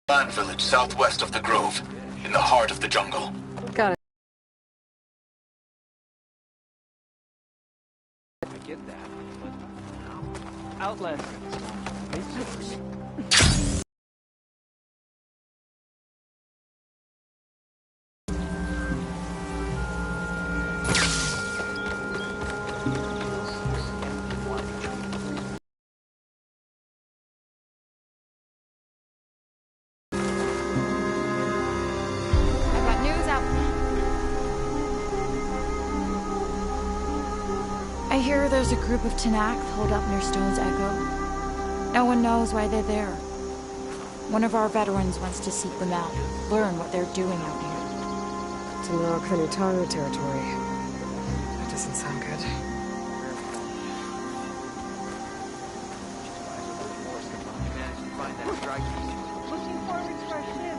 Land village southwest of the Grove, in the heart of the jungle. Got it. I get that, but Outlander. I hear there's a group of Tenakth holed up near Stone's Echo. No one knows why they're there. One of our veterans wants to seek them out, learn what they're doing out here. Tenakth Nutara territory. That doesn't sound good. Looking forward to our ship.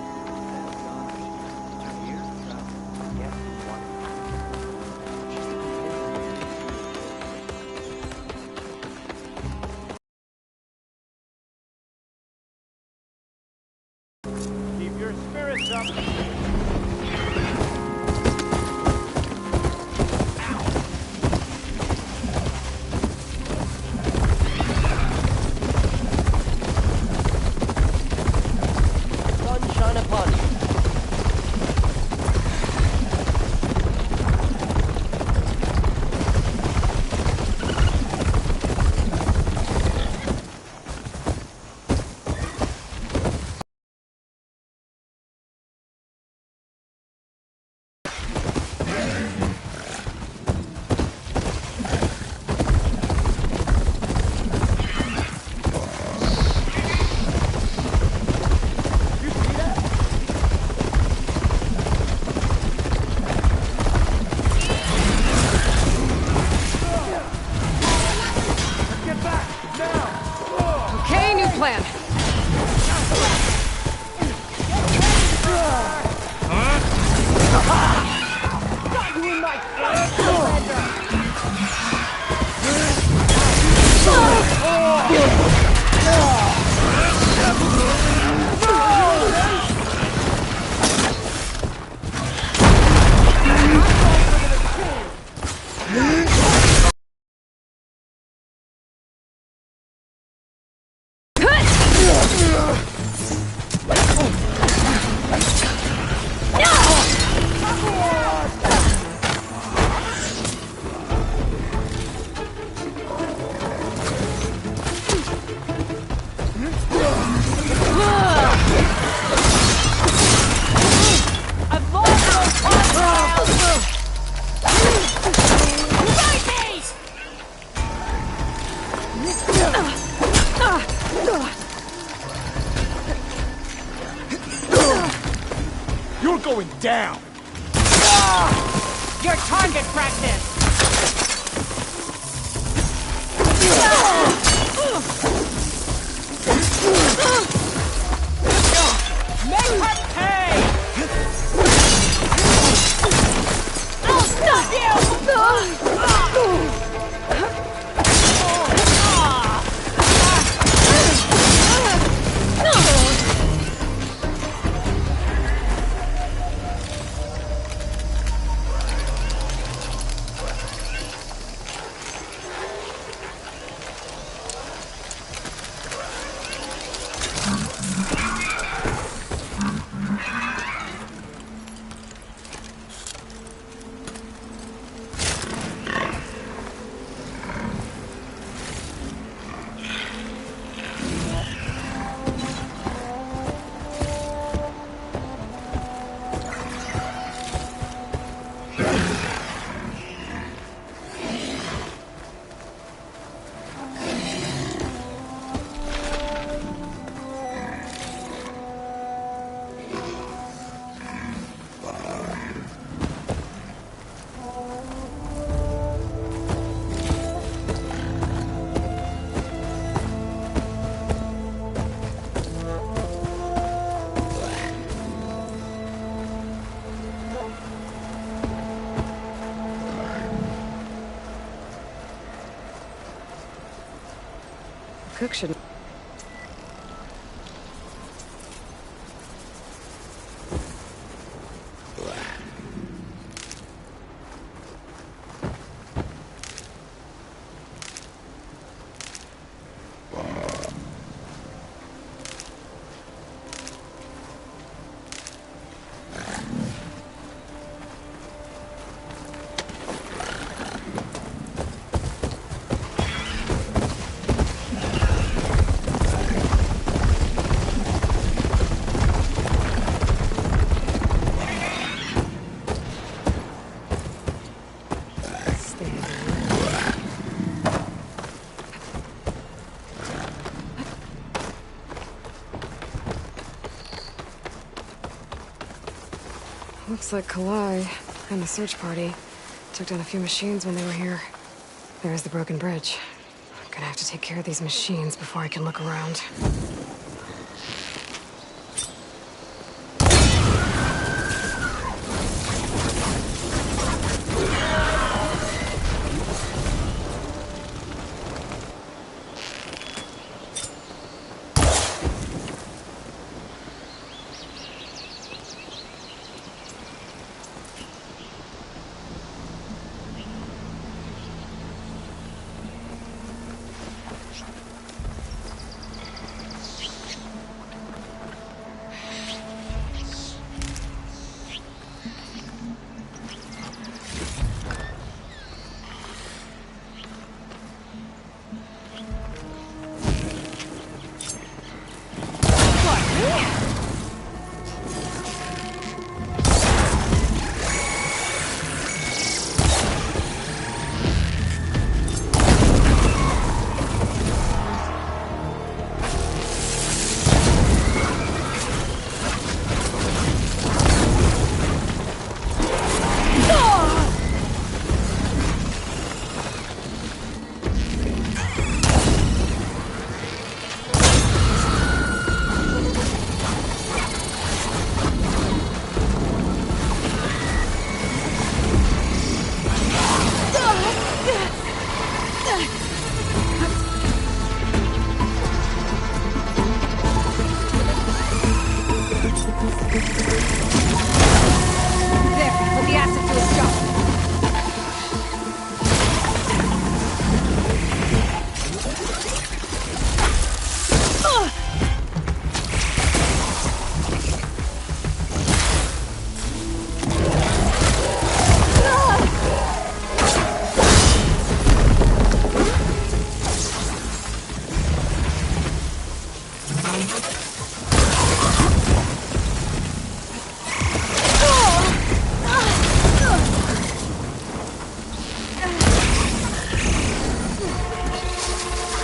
Keep your spirits up. Sunshine upon you. Okay, new plan. You're going down! Your target practice. Make her pay. I'll stop you. Cook should. Looks like Kalai and the search party took down a few machines when they were here. There's the broken bridge. I'm gonna have to take care of these machines before I can look around.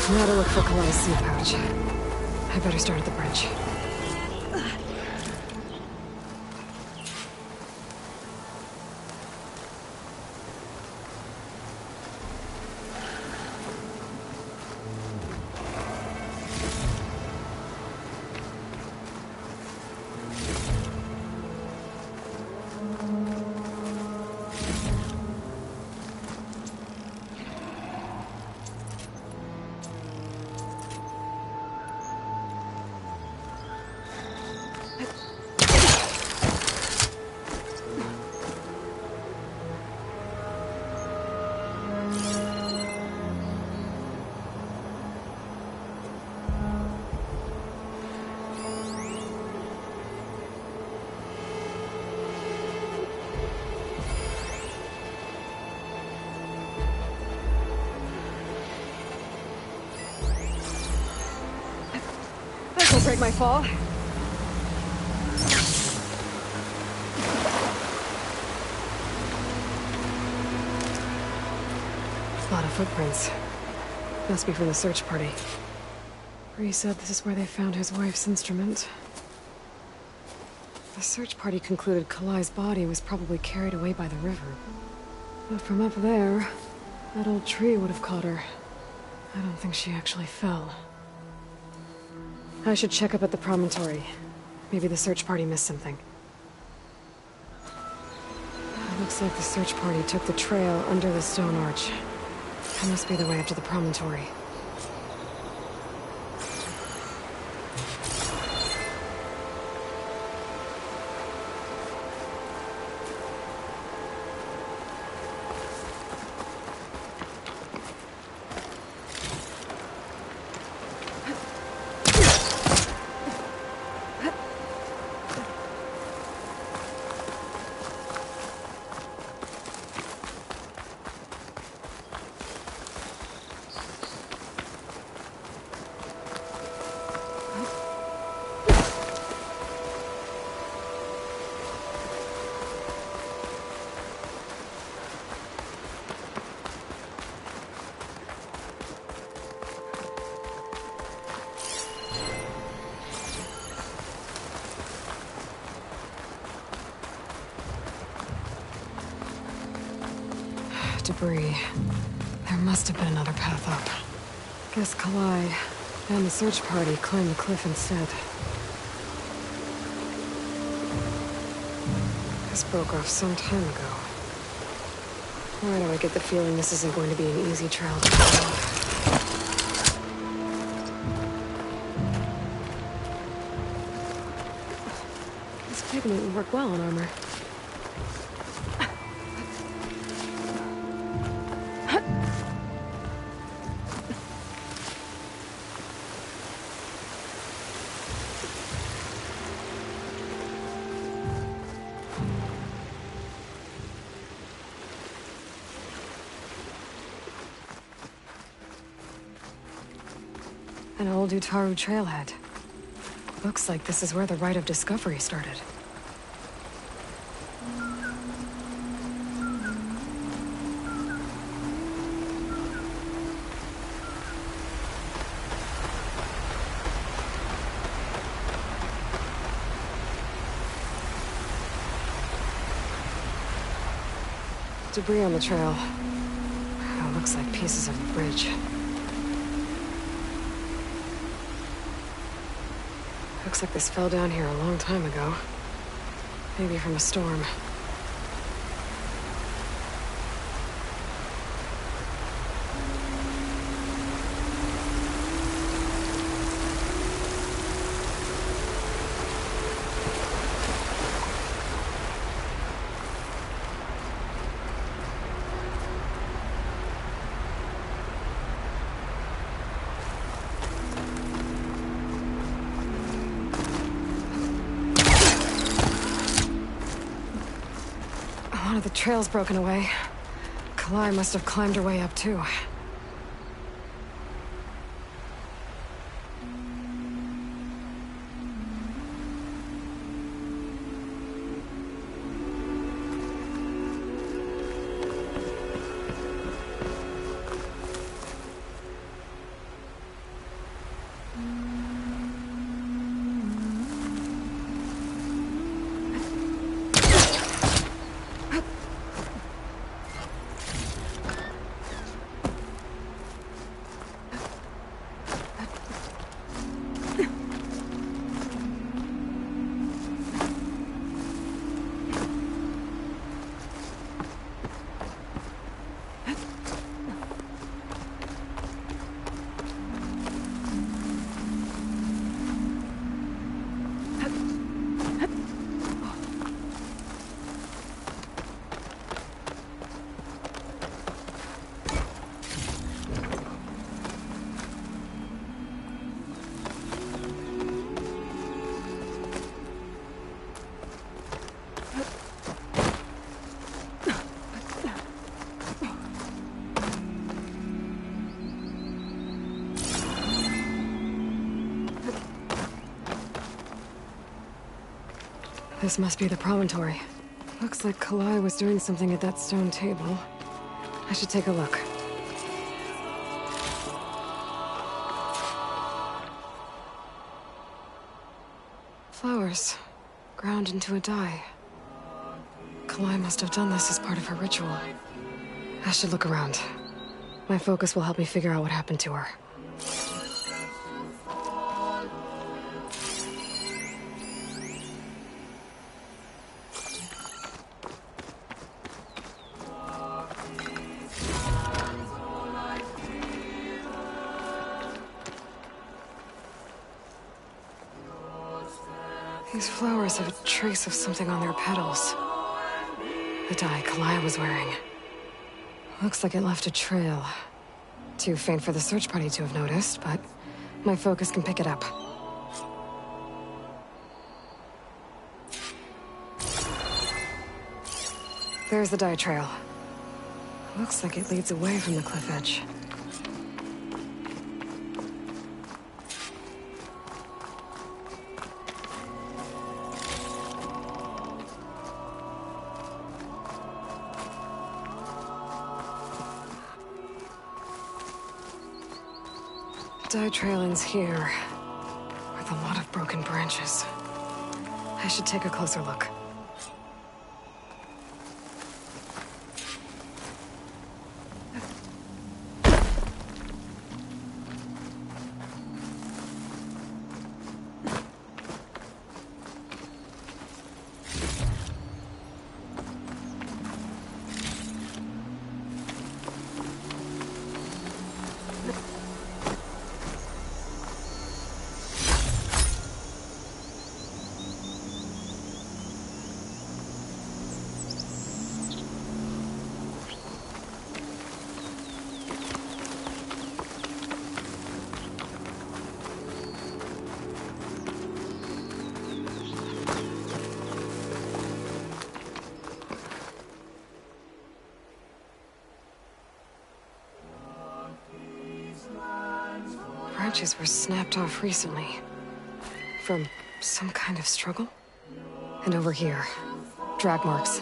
Now to look for Kalai's seed pouch. I better start at the bridge. This'll break my fall. A lot of footprints. Must be from the search party. Bree said this is where they found his wife's instrument. The search party concluded Kalai's body was probably carried away by the river. But from up there, that old tree would have caught her. I don't think she actually fell. I should check up at the promontory. Maybe the search party missed something. It looks like the search party took the trail under the stone arch. That must be the way up to the promontory. debris. There must have been another path up. Guess Kalai and the search party climbed the cliff instead. This broke off some time ago. Why do I get the feeling this isn't going to be an easy trail to follow? This pigment would work well on armor. An old Utaru trailhead. Looks like this is where the Rite of Discovery started. Debris on the trail. Oh, looks like pieces of the bridge. Looks like this fell down here a long time ago. Maybe from a storm. One of the trails broken away. Kalai must have climbed her way up too. This must be the promontory. Looks like Kalai was doing something at that stone table. I should take a look. Flowers, ground into a dye. Kalai must have done this as part of her ritual. I should look around. My focus will help me figure out what happened to her. These flowers have a trace of something on their petals. The dye Kalai was wearing. Looks like it left a trail. Too faint for the search party to have noticed, but my focus can pick it up. There's the dye trail. Looks like it leads away from the cliff edge. Dye trail ends here, with a lot of broken branches. I should take a closer look. patches were snapped off recently. From some kind of struggle? And over here, drag marks.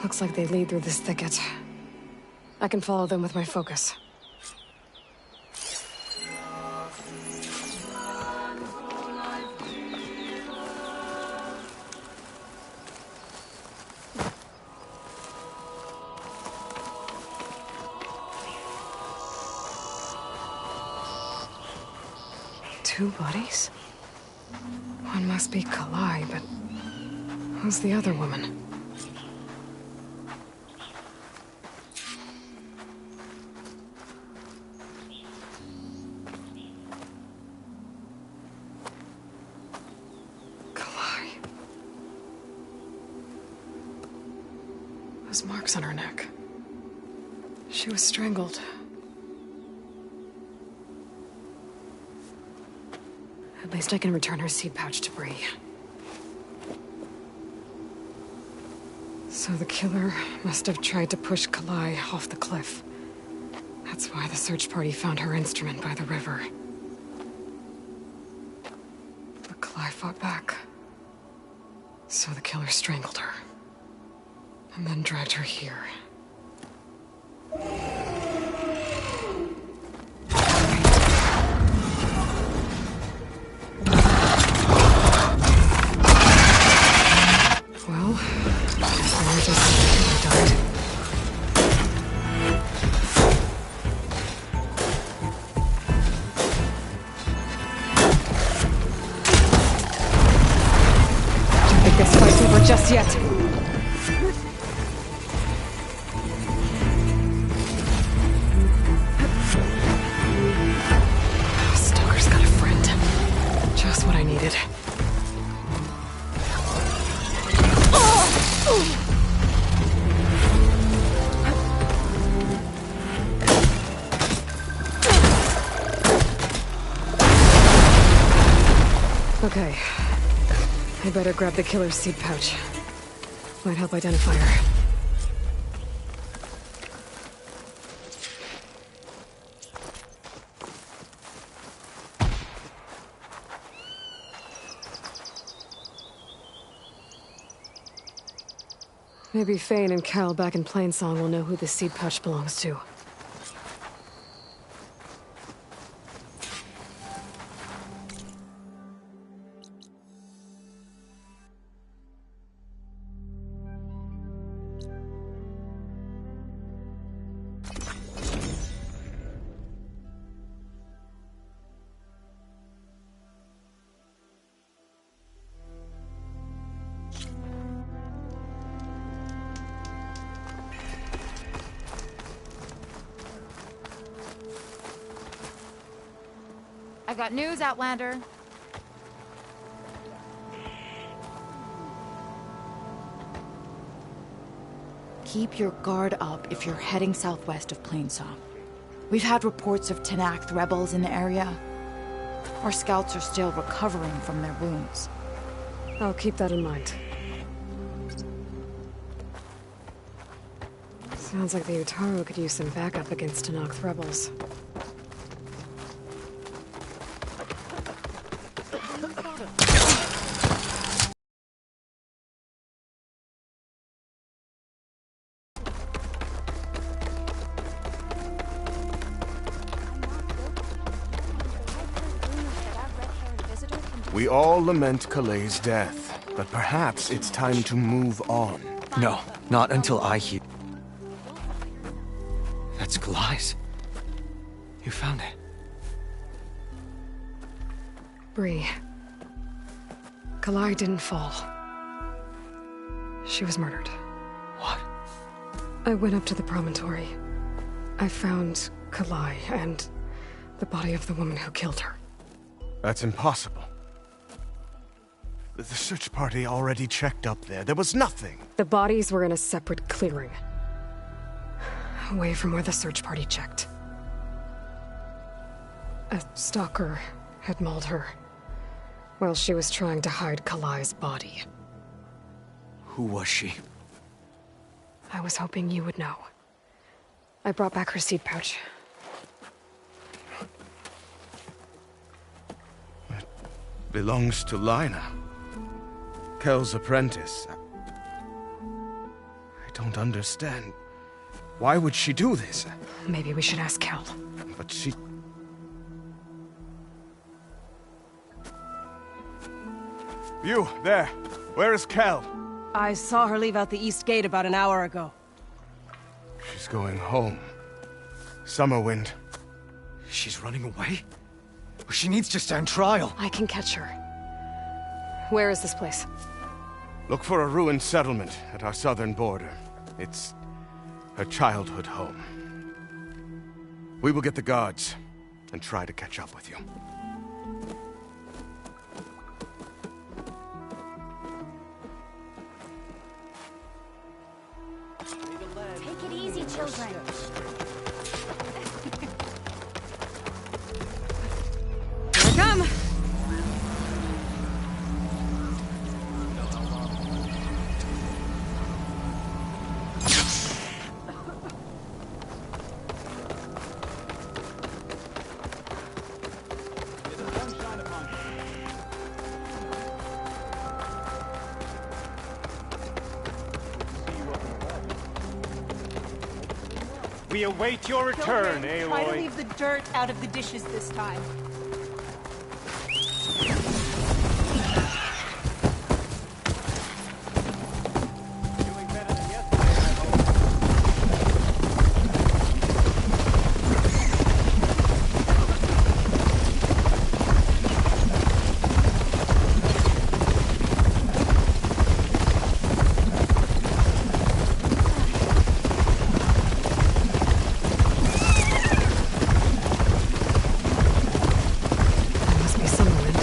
Looks like they lead through this thicket. I can follow them with my focus. Two bodies? One must be Kalai, but who's the other woman? Kalai. Those marks on her neck. She was strangled. At least I can return her seed pouch to Bree. So the killer must have tried to push Kalai off the cliff. That's why the search party found her instrument by the river. But Kalai fought back. So the killer strangled her. And then dragged her here. Just yet. Stalker's got a friend. Just what I needed. Okay. I better grab the killer's seed pouch. Might help identify her. Maybe Fane and Carol back in Plainsong will know who the seed pouch belongs to. I got news, Outlander. Keep your guard up if you're heading southwest of Plainsong. We've had reports of Tenakth rebels in the area. Our scouts are still recovering from their wounds. I'll keep that in mind. Sounds like the Utaru could use some backup against Tenakth rebels. We all lament Kalai's death, but perhaps it's time to move on. No, not until I hear. That's Kalai's. You found it. Bree. Kalai didn't fall. She was murdered. What? I went up to the promontory. I found Kalai and the body of the woman who killed her. That's impossible. The search party already checked up there. There was nothing. The bodies were in a separate clearing. Away from where the search party checked. A stalker had mauled her while she was trying to hide Kalai's body. Who was she? I was hoping you would know. I brought back her seed pouch. belongs to Lina. Kel's apprentice. I don't understand. Why would she do this? Maybe we should ask Kel. But she... You, there. Where is Kel? I saw her leave out the east gate about an hour ago. She's going home. Summerwind. She's running away? She needs to stand trial. I can catch her. Where is this place? Look for a ruined settlement at our southern border. It's her childhood home. We will get the guards and try to catch up with you. Take it easy, children. Here I come! We await your return, Children, try to Aloy. leave the dirt out of the dishes this time. Doing better than yesterday, I hope. There must be Summerwind.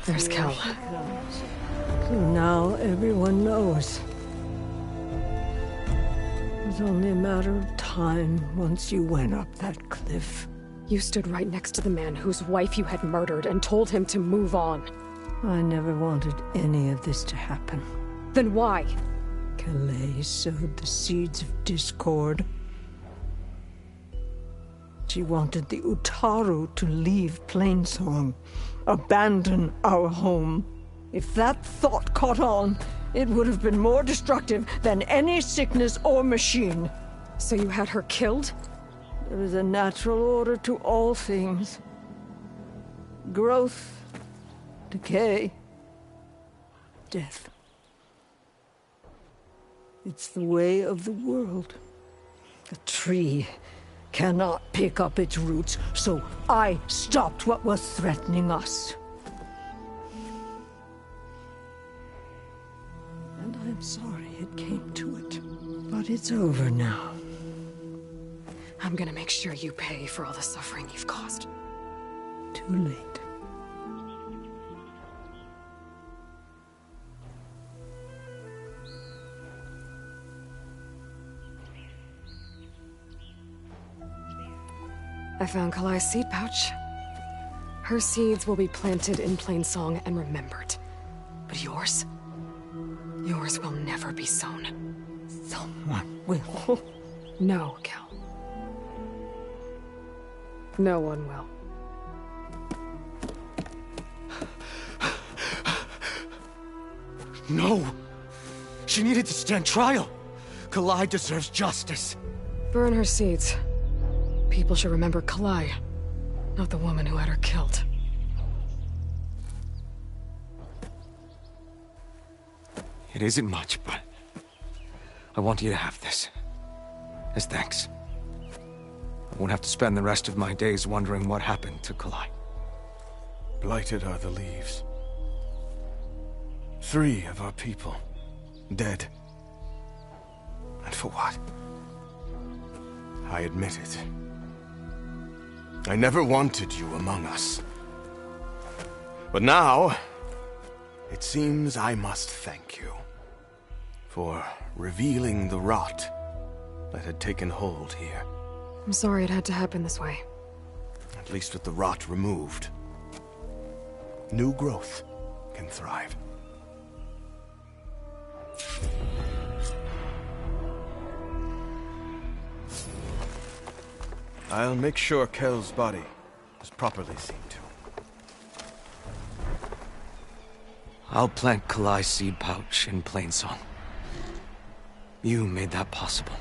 Where's Kel? There's Kel. So now everyone knows. It was only a matter of time once you went up that cliff. You stood right next to the man whose wife you had murdered and told him to move on. I never wanted any of this to happen. Then why? Calais sowed the seeds of discord. She wanted the Utaru to leave Plainsong, abandon our home. If that thought caught on, it would have been more destructive than any sickness or machine. So you had her killed? There is a natural order to all things. Growth, decay, death. It's the way of the world. A tree cannot pick up its roots, so I stopped what was threatening us. And I'm sorry it came to it. But it's over now. I'm gonna make sure you pay for all the suffering you've caused. Too late. I found Kalai's seed pouch. Her seeds will be planted in Plainsong and remembered. But yours? Yours will never be sown. Someone will. No, Kel. No one will. No! She needed to stand trial! Kalai deserves justice. Burn her seeds. People should remember Kalai. not the woman who had her killed. It isn't much, but I want you to have this. As thanks. I won't have to spend the rest of my days wondering what happened to Kalai. Blighted are the leaves. 3 of our people, dead. And for what? I admit it. I never wanted you among us. But now, it seems I must thank you for revealing the rot that had taken hold here. I'm sorry it had to happen this way. At least with the rot removed, new growth can thrive. I'll make sure Kel's body is properly seen to. I'll plant Kalai's seed pouch in Plainsong. You made that possible.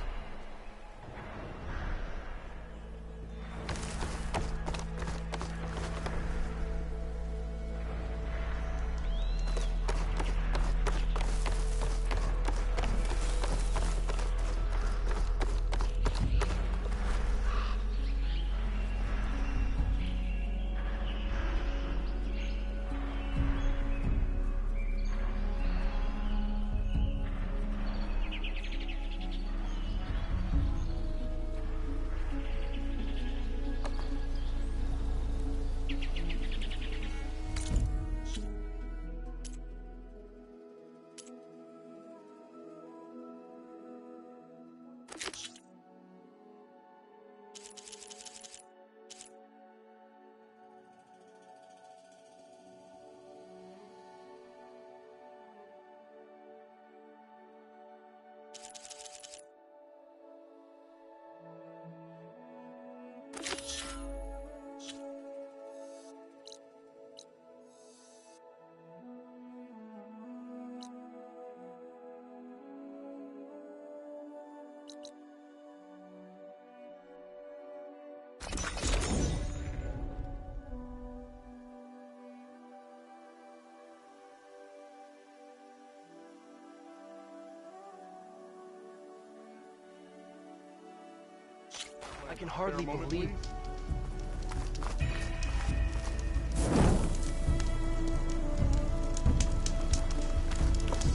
I can hardly believe.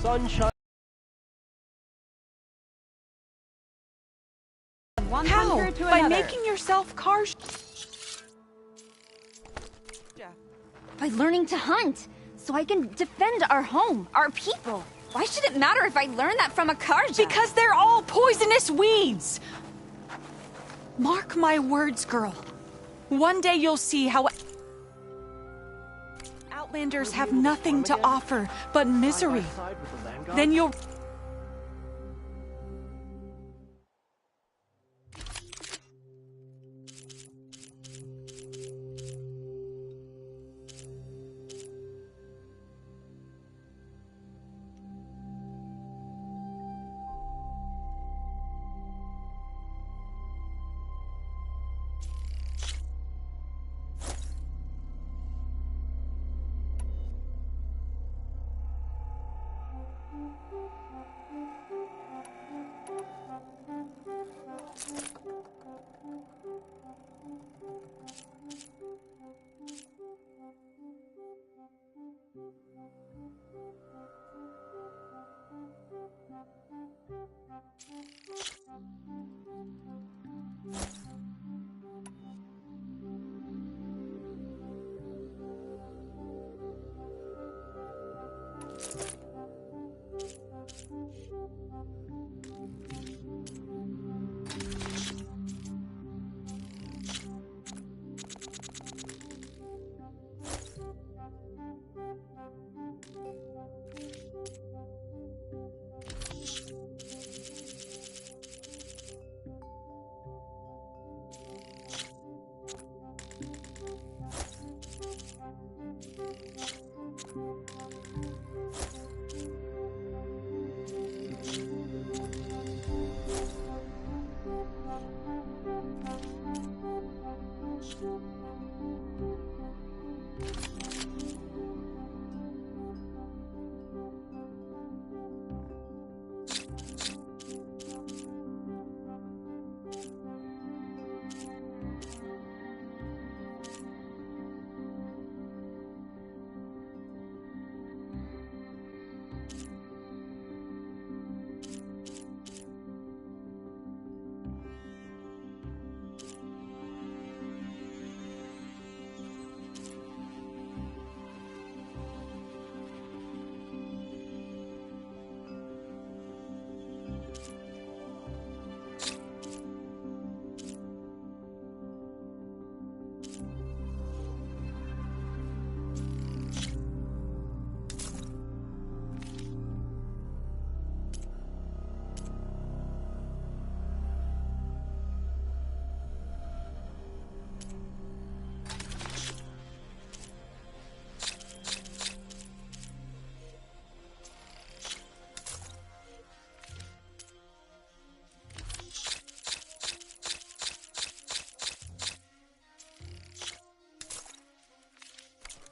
Sunshine. How? By making yourself cars. By learning to hunt, so I can defend our home, our people. Why should it matter if I learn that from a Karja? Because they're all poisonous weeds! Mark my words, girl. One day you'll see how Outlanders have nothing to offer but misery. Then you'll...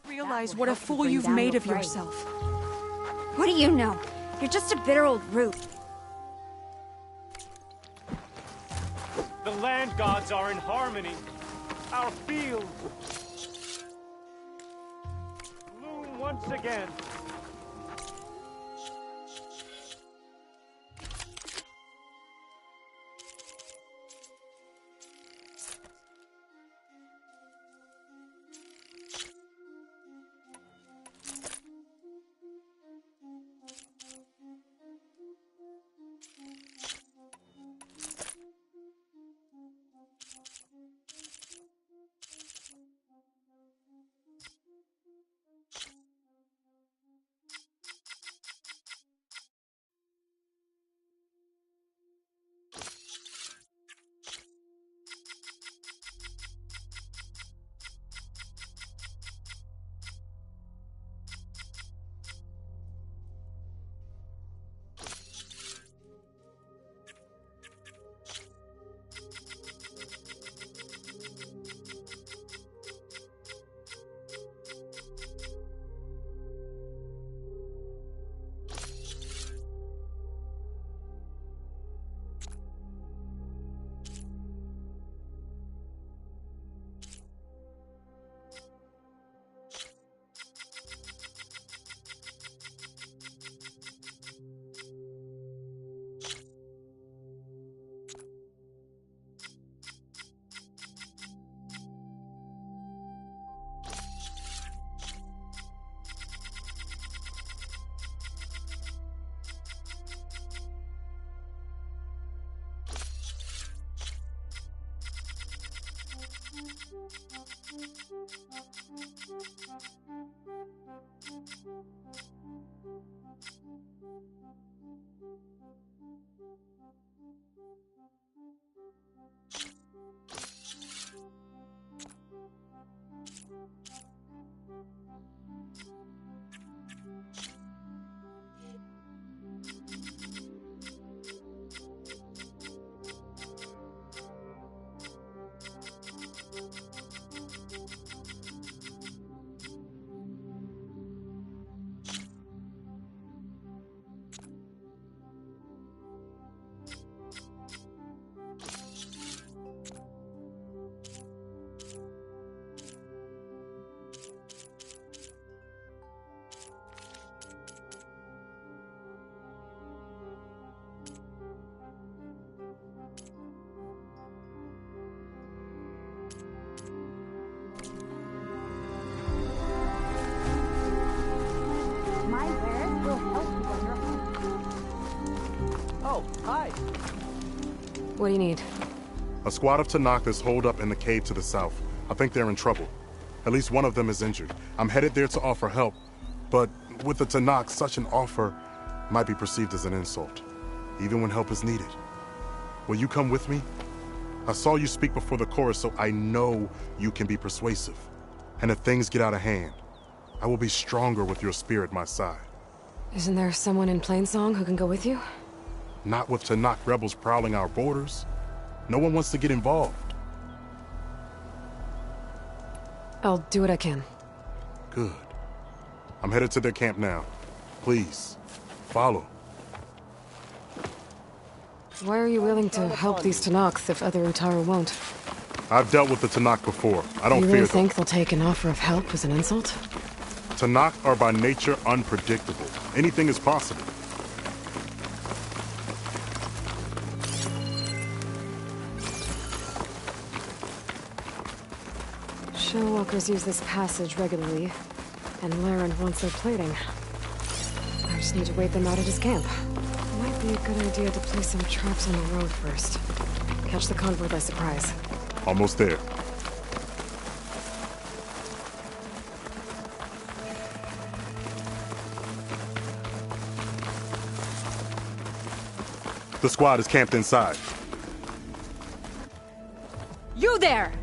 Realize what a fool you've made of yourself. What do you know? You're just a bitter old root. The land gods are in harmony. Our fields bloom once again. Hi. What do you need? A squad of Tenakth is holed up in the cave to the south. I think they're in trouble. At least one of them is injured. I'm headed there to offer help, but with the Tenakth, such an offer might be perceived as an insult, even when help is needed. Will you come with me? I saw you speak before the chorus, so I know you can be persuasive. And if things get out of hand, I will be stronger with your spear at my side. Isn't there someone in Plainsong who can go with you? Not with Tenakth rebels prowling our borders. No one wants to get involved. I'll do what I can. Good. I'm headed to their camp now. Please, follow. Why are you willing to help these Tenakth if other Utaru won't? I've dealt with the Tenakth before. I don't you fear really them. think they'll take an offer of help as an insult? Tenakth are by nature unpredictable. Anything is possible. Showwalkers use this passage regularly, and Laren wants their plating. I just need to wait them out at his camp. Might be a good idea to place some traps on the road first. Catch the convoy by surprise. Almost there. The squad is camped inside. You there!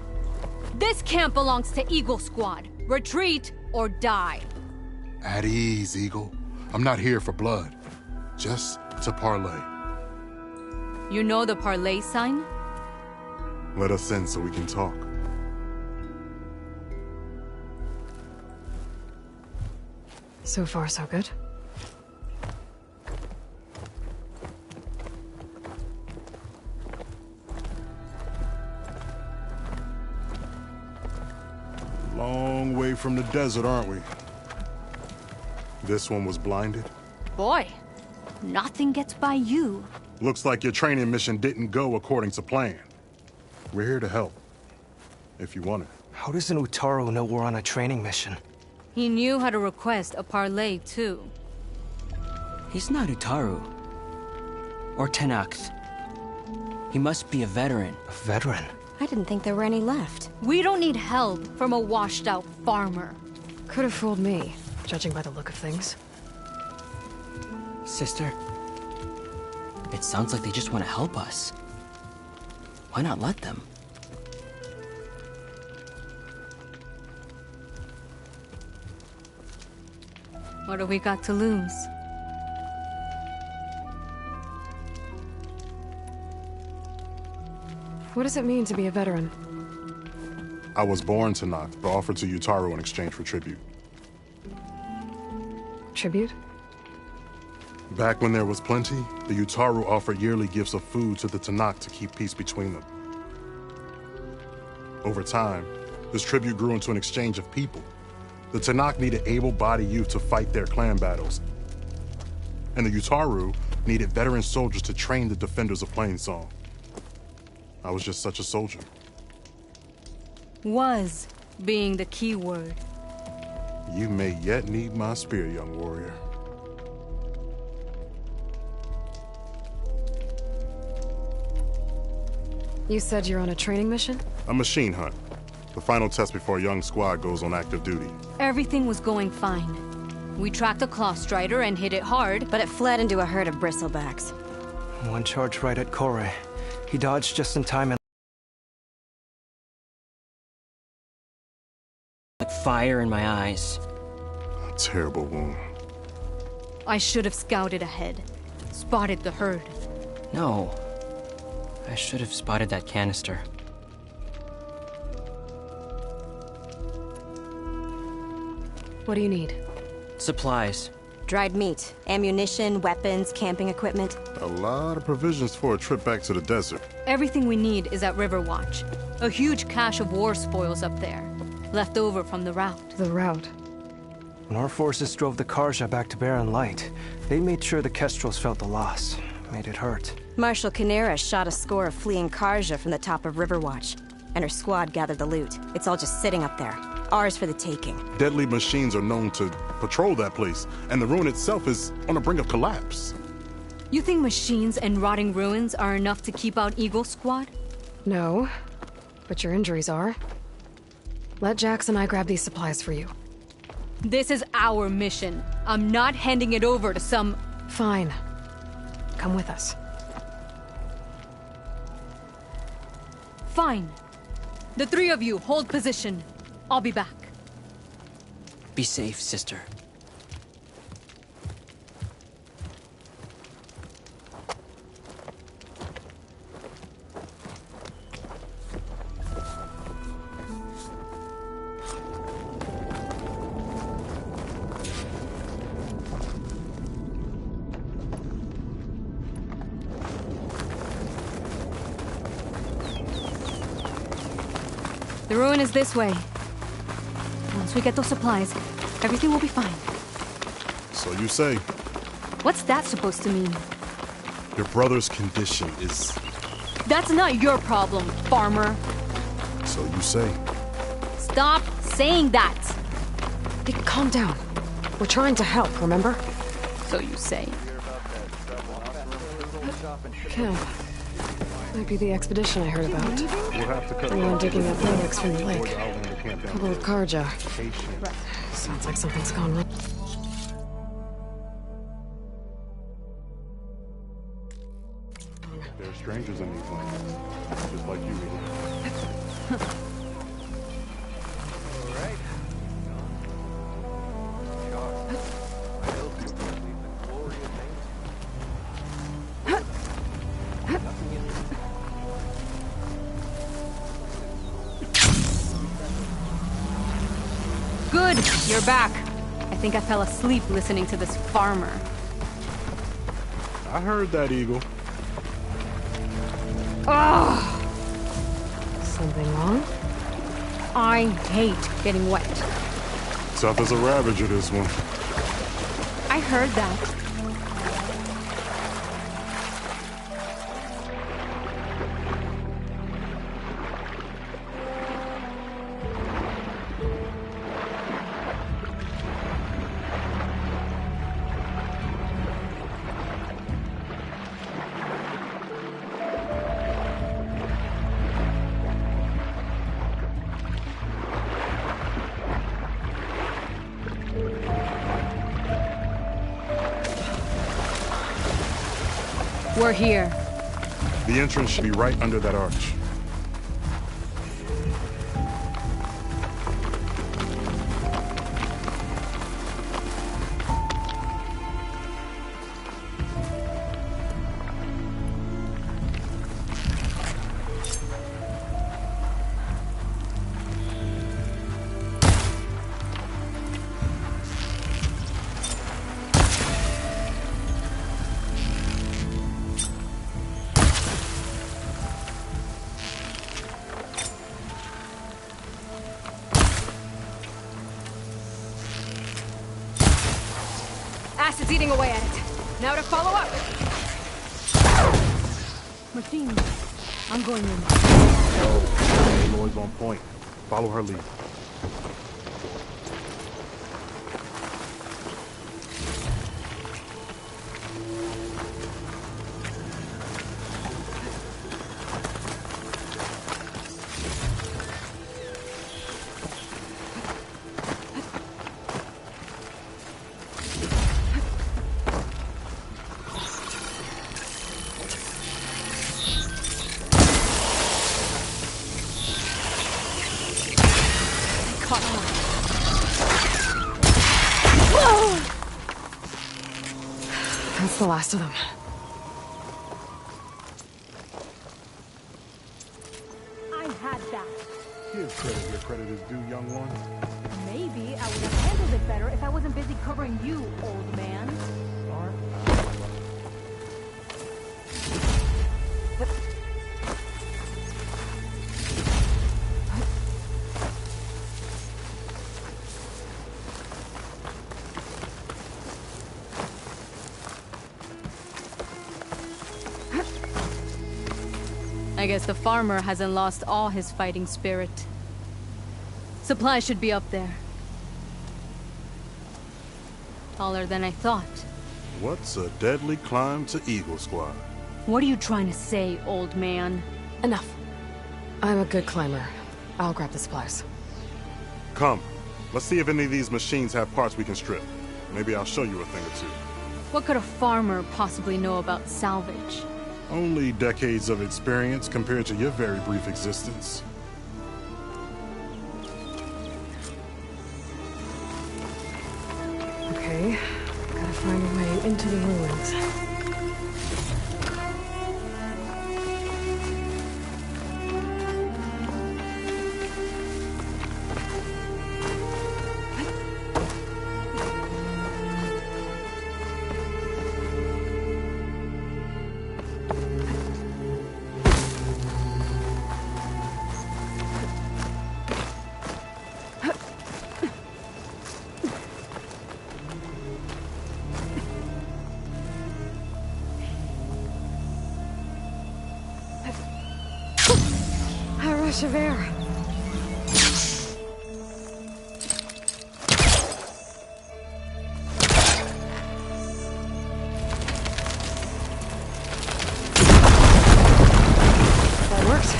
This camp belongs to Eagle Squad. Retreat or die. At ease, Eagle. I'm not here for blood. Just to parlay. You know the parlay sign? Let us in so we can talk. So far, so good. Long way from the desert, aren't we? This one was blinded. Boy, nothing gets by you. Looks like your training mission didn't go according to plan. We're here to help, if you want it. How does an Utaru know we're on a training mission? He knew how to request a parlay, too. He's not Utaru. Or Tenakth. He must be a veteran. A veteran? I didn't think there were any left. We don't need help from a washed-out farmer. Could have fooled me, judging by the look of things. Sister, it sounds like they just want to help us. Why not let them? What do we got to lose? What does it mean to be a veteran? I was born Tenakth, but offered to Utaru in exchange for tribute. Tribute? Back when there was plenty, the Utaru offered yearly gifts of food to the Tenakth to keep peace between them. Over time, this tribute grew into an exchange of people. The Tenakth needed able-bodied youth to fight their clan battles. And the Utaru needed veteran soldiers to train the defenders of Plainsong. I was just such a soldier. Was being the key word. You may yet need my spear, young warrior. You said you're on a training mission? A machine hunt. The final test before a young squad goes on active duty. Everything was going fine. We tracked a Claw Strider and hit it hard, but it fled into a herd of bristlebacks. One charge right at Kore. He dodged just in time and... Like fire in my eyes. A terrible wound. I should have scouted ahead. Spotted the herd. No. I should have spotted that canister. What do you need? Supplies. Dried meat, ammunition, weapons, camping equipment. A lot of provisions for a trip back to the desert. Everything we need is at Riverwatch. A huge cache of war spoils up there. Left over from the rout. The rout? When our forces drove the Karja back to Barren Light, they made sure the Kestrels felt the loss. Made it hurt. Marshal Canera shot a score of fleeing Karja from the top of Riverwatch, and her squad gathered the loot. It's all just sitting up there. Ours for the taking. Deadly machines are known to patrol that place, and the ruin itself is on the brink of collapse. You think machines and rotting ruins are enough to keep out Eagle Squad? No, but your injuries are. Let Jax and I grab these supplies for you. This is our mission. I'm not handing it over to some... Fine. Come with us. Fine. The three of you hold position. I'll be back. Be safe, sister. The ruin is this way. Once we get those supplies, everything will be fine. So you say. What's that supposed to mean? Your brother's condition is... That's not your problem, farmer. So you say. Stop saying that! Hey, calm down. We're trying to help, remember? So you say. Camp. Might be the expedition I heard about. We'll have to cut The one digging up relics from the lake. Couple of Karja. Sounds like something's gone wrong. strangers in these lands. Just like you, Eagle. Good, you're back. I think I fell asleep listening to this farmer. I heard that, Eagle. Ugh! Something wrong? I hate getting wet. Tough as a Ravager, this one. I heard that. We're here. The entrance should be right under that arch. Acid's eating away at it. Now to follow up. Machine. I'm going in. Oh, Aloy's on point. Follow her lead. That's the last of them. I had that. Give credit where credit is due, young one. Maybe I would have handled it better if I wasn't busy covering you, old man. I guess the farmer hasn't lost all his fighting spirit. Supplies should be up there. Taller than I thought. What's a deadly climb to Eagle Squad? What are you trying to say, old man? Enough. I'm a good climber. I'll grab the supplies. Come. Let's see if any of these machines have parts we can strip. Maybe I'll show you a thing or two. What could a farmer possibly know about salvage? Only decades of experience compared to your very brief existence. Okay, gotta find a way into the ruins. Rush of air. That worked.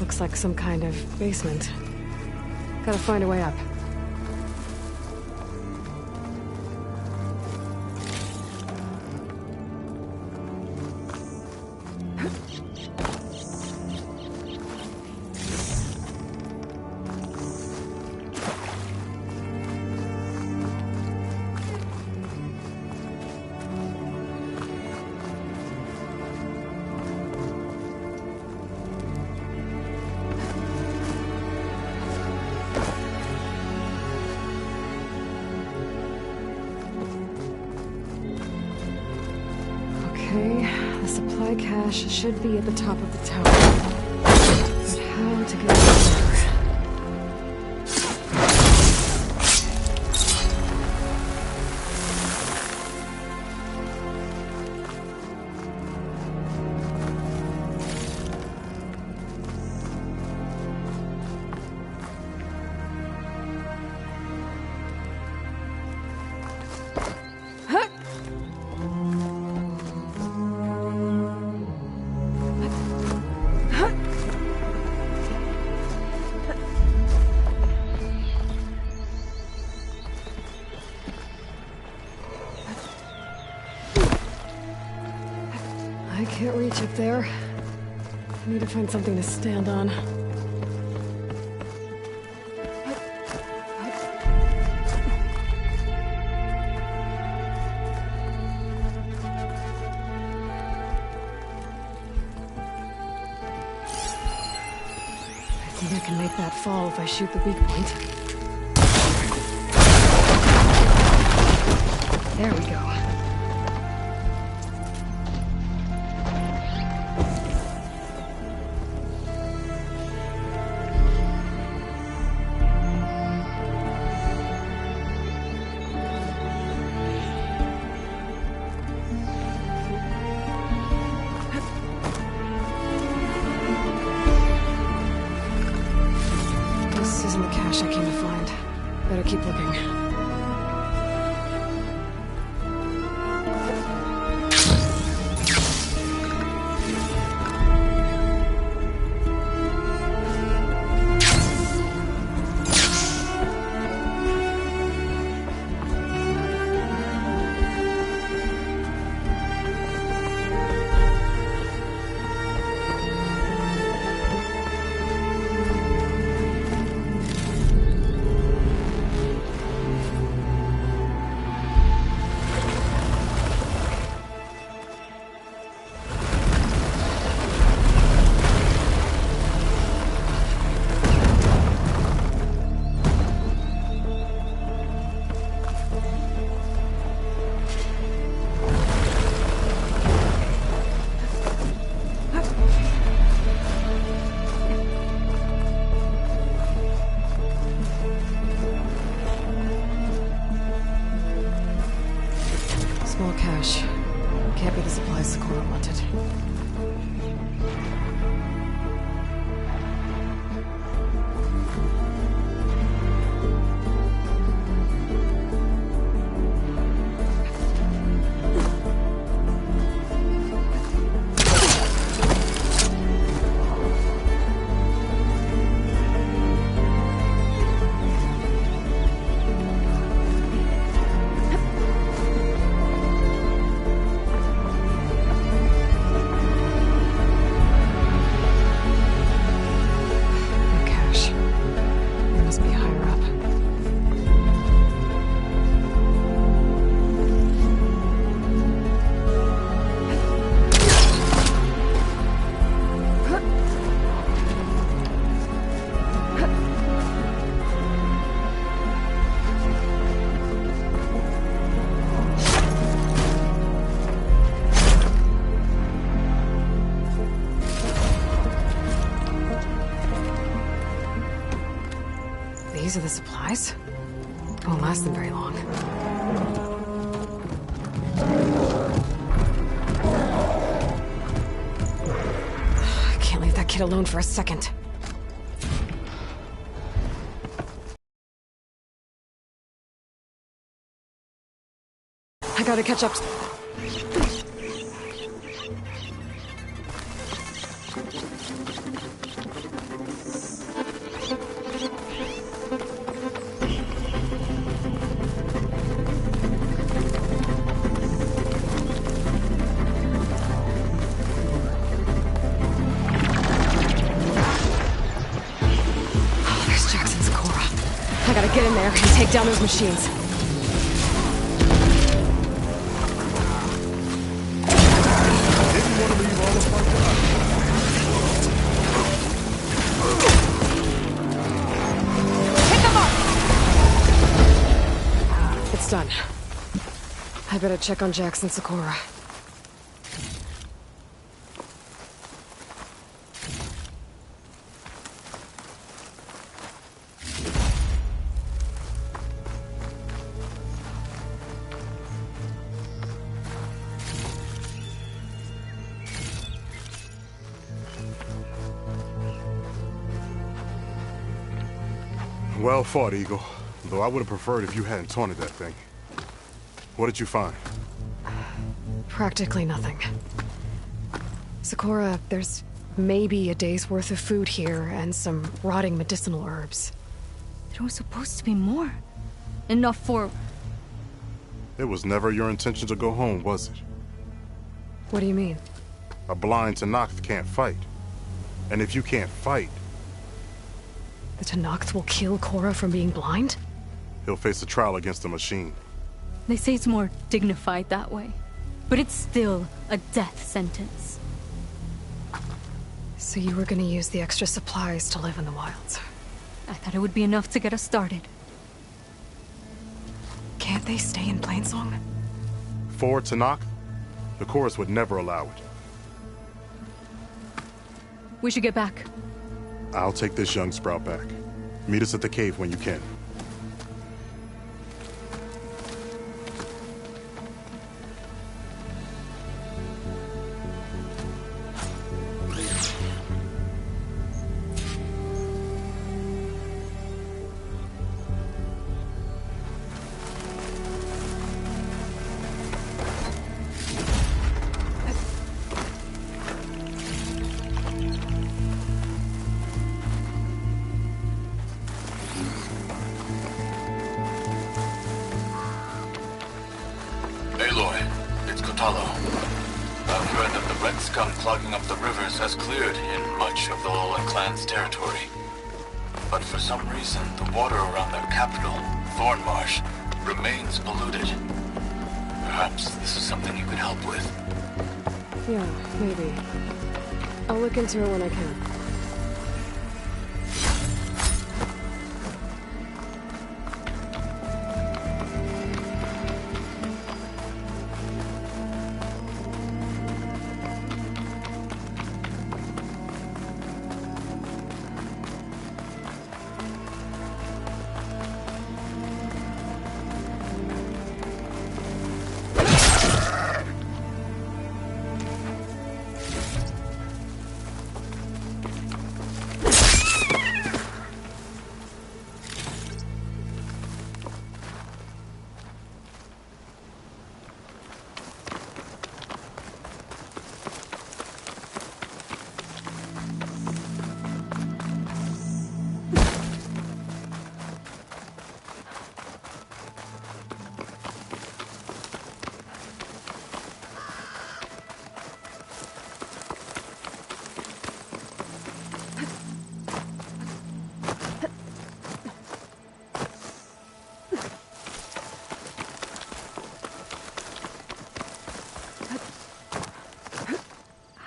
Looks like some kind of basement. Gotta find a way up. supply cache should be at the top of the tower. But how to get there? I can't reach up there. I need to find something to stand on. I think I can make that fall if I shoot the weak point. There we go. This isn't the cache I came to find. Better keep looking. Small cache. Can't be the supplies Sakura wanted. These are the supplies? Won't last them very long. I can't leave that kid alone for a second. I gotta catch up. I gotta get in there and take down those machines. Didn't want to leave all of my Hit them up! It's done. I better check on Jackson Sakura. Well fought, Eagle. Though I would have preferred if you hadn't taunted that thing. What did you find? Practically nothing. Sakura, there's maybe a day's worth of food here and some rotting medicinal herbs. There was supposed to be more. Enough for... It was never your intention to go home, was it? What do you mean? A blind Tenakth can't fight. And if you can't fight... The Tenakth will kill Korra from being blind? He'll face a trial against the machine. They say it's more dignified that way. But it's still a death sentence. So you were gonna use the extra supplies to live in the wilds? I thought it would be enough to get us started. Can't they stay in Plainsong? For Tenakth, the Chorus would never allow it. We should get back. I'll take this young sprout back. Meet us at the cave when you can. Aloy, it's Kotalo. I've heard that the red scum clogging up the rivers has cleared in much of the Lola clan's territory. But for some reason, the water around their capital, Thornmarsh, remains polluted. Perhaps this is something you could help with. Yeah, maybe. I'll look into it when I can.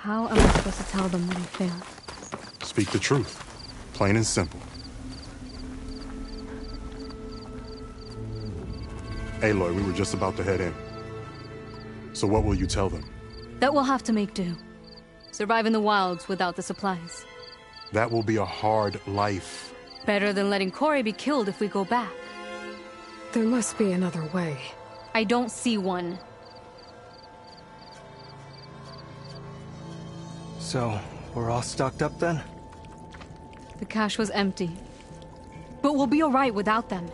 How am I supposed to tell them when I fail? Speak the truth. Plain and simple. Aloy, we were just about to head in. So what will you tell them? That we'll have to make do. Survive in the wilds without the supplies. That will be a hard life. Better than letting Corey be killed if we go back. There must be another way. I don't see one. So, we're all stocked up then? The cache was empty. But we'll be alright without them.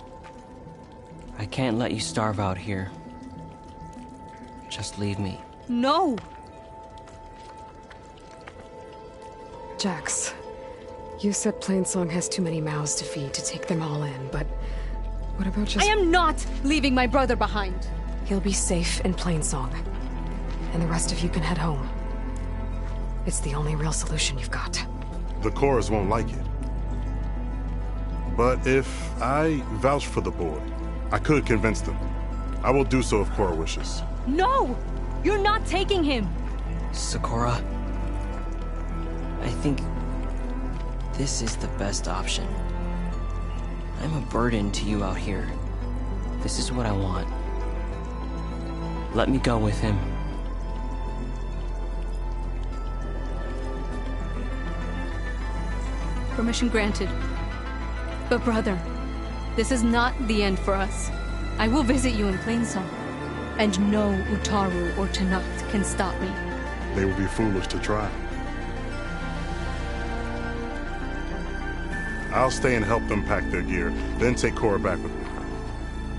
I can't let you starve out here. Just leave me. No! Jax, you said Plainsong has too many mouths to feed to take them all in, but what about just... I am not leaving my brother behind! He'll be safe in Plainsong, and the rest of you can head home. It's the only real solution you've got. The Chorus won't like it. But if I vouch for the boy, I could convince them. I will do so if Korra wishes. No! You're not taking him! Sakura, I think this is the best option. I'm a burden to you out here. This is what I want. Let me go with him. Permission granted. But brother, this is not the end for us. I will visit you in Plainsong. And no Utaru or Tenakth can stop me. They would be foolish to try. I'll stay and help them pack their gear, then take Cora back with me.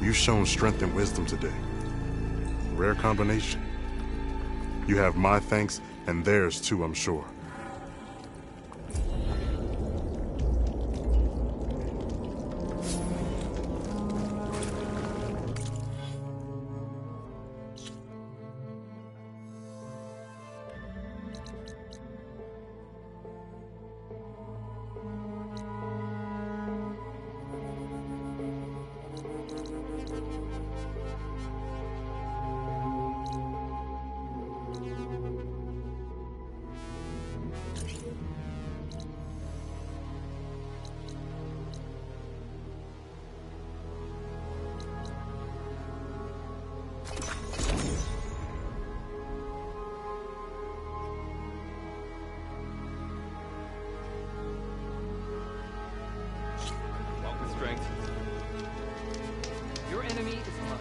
You've shown strength and wisdom today. Rare combination. You have my thanks, and theirs too, I'm sure. Your enemy is mine.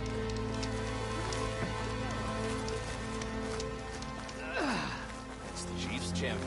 It's the Chief's champion.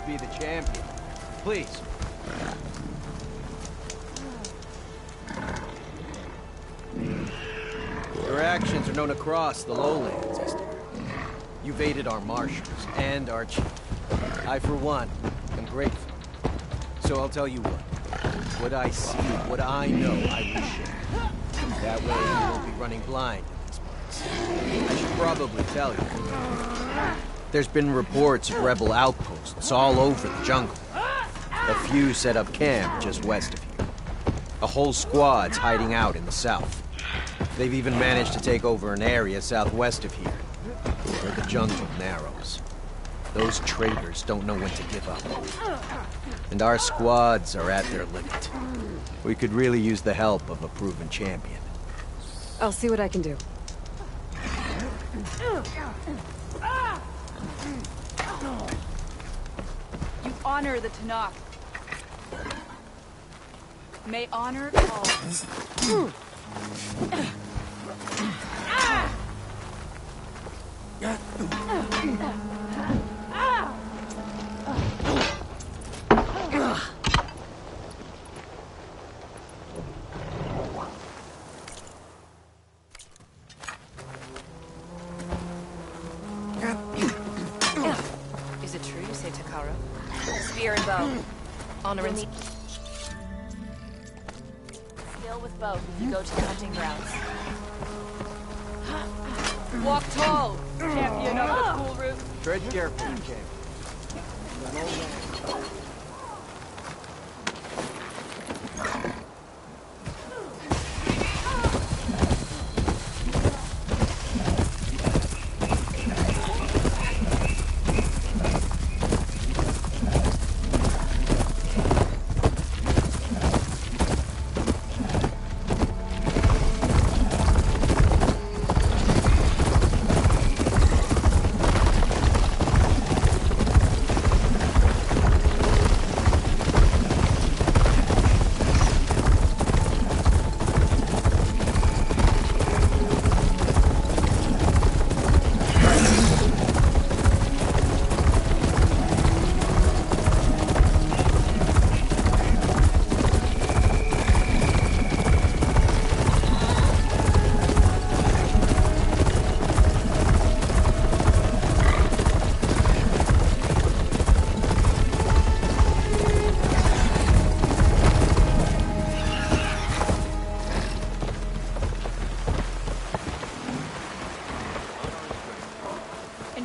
Be the champion. Please. Your actions are known across the lowlands, Esther. You've aided our marshals and our chief. I, for one, am grateful. So I'll tell you what. What I see, what I know, I will share. That way you won't be running blind in these parts. I should probably tell you. There's been reports of rebel outposts all over the jungle. A few set up camp just west of here. A whole squad's hiding out in the south. They've even managed to take over an area southwest of here, where the jungle narrows. Those traitors don't know when to give up. And our squads are at their limit. We could really use the help of a proven champion. I'll see what I can do. You honor the Tanakh. May honor call. Is it true you say Takara? Spear and bow. Honor and skill with both if you go to the hunting grounds. Walk tall, champion of the cool route. Tread carefully, champion.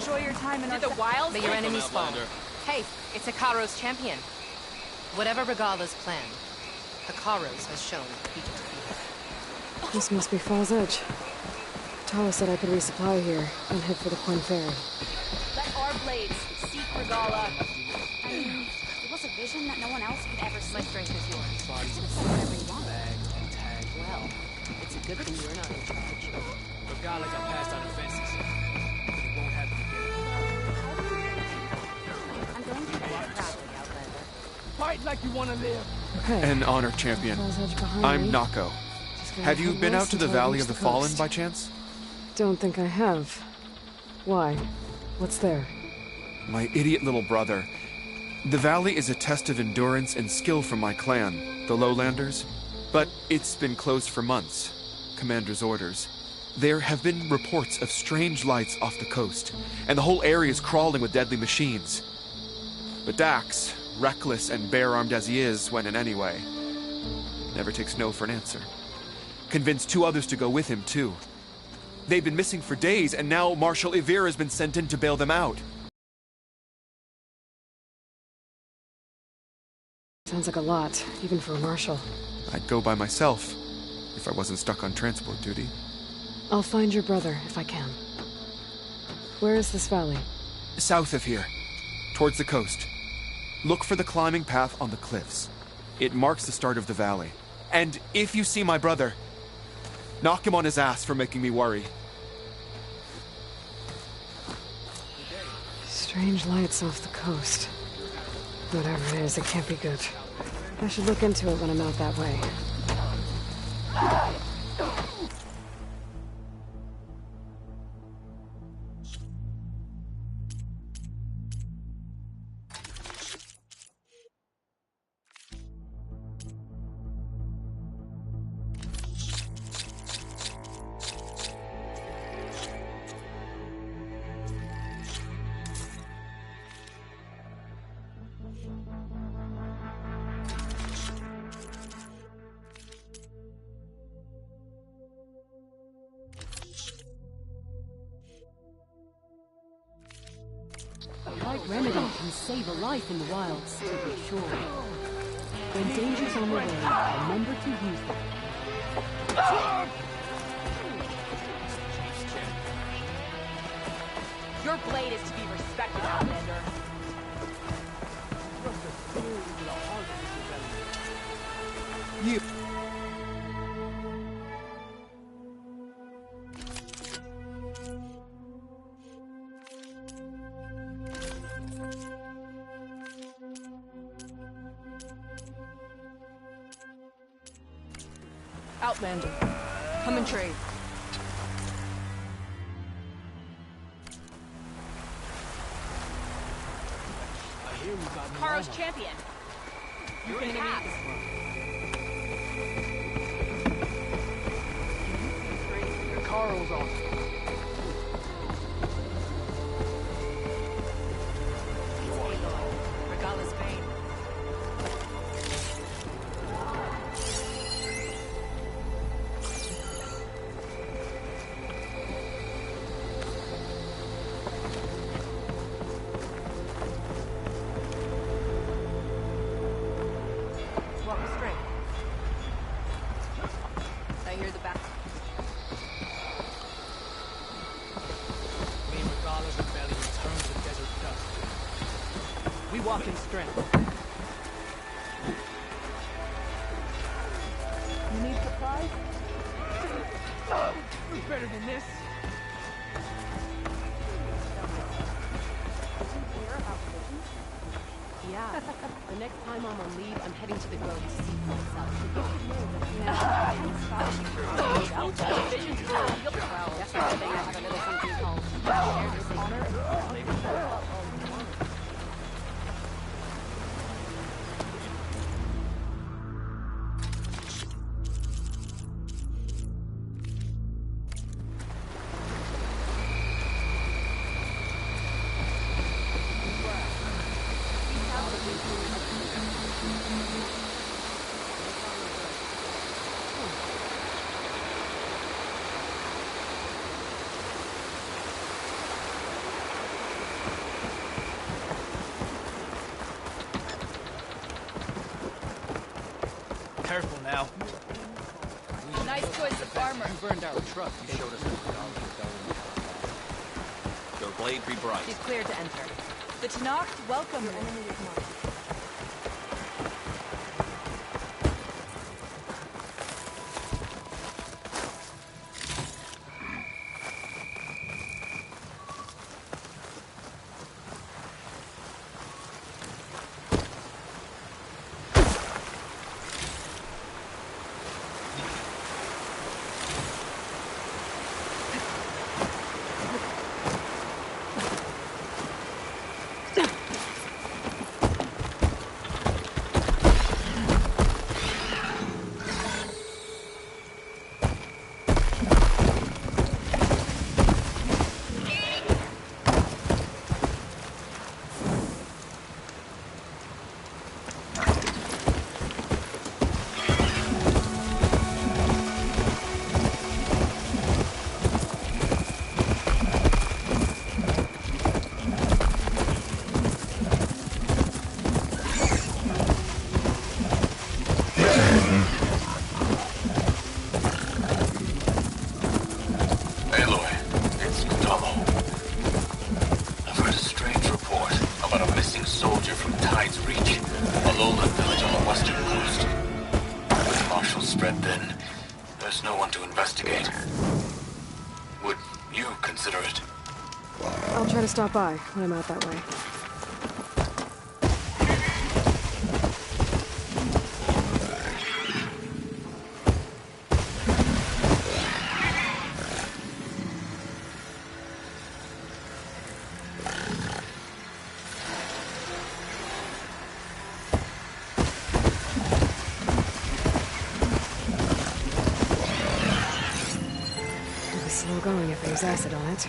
enjoy your time in the wilds? May your Welcome, enemies fall. Outlander. Hey, it's Hikaru's champion. Whatever Regala's plan, Hikaru's has shown he can defeat it. This must be Fall's Edge. Tara said I could resupply here and head for the Quinn Ferry. Let our blades seek Regala. I mean, it was a vision that no one else could ever see. My strength is yours. You could have said whatever you want. Well, it's a good thing you're not in charge. Regala got past our defenses. It won't happen again. I'm going to walk proudly, Outlander. Fight like you want to live. Okay. An honor champion. Fall's Edge behind I'm me. Nako. Just gotta Have you head been west out to the until I Valley reach of the the Fallen coast. by chance? Don't think I have. Why? What's there? My idiot little brother. The valley is a test of endurance and skill for my clan, the Lowlanders. But it's been closed for months. Commander's orders. There have been reports of strange lights off the coast, and the whole area is crawling with deadly machines. But Dax, reckless and bare-armed as he is when in any way, never takes no for an answer. Convinced 2 others to go with him, too. They've been missing for days, and now Marshal Ivir has been sent in to bail them out. Sounds like a lot, even for a marshal. I'd go by myself, if I wasn't stuck on transport duty. I'll find your brother, if I can. Where is this valley? South of here, towards the coast. Look for the climbing path on the cliffs. It marks the start of the valley. And if you see my brother, knock him on his ass for making me worry. Strange lights off the coast. Whatever it is, it can't be good. I should look into it when I'm out that way. Right remedy can save a life in the wilds, to be sure. When danger's on the way, remember to use them. Your blade is to be respected, Outlander. You. Outlander, come and trade. Kara's champion. You can pass. Carl's on. Regala's bane. What restraint? I hear the back. Me and Regala's rebellion turned to desert dust. We walk in strength. You need supplies? Who's better than this? Yeah. The next time I'm on leave, I'm heading to the grove to see for myself. Visions of the field. Well, that's why they have a little something called shared honor and armor. You burned our truck. You showed us $50 Your blade be bright. She's clear to enter. The Tenakth welcome your enemy with mine. I'll try to stop by when I'm out that way. It'll be slow going if there's acid on it.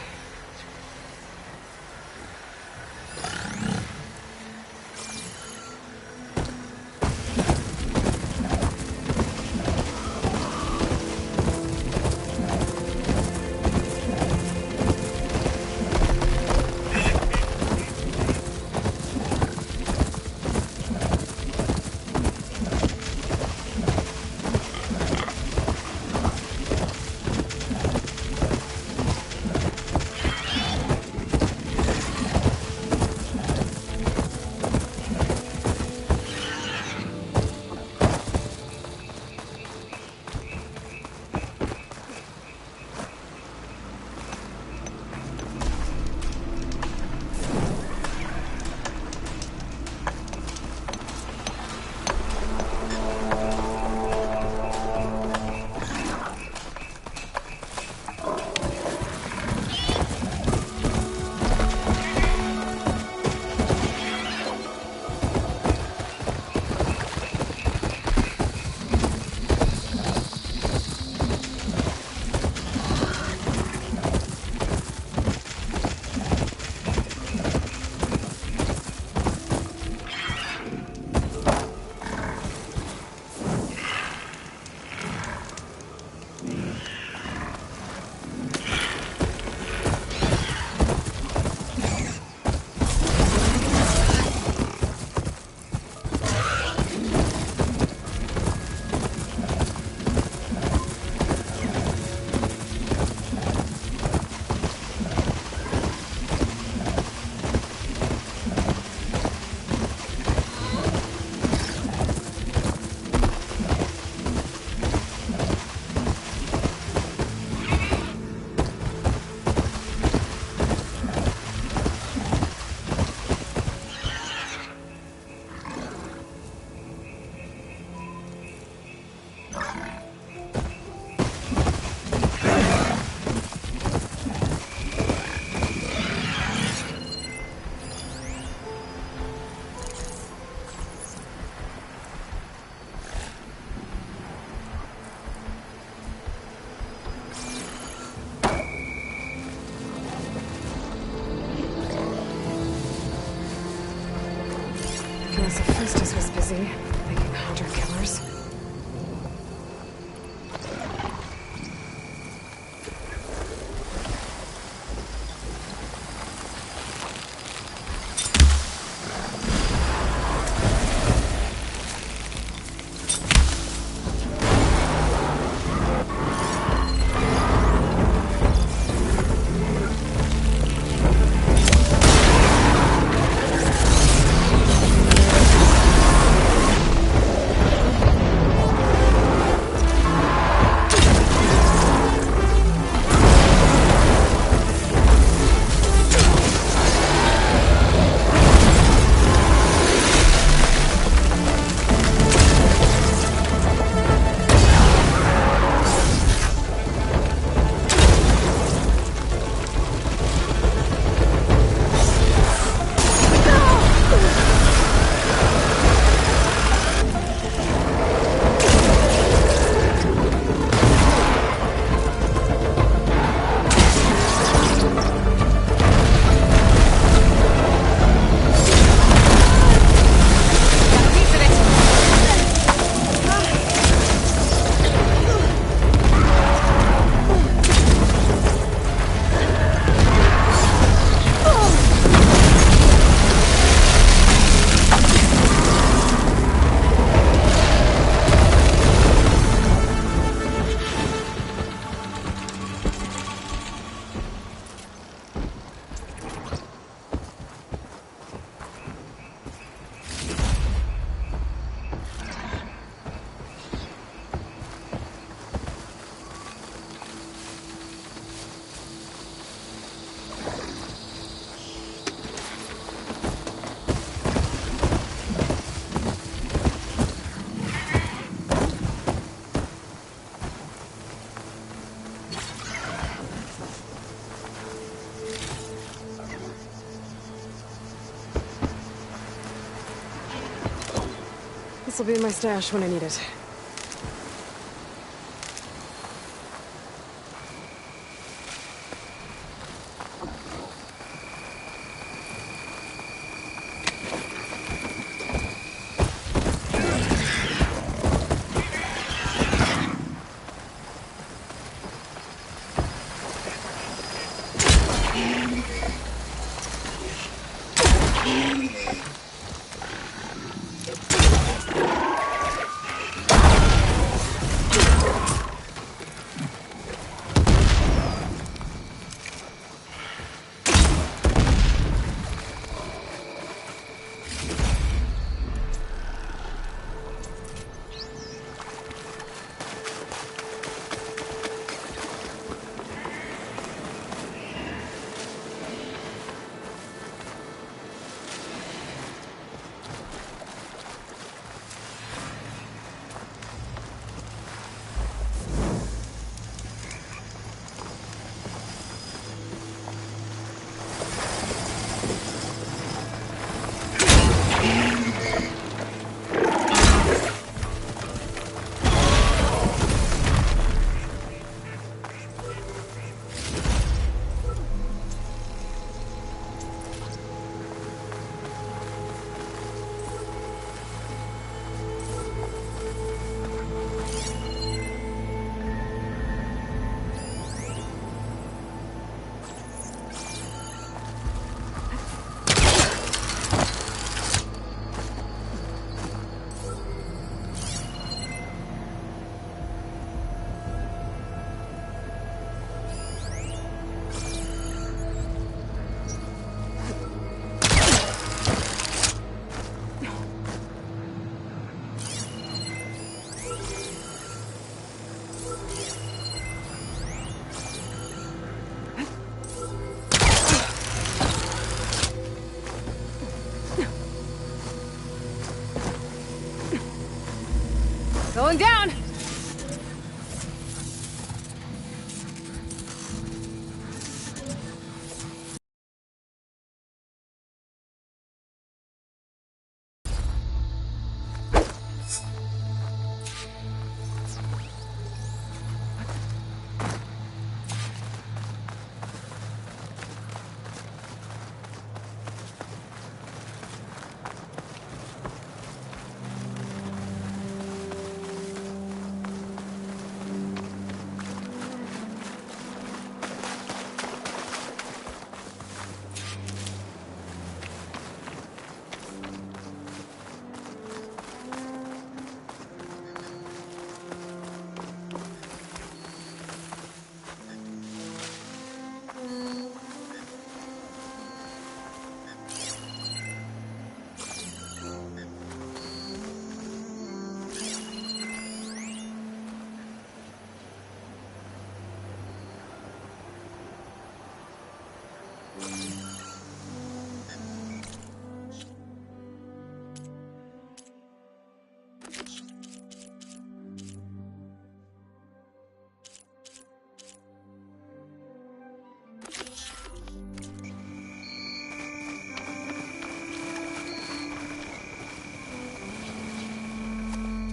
Guess Hephaestus was busy thinking hunter-killers. This'll be in my stash when I need it. Going down!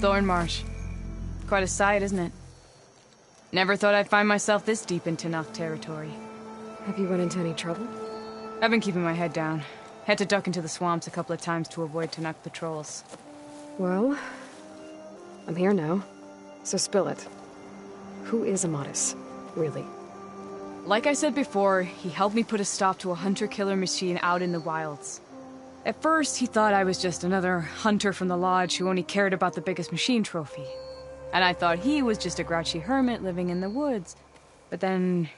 Thornmarsh. Quite a sight, isn't it? Never thought I'd find myself this deep in Tenakth territory. Have you run into any trouble? I've been keeping my head down. Had to duck into the swamps a couple of times to avoid Tenakth patrols. Well, I'm here now, so spill it. Who is Amadis, really? Like I said before, he helped me put a stop to a hunter-killer machine out in the wilds. At first, he thought I was just another hunter from the Lodge who only cared about the biggest machine trophy. And I thought he was just a grouchy hermit living in the woods. But then,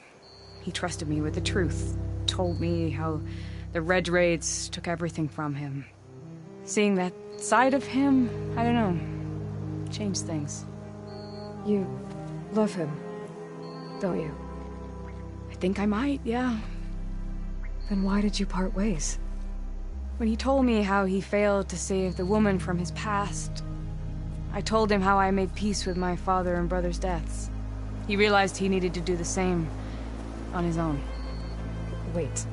he trusted me with the truth. Told me how the Red Raids took everything from him. Seeing that side of him, I don't know, changed things. You love him, don't you? I think I might, yeah. Then why did you part ways? When he told me how he failed to save the woman from his past, I told him how I made peace with my father and brother's deaths. He realized he needed to do the same on his own. Wait.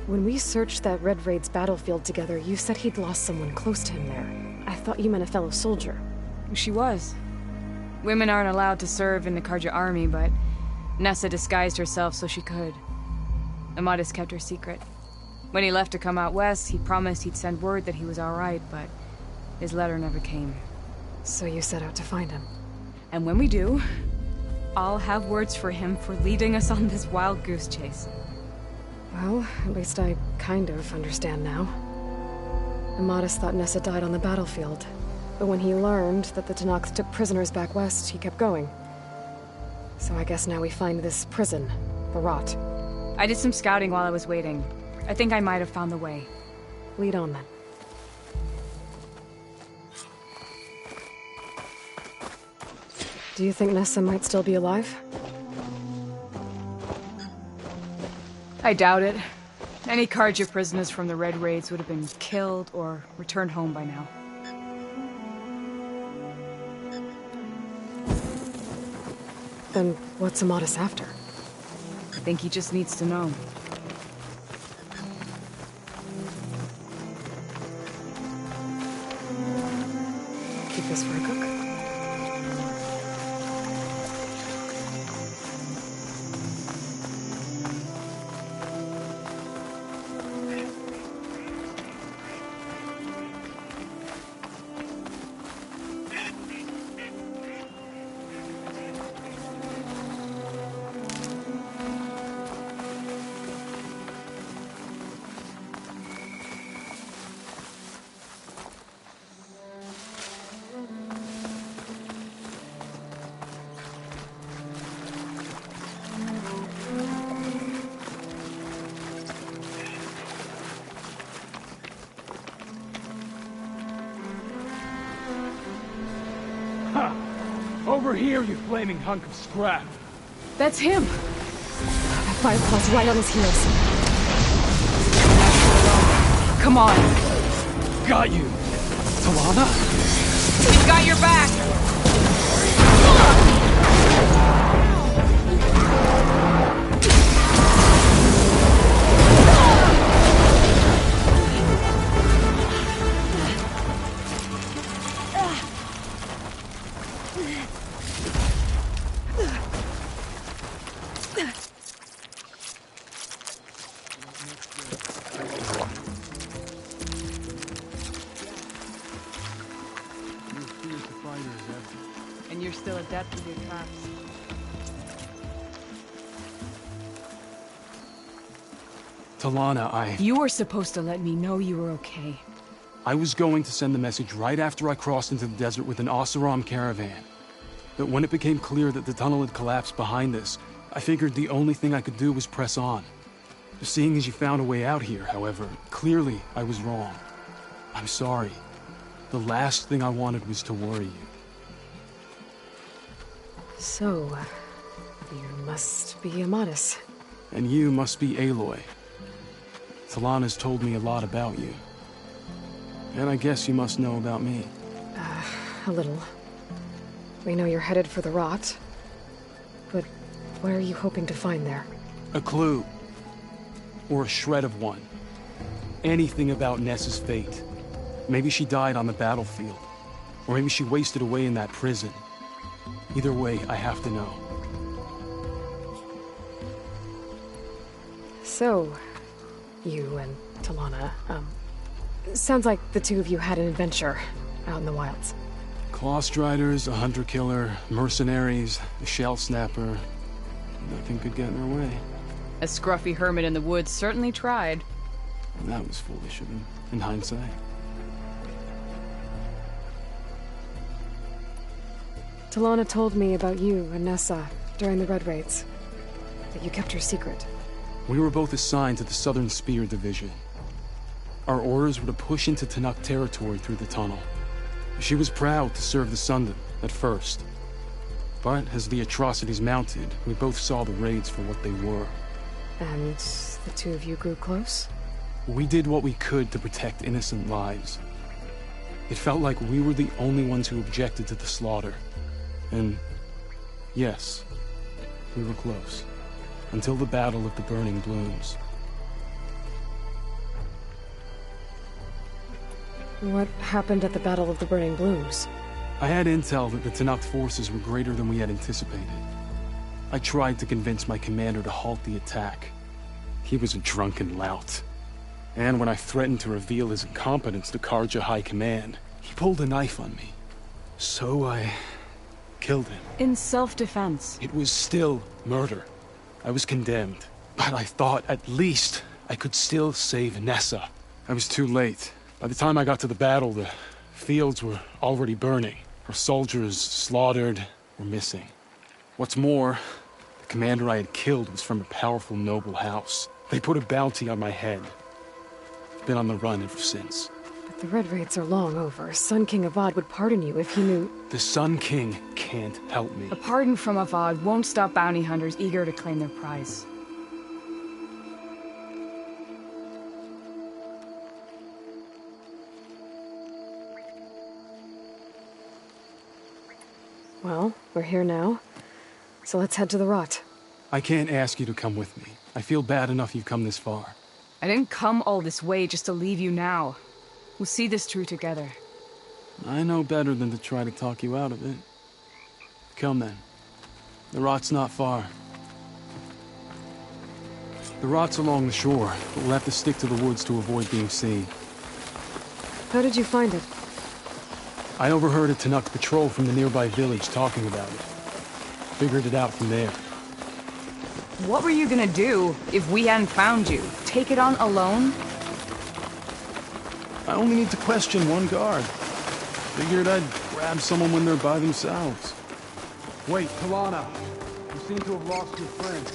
When we searched that Red Raid's battlefield together, you said he'd lost someone close to him there. I thought you meant a fellow soldier. She was. Women aren't allowed to serve in the Carja army, but Nessa disguised herself so she could. Amadis kept her secret. When he left to come out west, he promised he'd send word that he was alright, but his letter never came. So you set out to find him? And when we do, I'll have words for him for leading us on this wild goose chase. Well, at least I kind of understand now. Amadis thought Nessa died on the battlefield, but when he learned that the Tenakth took prisoners back west, he kept going. So I guess now we find this prison, the Rot. I did some scouting while I was waiting. I think I might have found the way. Lead on then. Do you think Nessa might still be alive? I doubt it. Any Carja prisoners from the Red Raids would have been killed or returned home by now. Then what's Amadis after? I think he just needs to know. Keep this for a cook? Over here, you flaming hunk of scrap. That's him! That Firefly's right on his heels. Come on! Got you! Talana? He's got your back! And you're still adept with your traps. Talana, You were supposed to let me know you were okay. I was going to send the message right after I crossed into the desert with an Oseram caravan. But when it became clear that the tunnel had collapsed behind us, I figured the only thing I could do was press on. Seeing as you found a way out here, however, clearly I was wrong. I'm sorry. The last thing I wanted was to worry you. So, you must be Amadis. And you must be Aloy. Talana's told me a lot about you. And I guess you must know about me. A little. We know you're headed for the Rot. But what are you hoping to find there? A clue. Or a shred of one. Anything about Nessa's fate. Maybe she died on the battlefield. Or maybe she wasted away in that prison. Either way, I have to know. So, you and Talana, sounds like the two of you had an adventure out in the wilds. Clawstriders, a hunter-killer, mercenaries, a shell snapper. Nothing could get in our way. A scruffy hermit in the woods certainly tried. That was foolish of him, in hindsight. Talana told me about you and Nessa during the Red Raids. That you kept her secret. We were both assigned to the Southern Spear Division. Our orders were to push into Tenakth territory through the tunnel. She was proud to serve the Sundom at first. But as the atrocities mounted, we both saw the raids for what they were. And the two of you grew close? We did what we could to protect innocent lives. It felt like we were the only ones who objected to the slaughter. And yes, we were close. Until the Battle of the Burning Blooms. What happened at the Battle of the Burning Blooms? I had intel that the Tenakth forces were greater than we had anticipated. I tried to convince my commander to halt the attack. He was a drunken lout. And when I threatened to reveal his incompetence to Carja High Command, he pulled a knife on me. So I killed him. In self-defense. It was still murder. I was condemned. But I thought at least I could still save Nessa. I was too late. By the time I got to the battle, the fields were already burning. Our soldiers, slaughtered, were missing. What's more, the commander I had killed was from a powerful noble house. They put a bounty on my head. I've been on the run ever since. But the Red Raids are long over. Sun King Avad would pardon you if he knew... The Sun King can't help me. A pardon from Avad won't stop bounty hunters eager to claim their prize. Well, we're here now. So let's head to the Rot. I can't ask you to come with me. I feel bad enough you've come this far. I didn't come all this way just to leave you now. We'll see this through together. I know better than to try to talk you out of it. Come then. The Rot's not far. The Rot's along the shore, but we'll have to stick to the woods to avoid being seen. How did you find it? I overheard a Tenakth patrol from the nearby village talking about it. Figured it out from there. What were you gonna do if we hadn't found you? Take it on alone? I only need to question one guard. Figured I'd grab someone when they're by themselves. Wait, Talana. You seem to have lost your friend.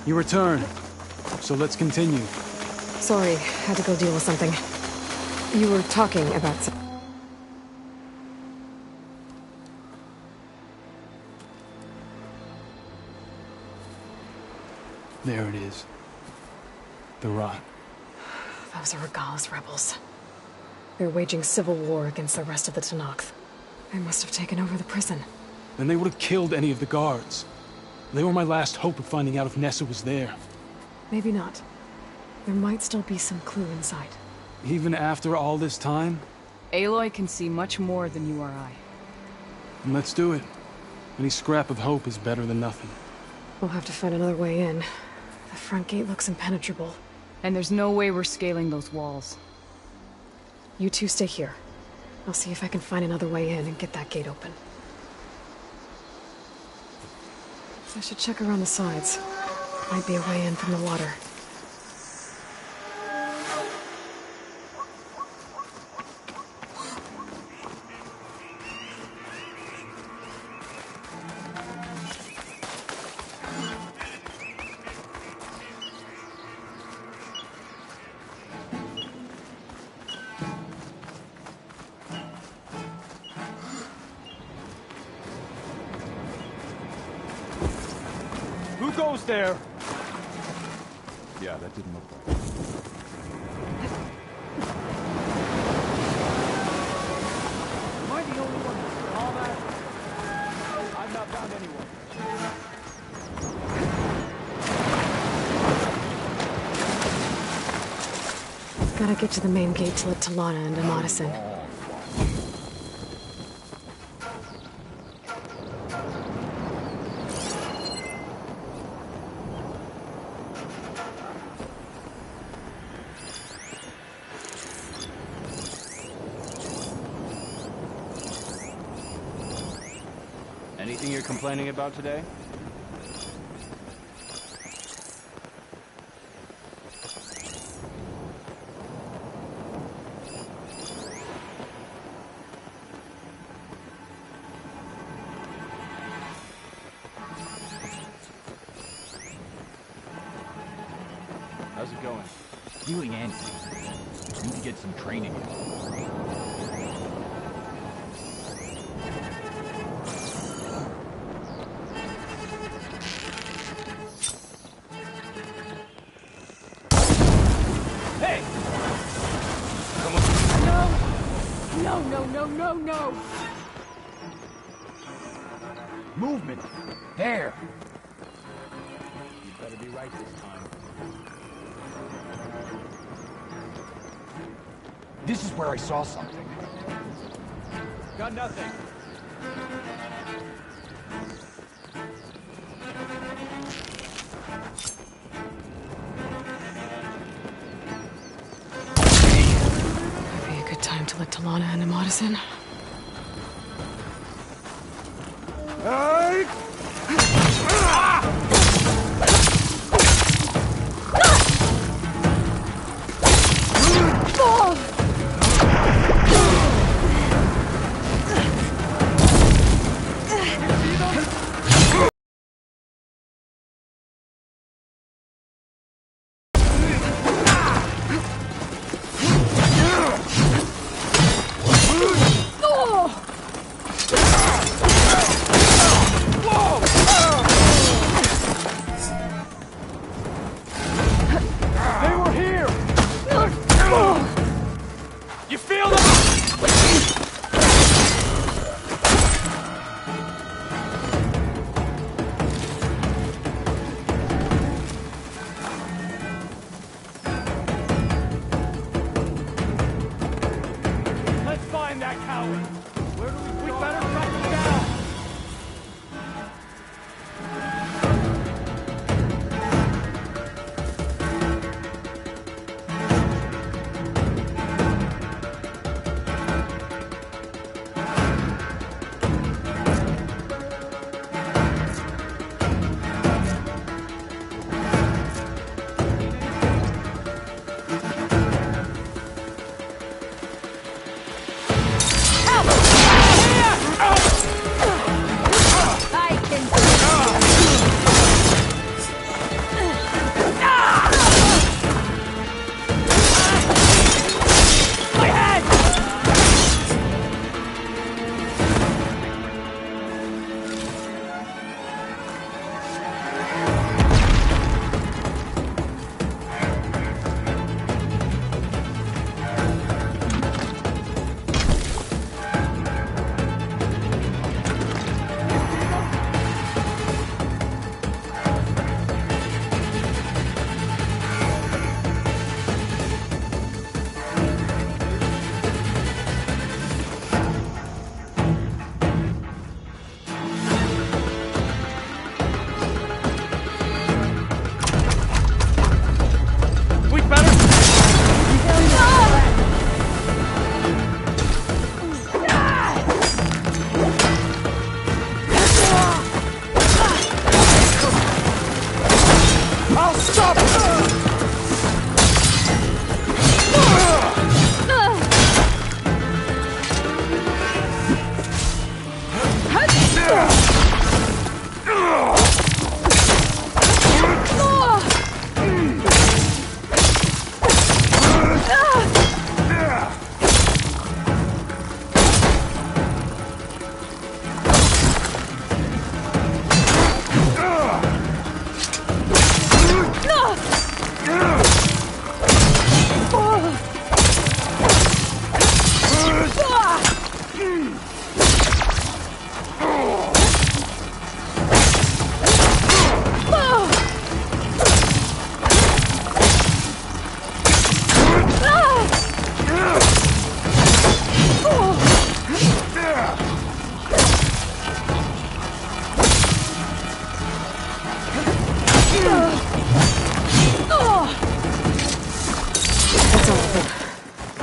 You return. So let's continue. Sorry, had to go deal with something. You were talking about some... There it is. The Rot. Those are Regalla's rebels. They're waging civil war against the rest of the Tenakth. They must have taken over the prison. Then they would have killed any of the guards. They were my last hope of finding out if Nessa was there. Maybe not. There might still be some clue inside. Even after all this time? Aloy can see much more than you or I. And let's do it. Any scrap of hope is better than nothing. We'll have to find another way in. The front gate looks impenetrable. And there's no way we're scaling those walls. You two stay here. I'll see if I can find another way in and get that gate open. I should check around the sides. Might be a way in from the water. Who goes there? Yeah, that didn't look right. Am I the only one who saw all that? I've not found anyone. Gotta get to the main gate to let Talana into Madison. Anything you're complaining about today? How's it going? Healing antsy. Need to get some training in. No! Movement! There! Better be right this time. This is where I saw something. Got nothing. Might be a good time to let Talana and Amatis in. They were here! You feel them? Let's find that coward. Where do we better track him down.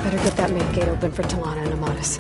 Better get that main gate open for Talana and Amatis.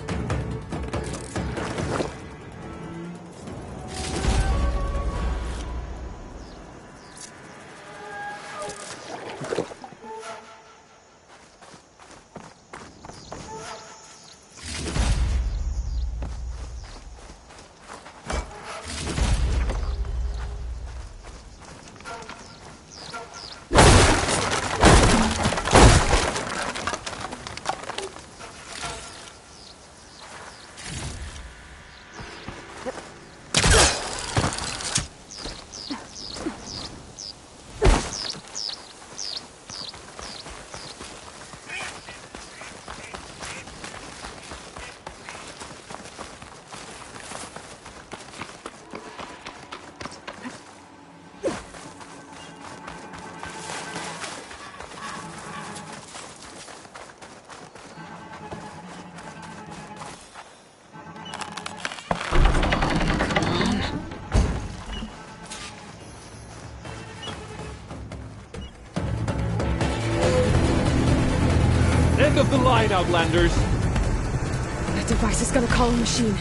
the line, Outlanders! That device is gonna call a machine.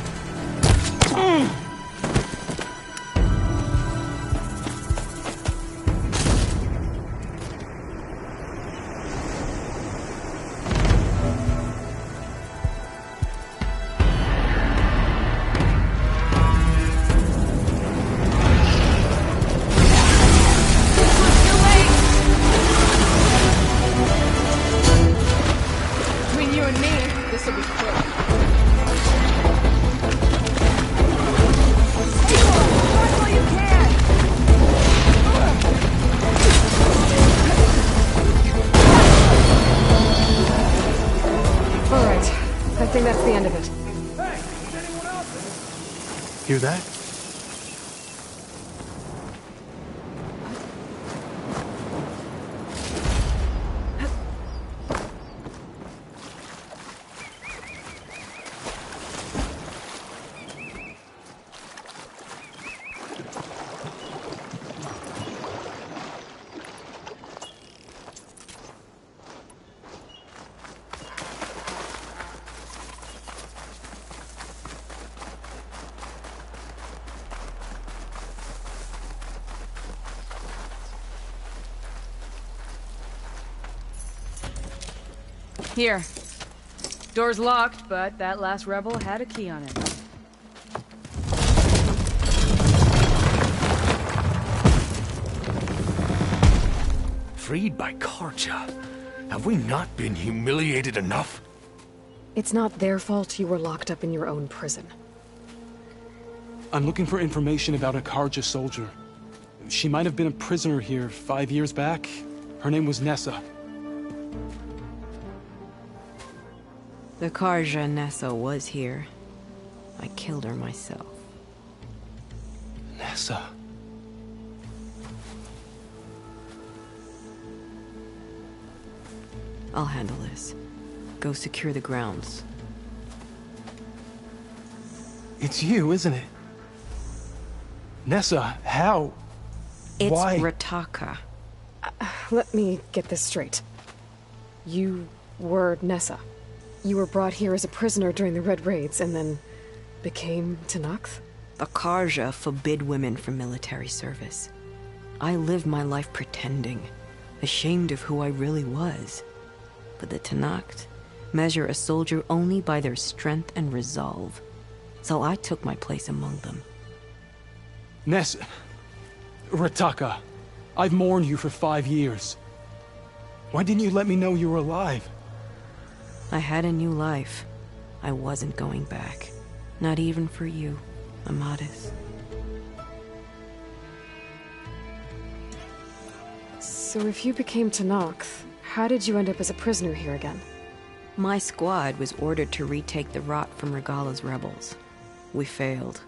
Between you and me, this will be quick. Alright, I think that's the end of it. Hear that? Here. Door's locked, but that last rebel had a key on it. Freed by Carja. Have we not been humiliated enough? It's not their fault you were locked up in your own prison. I'm looking for information about a Carja soldier. She might have been a prisoner here 5 years back. Her name was Nessa. The Carja Nessa was here. I killed her myself. Nessa. I'll handle this. Go secure the grounds. It's you, isn't it? Nessa, how? It's Why? Rataka. Let me get this straight. You were Nessa. You were brought here as a prisoner during the Red Raids and then became Tenakth? The Carja forbid women from military service. I lived my life pretending, ashamed of who I really was. But the Tenakth measure a soldier only by their strength and resolve. So I took my place among them. Nessa. Rataka. I've mourned you for 5 years. Why didn't you let me know you were alive? I had a new life. I wasn't going back. Not even for you, Amadis. So if you became Tenakth, how did you end up as a prisoner here again? My squad was ordered to retake the Rot from Regala's rebels. We failed.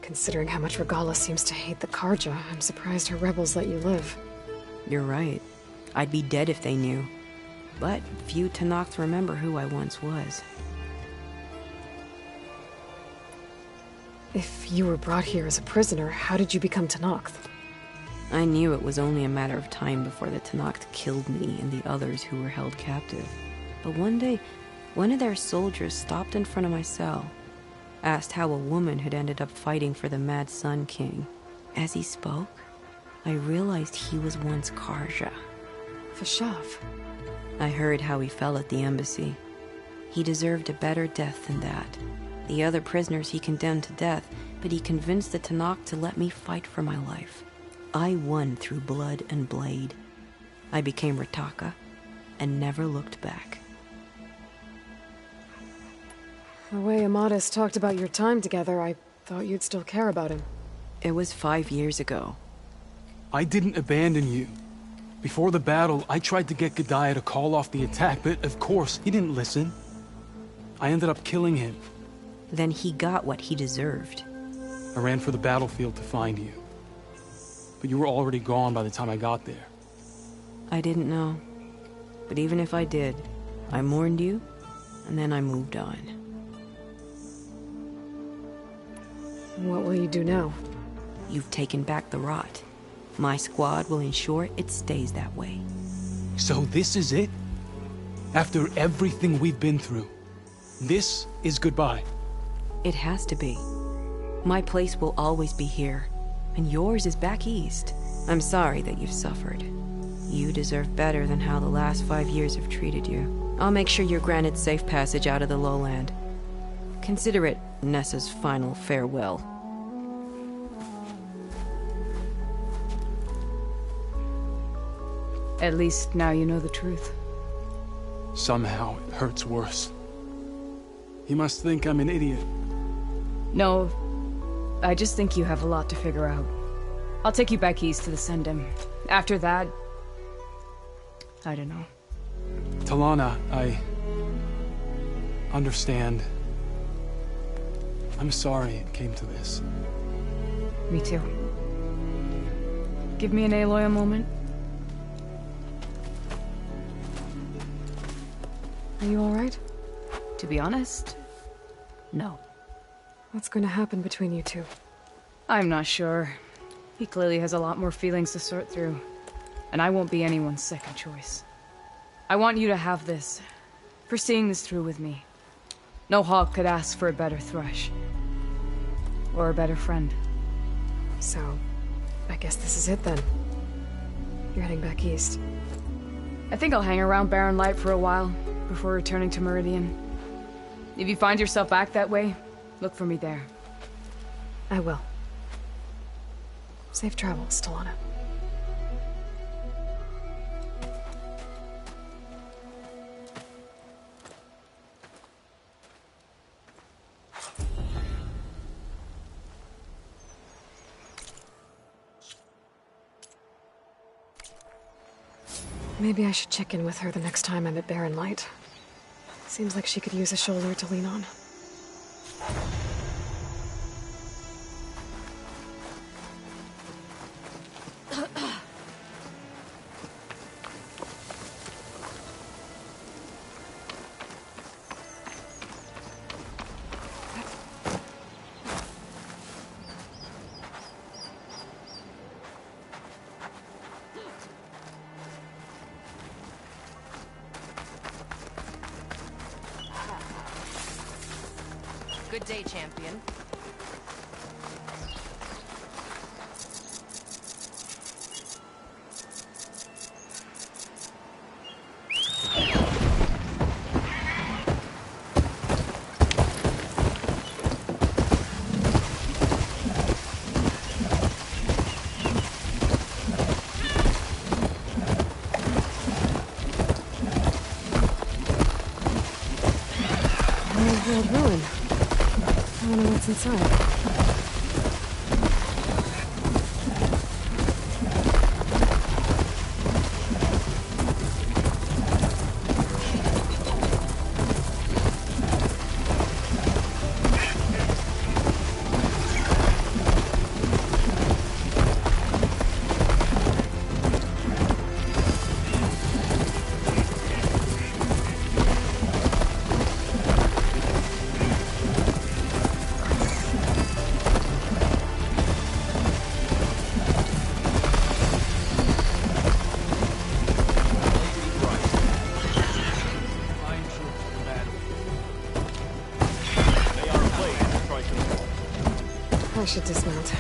Considering how much Regala seems to hate the Carja, I'm surprised her rebels let you live. You're right. I'd be dead if they knew. But few Tenakth remember who I once was. If you were brought here as a prisoner, how did you become Tenakth? I knew it was only a matter of time before the Tenakth killed me and the others who were held captive. But one day, one of their soldiers stopped in front of my cell, asked how a woman had ended up fighting for the Mad Sun King. As he spoke, I realized he was once Carja. Vashav. I heard how he fell at the embassy. He deserved a better death than that. The other prisoners he condemned to death, but he convinced the Tenakth to let me fight for my life. I won through blood and blade. I became Rataka, and never looked back. The way Amadis talked about your time together, I thought you'd still care about him. It was 5 years ago. I didn't abandon you. Before the battle, I tried to get Gudaya to call off the attack, but of course, he didn't listen. I ended up killing him. Then he got what he deserved. I ran for the battlefield to find you. But you were already gone by the time I got there. I didn't know. But even if I did, I mourned you, and then I moved on. What will you do now? You've taken back the Rot. My squad will ensure it stays that way. So this is it? After everything we've been through, this is goodbye. It has to be. My place will always be here, and yours is back east. I'm sorry that you've suffered. You deserve better than how the last 5 years have treated you. I'll make sure you're granted safe passage out of the lowland. Consider it Nessa's final farewell. At least now you know the truth. Somehow it hurts worse. He must think I'm an idiot. No, I just think you have a lot to figure out. I'll take you back east to the Sendem. After that, I don't know. Talana, I understand. I'm sorry it came to this. Me too. Give me an Aloy a moment. Are you alright? To be honest, no. What's going to happen between you two? I'm not sure. He clearly has a lot more feelings to sort through. And I won't be anyone's second choice. I want you to have this, for seeing this through with me. No hawk could ask for a better thrush. Or a better friend. So, I guess this is it then. You're heading back east. I think I'll hang around Barren Light for a while, before returning to Meridian. If you find yourself back that way, look for me there. I will. Safe travels, Talana. Maybe I should check in with her the next time I'm at Barren Light. Seems like she could use a shoulder to lean on. Good day, champion. Old ruin. I wonder what's inside. I should dismount.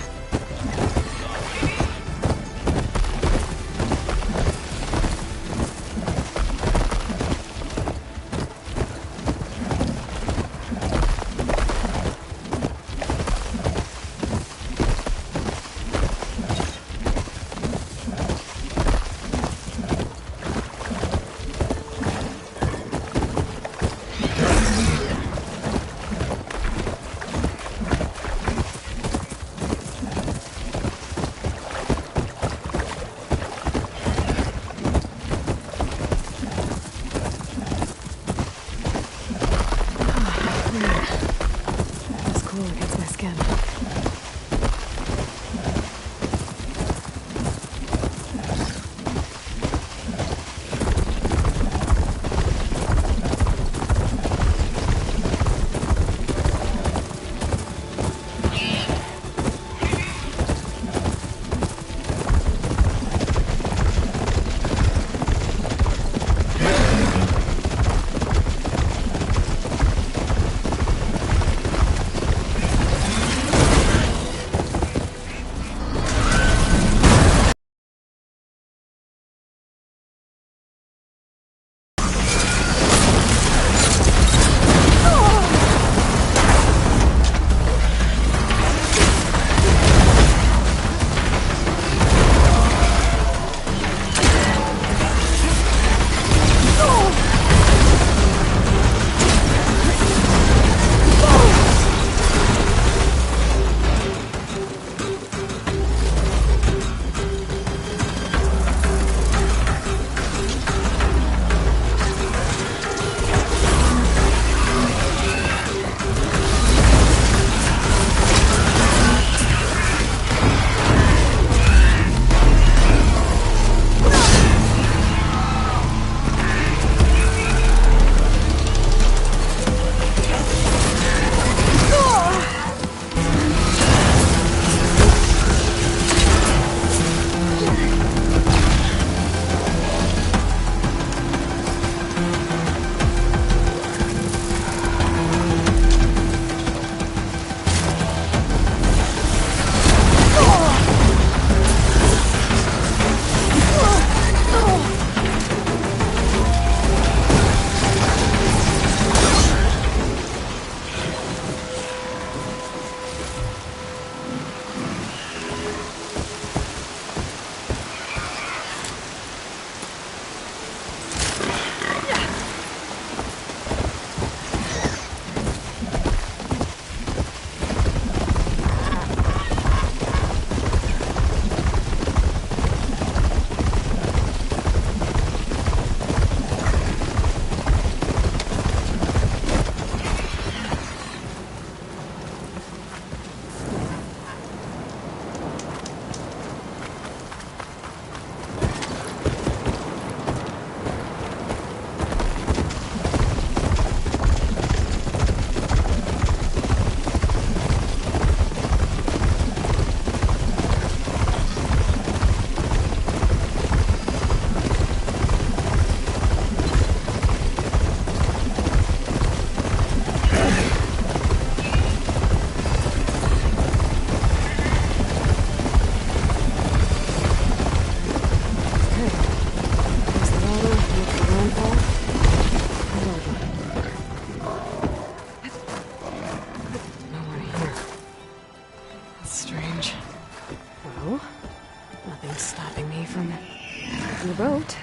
boat.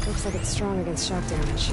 Looks like it's strong against shock damage.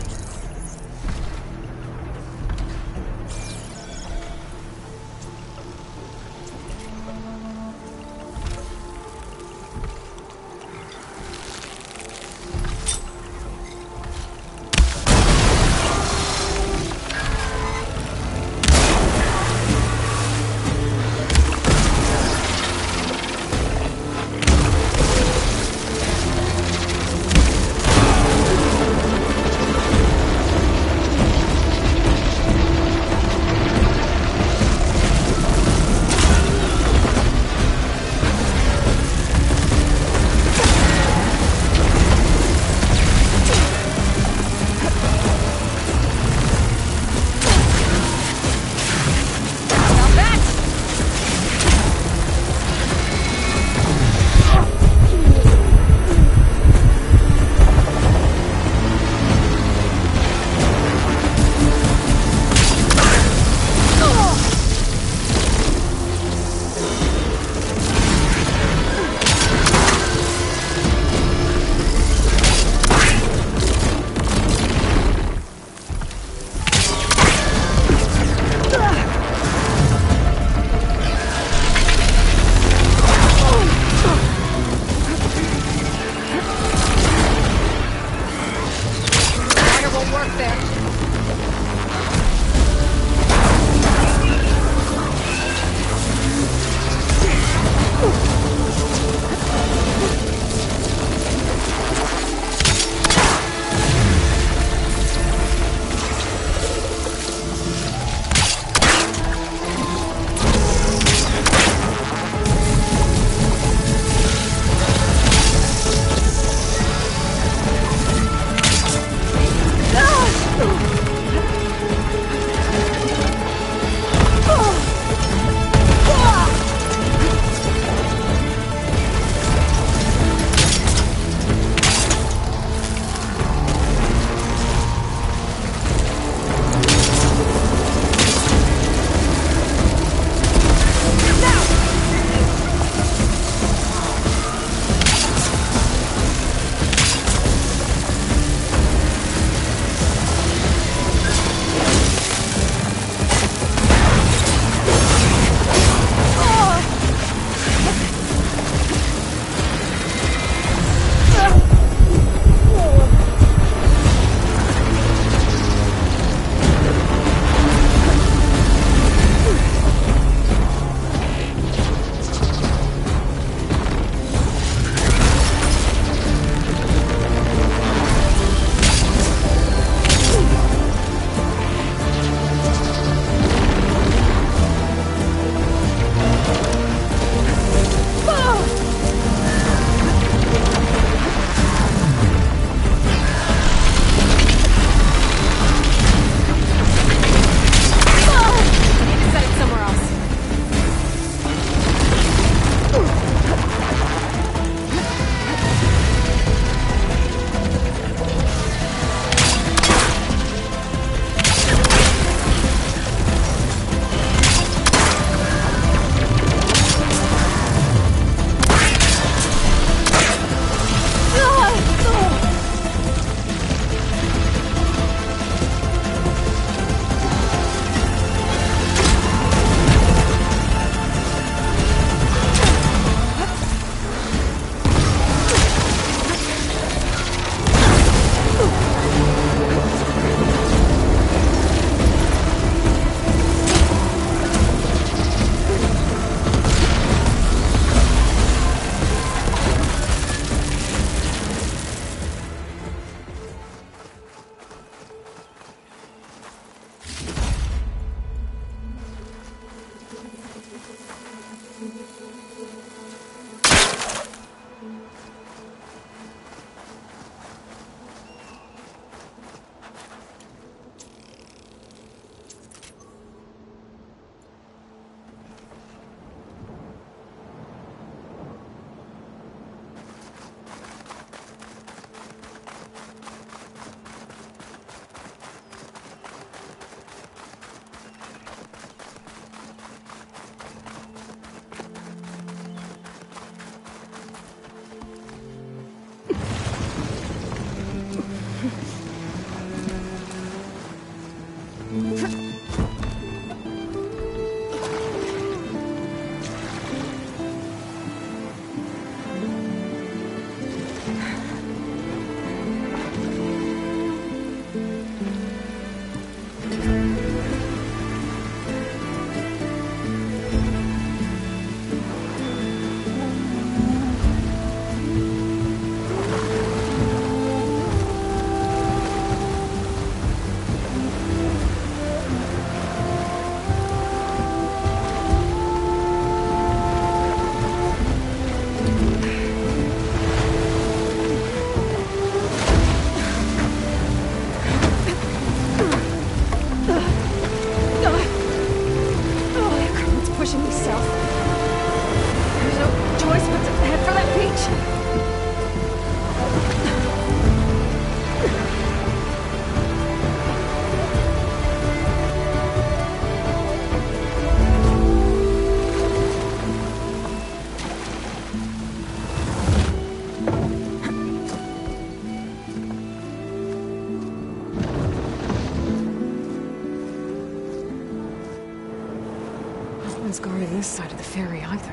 one's guarding this side of the ferry either.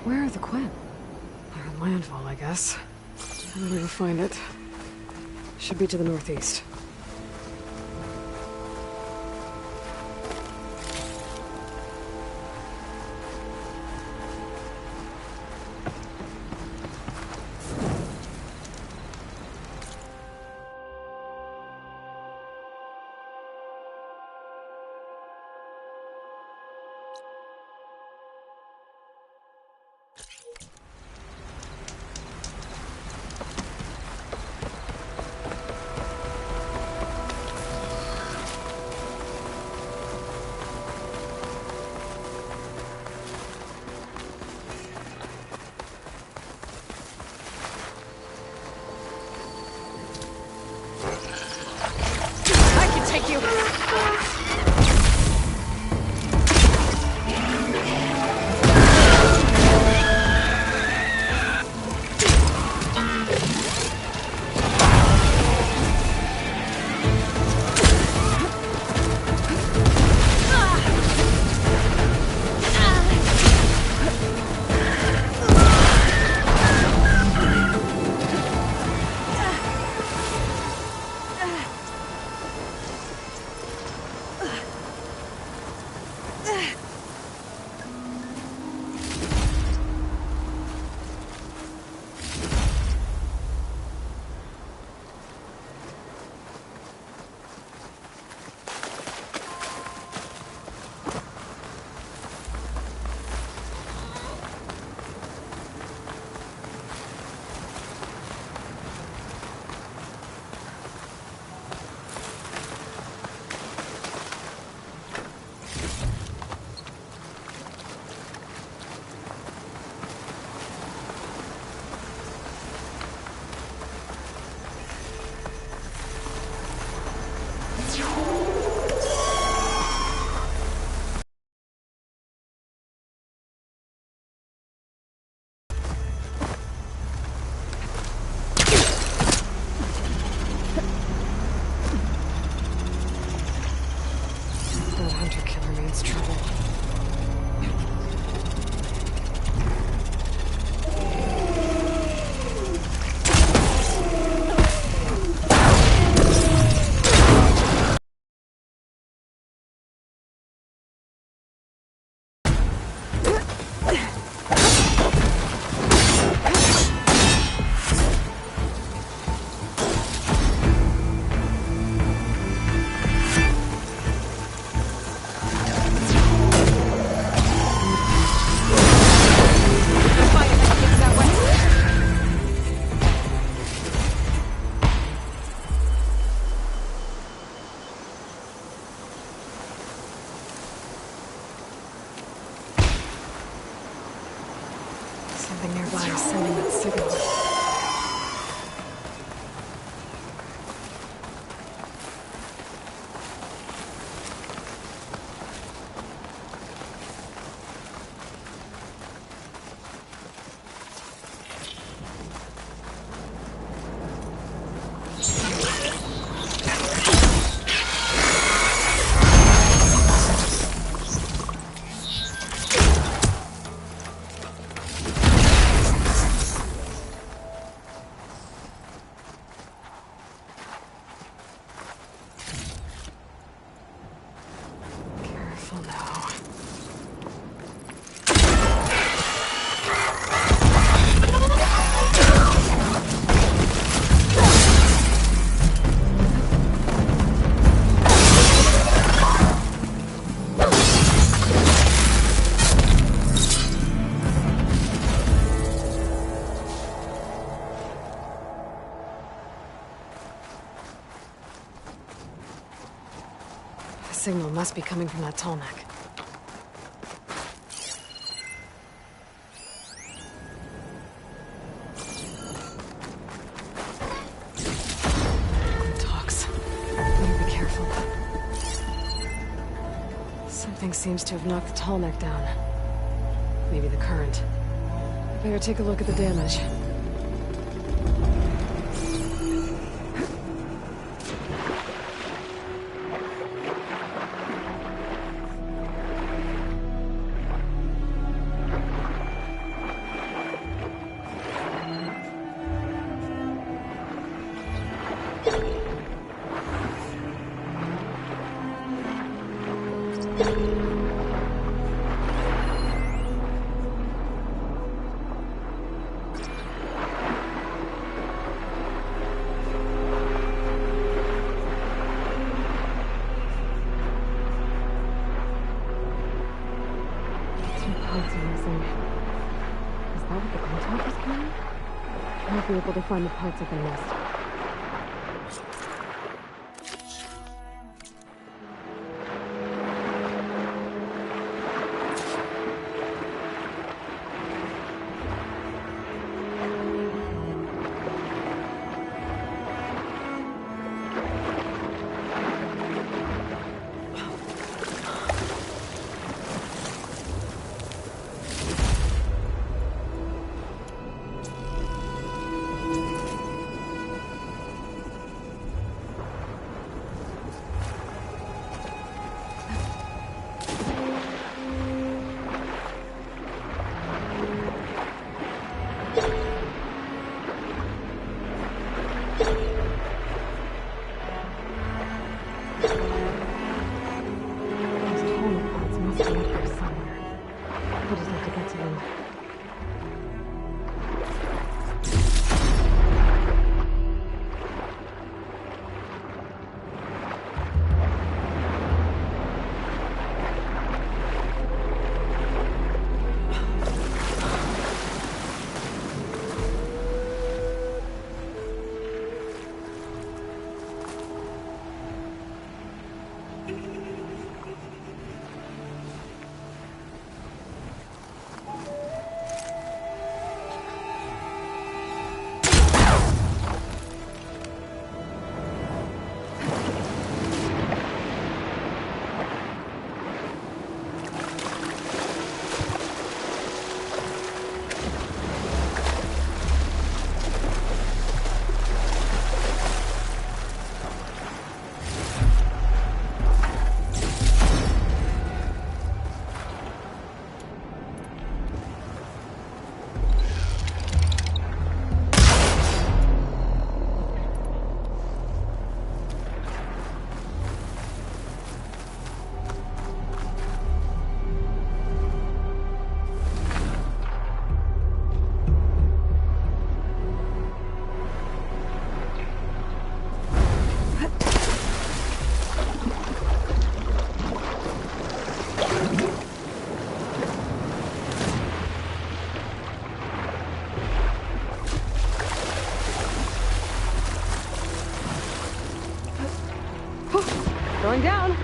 Where are the Quinn? They're on landfall, I guess. I'm gonna go find it. Should be to the northeast. Something nearby is sending that signal. The signal must be coming from that tall neck. Talks. Better be careful. Something seems to have knocked the tall neck down. Maybe the current. Better take a look at the damage. Be able to find the parts of the nest. Going down.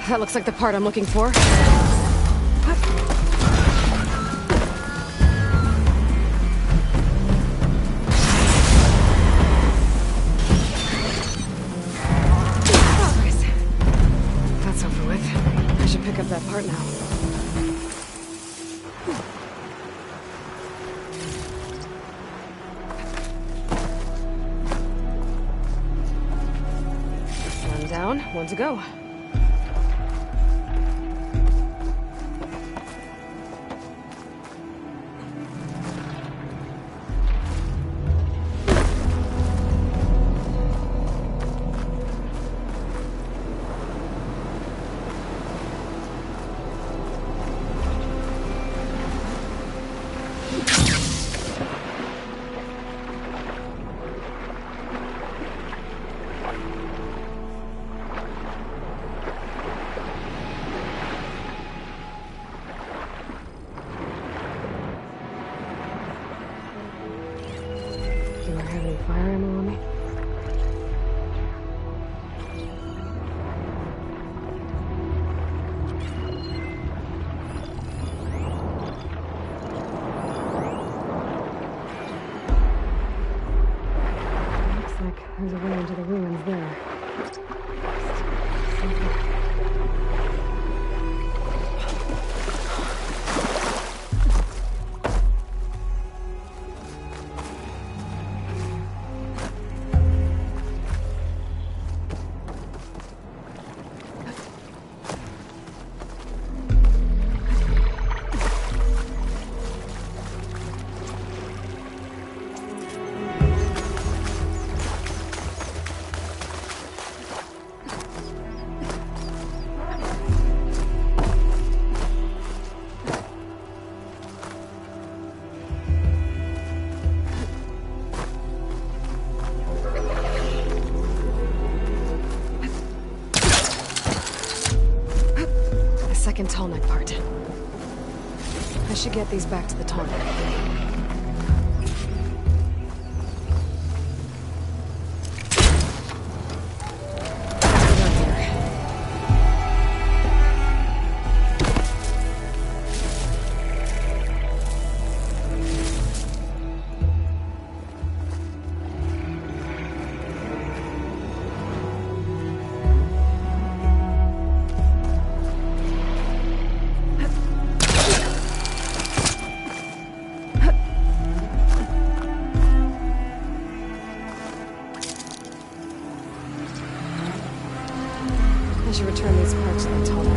That looks like the part I'm looking for. Progress. That's over with. I should pick up that part now. One down, one to go. Do I have any fire ammo on me? Looks like there's a way into the ruins there. Second tallneck part. I should get these back to the tallneck. I should return these parts to the tallneck.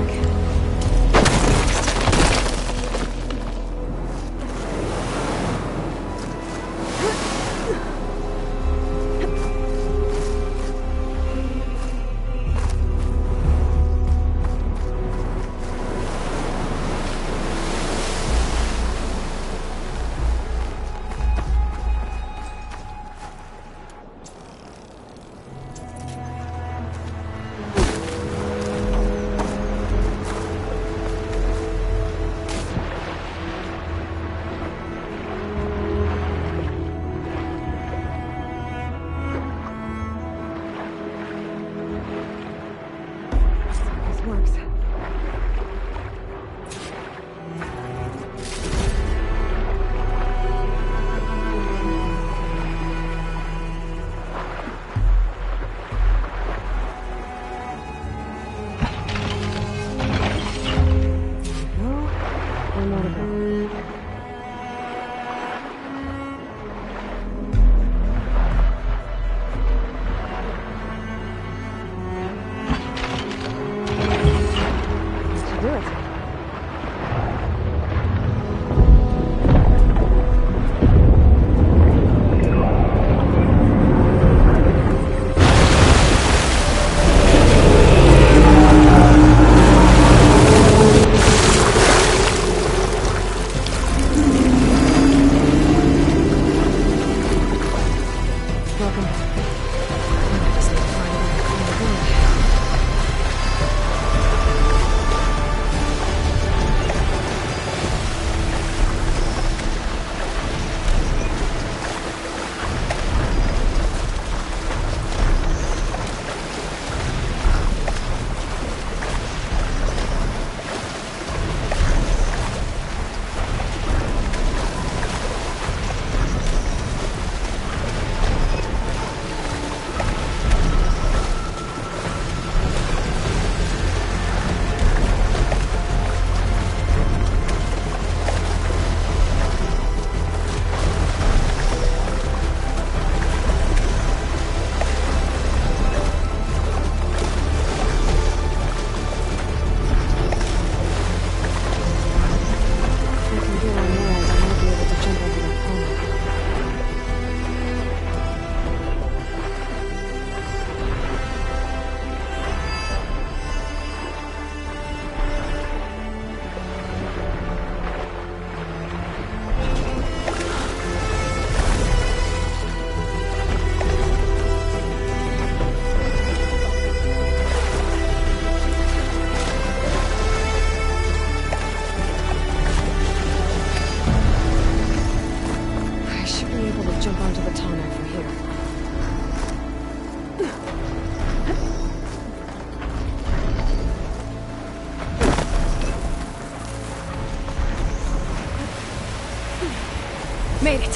made it.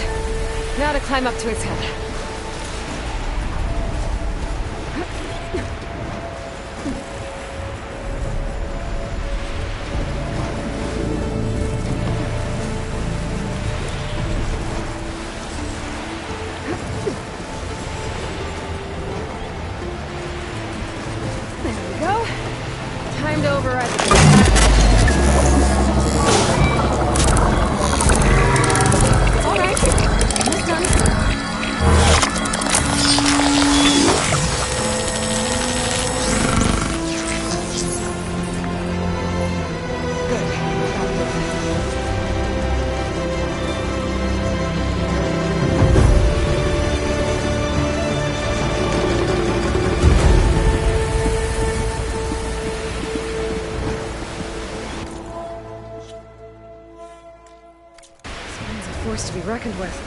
Now to climb up to its head. There we go. Time to override the... Force to be reckoned with.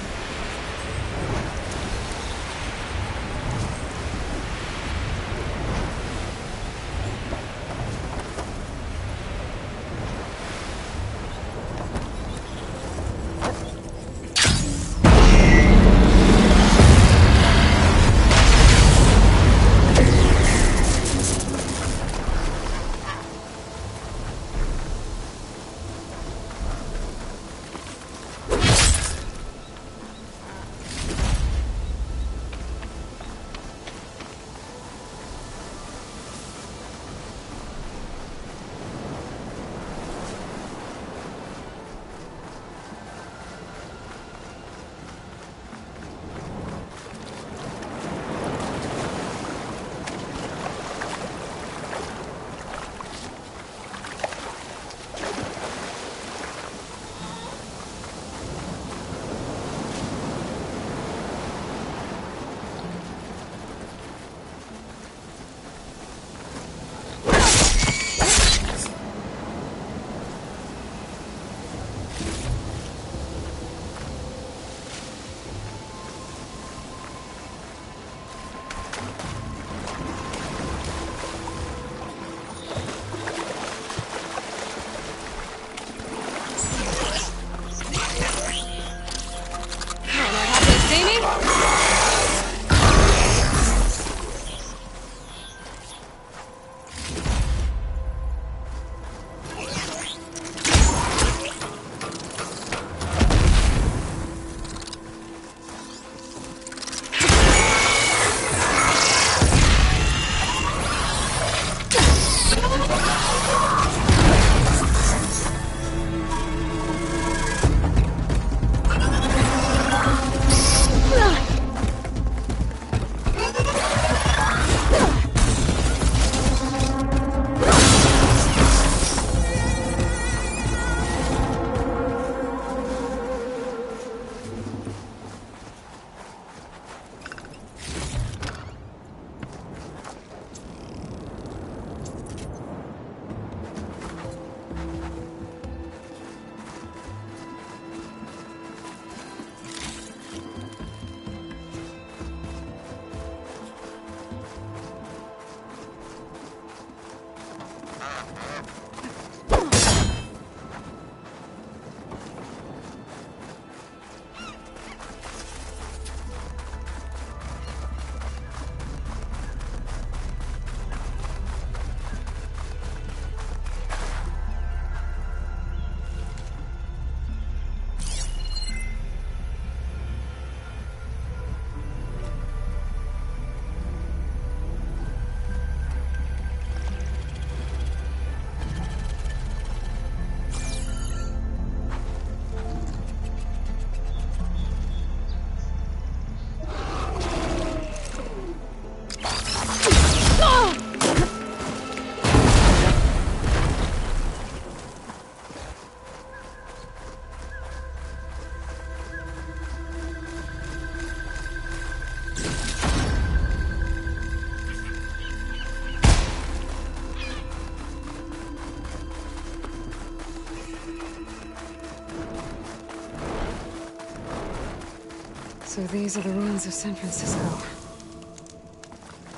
So these are the ruins of San Francisco.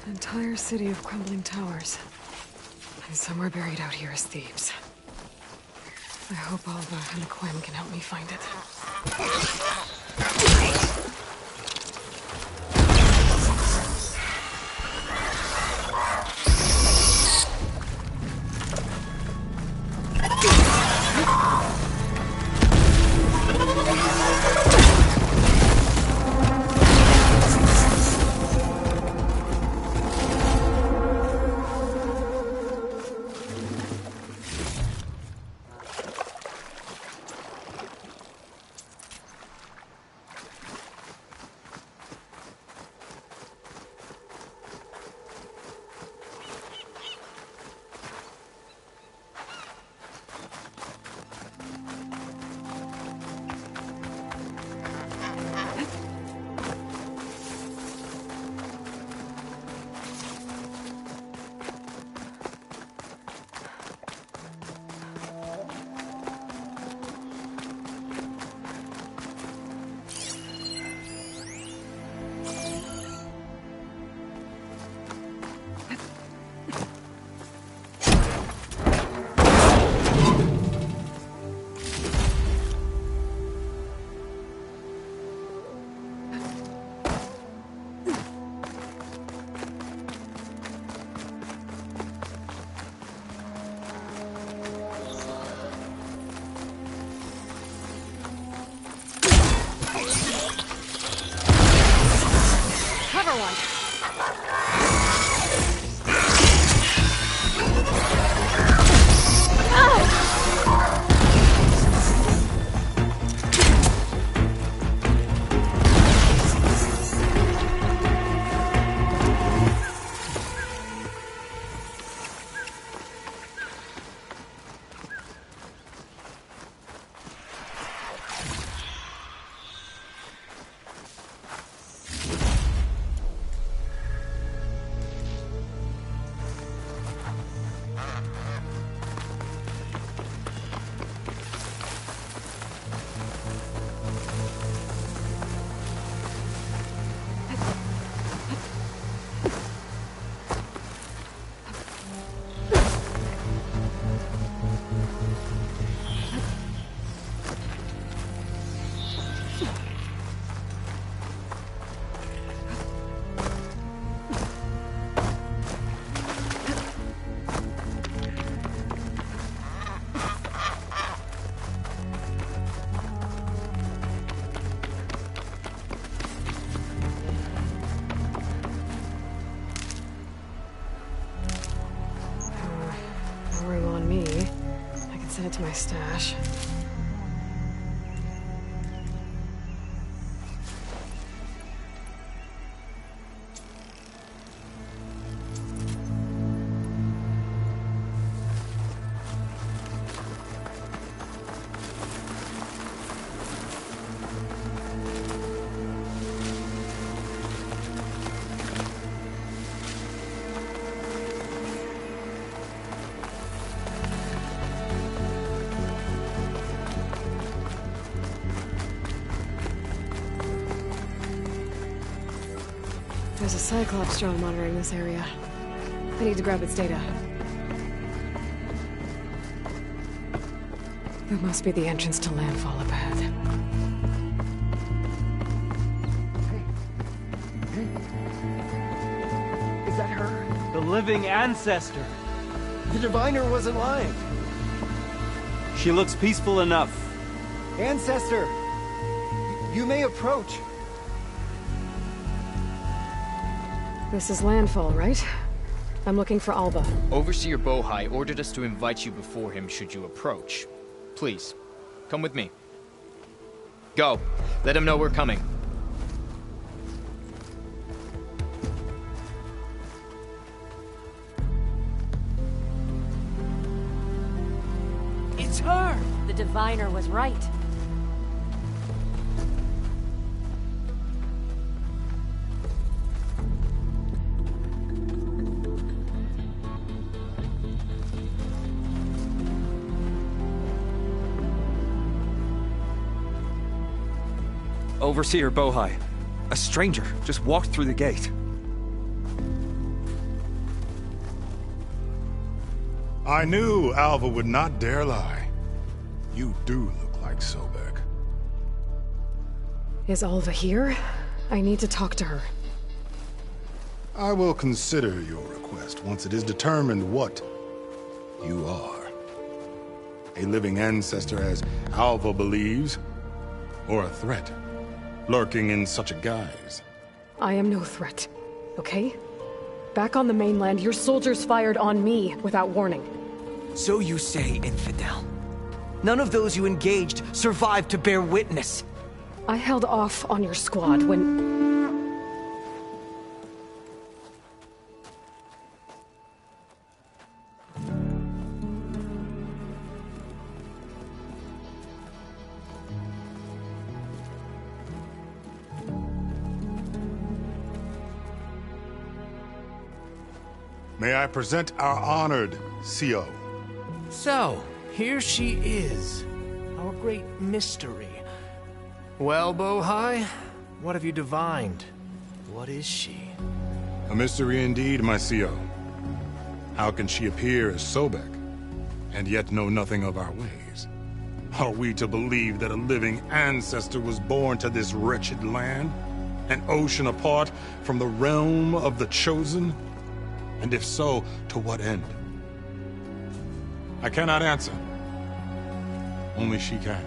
An entire city of crumbling towers. And somewhere buried out here is Thebes. I hope Alva and Quinn can help me find it. send it to my stash. There's a Cyclops drone monitoring this area. I need to grab its data. That must be the entrance to landfall up ahead. Is that her? The living ancestor. The diviner wasn't lying. She looks peaceful enough. Ancestor, you may approach. This is landfall, right? I'm looking for Alva. Overseer Bohai ordered us to invite you before him should you approach. Please, come with me. Go. Let him know we're coming. It's her! The diviner was right. Overseer Bohai. A stranger just walked through the gate. I knew Alva would not dare lie. You do look like Sobek. Is Alva here? I need to talk to her. I will consider your request once it is determined what you are. A living ancestor, as Alva believes, or a threat, lurking in such a guise. I am no threat, okay? Back on the mainland, your soldiers fired on me without warning. So you say, infidel. None of those you engaged survived to bear witness. I held off on your squad when... May I present our honored CO? So, here she is, our great mystery. Well, Bohai, what have you divined? What is she? A mystery indeed, my CO. How can she appear as Sobek, and yet know nothing of our ways? Are we to believe that a living ancestor was born to this wretched land? An ocean apart from the realm of the Chosen? And if so, to what end? I cannot answer. Only she can.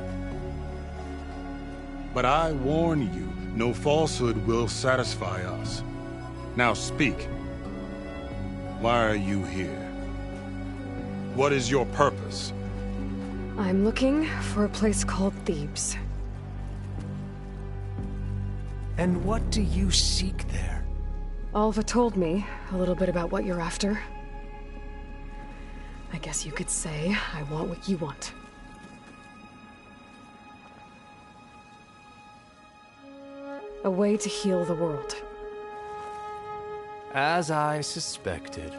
But I warn you, no falsehood will satisfy us. Now speak. Why are you here? What is your purpose? I'm looking for a place called Thebes. And what do you seek there? Alva told me a little bit about what you're after. I guess you could say I want what you want. A way to heal the world. As I suspected.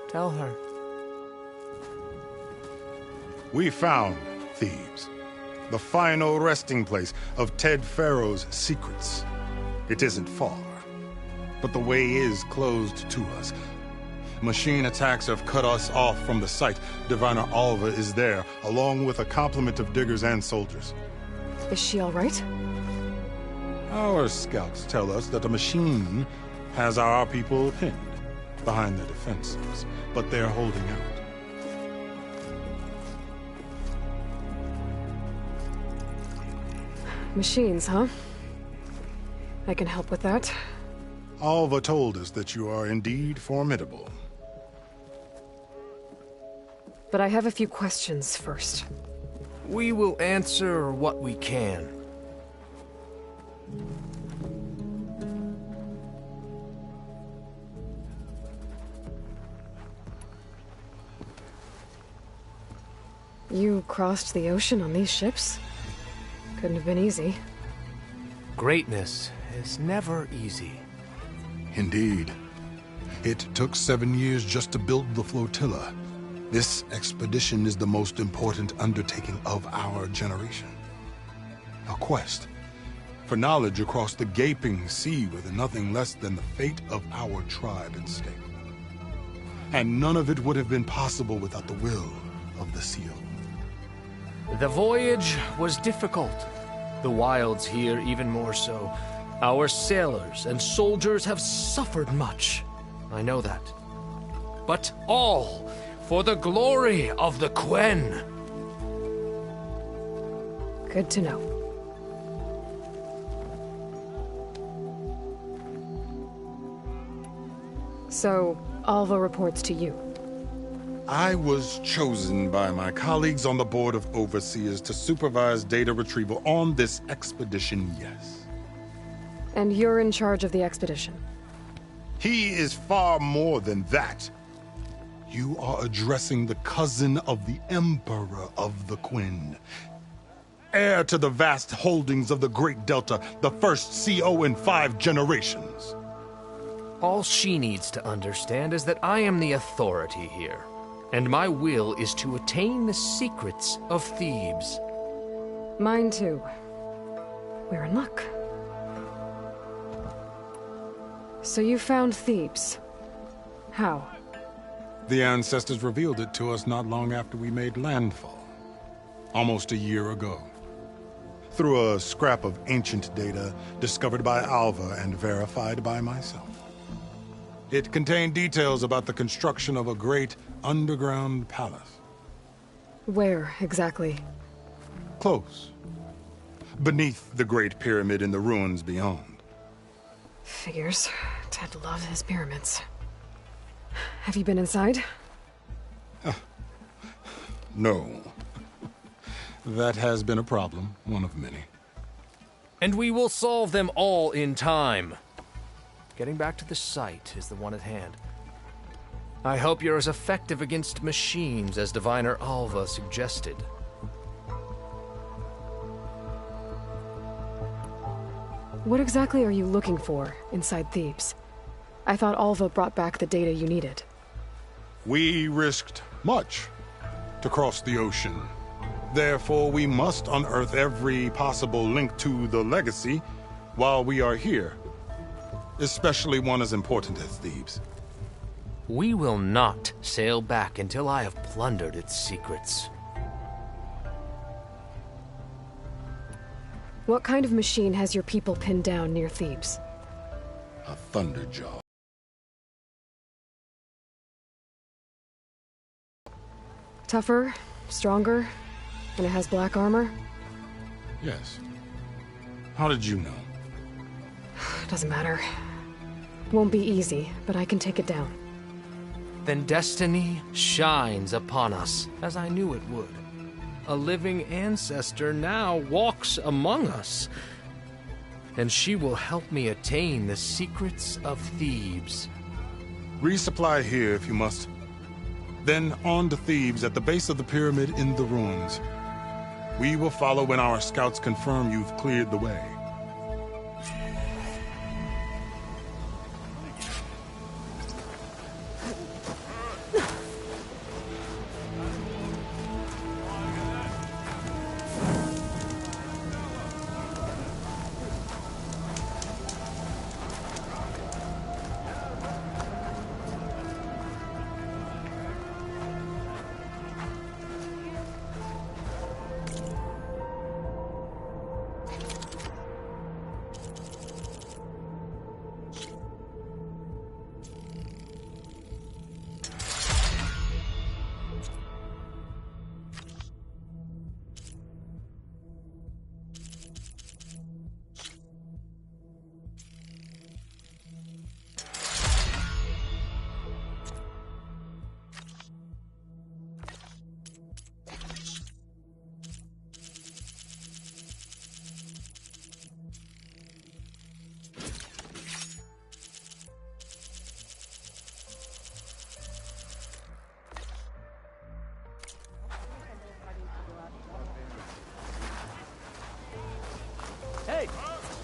Tell her. We found Thebes, the final resting place of Ted Pharaoh's secrets. It isn't far, but the way is closed to us. Machine attacks have cut us off from the site. Diviner Alva is there, along with a complement of diggers and soldiers. Is she all right? Our scouts tell us that a machine has our people pinned behind their defenses, but they're holding out. Machines, huh? I can help with that. Alva told us that you are indeed formidable. but I have a few questions first. We will answer what we can. You crossed the ocean on these ships? Couldn't have been easy. Greatness is never easy. Indeed. It took 7 years just to build the flotilla. This expedition is the most important undertaking of our generation. A quest for knowledge across the gaping sea with nothing less than the fate of our tribe at stake. And none of it would have been possible without the will of the seal. The voyage was difficult. The wilds here even more so. Our sailors and soldiers have suffered much. I know that. But all for the glory of the Quen. Good to know. So, Alva reports to you. I was chosen by my colleagues on the Board of Overseers to supervise data retrieval on this expedition, yes. And you're in charge of the expedition? He is far more than that. You are addressing the cousin of the Emperor of the Quen. Heir to the vast holdings of the Great Delta, the first CO in 5 generations. All she needs to understand is that I am the authority here, and my will is to attain the secrets of Thebes. Mine too. We're in luck. So you found Thebes. How? The ancestors revealed it to us not long after we made landfall. Almost a year ago. Through a scrap of ancient data discovered by Alva and verified by myself. It contained details about the construction of a great underground palace. Where, exactly? Close. Beneath the Great Pyramid in the ruins beyond. Figures. Ted loved his pyramids. Have you been inside? No. That has been a problem, one of many. And we will solve them all in time. Getting back to the site is the one at hand. I hope you're as effective against machines as Diviner Alva suggested. What exactly are you looking for inside Thebes? I thought Alva brought back the data you needed. We risked much to cross the ocean. Therefore, we must unearth every possible link to the legacy while we are here. Especially one as important as Thebes. We will not sail back until I have plundered its secrets. What kind of machine has your people pinned down near Thebes? A Thunderjaw. Tougher, stronger, and it has black armor? Yes. How did you know? Doesn't matter. Won't be easy, but I can take it down. Then destiny shines upon us, as I knew it would. A living ancestor now walks among us. And she will help me attain the secrets of Thebes. Resupply here if you must. Then on to Thebes at the base of the pyramid in the ruins. We will follow when our scouts confirm you've cleared the way.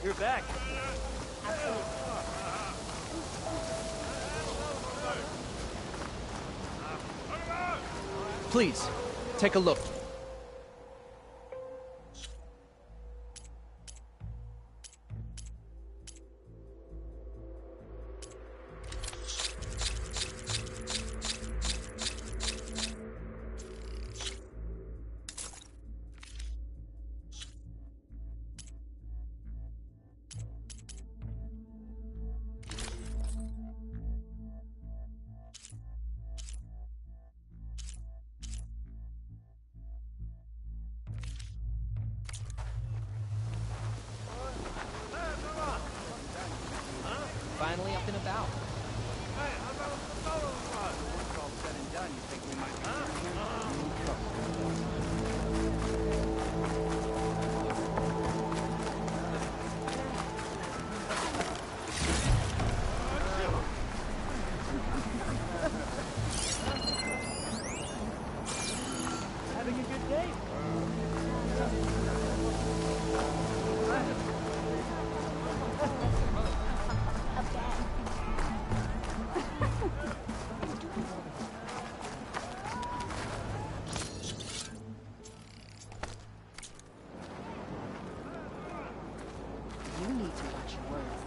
You're back. Please, take a look. Finally up and about. Having a good day? You need to watch your words.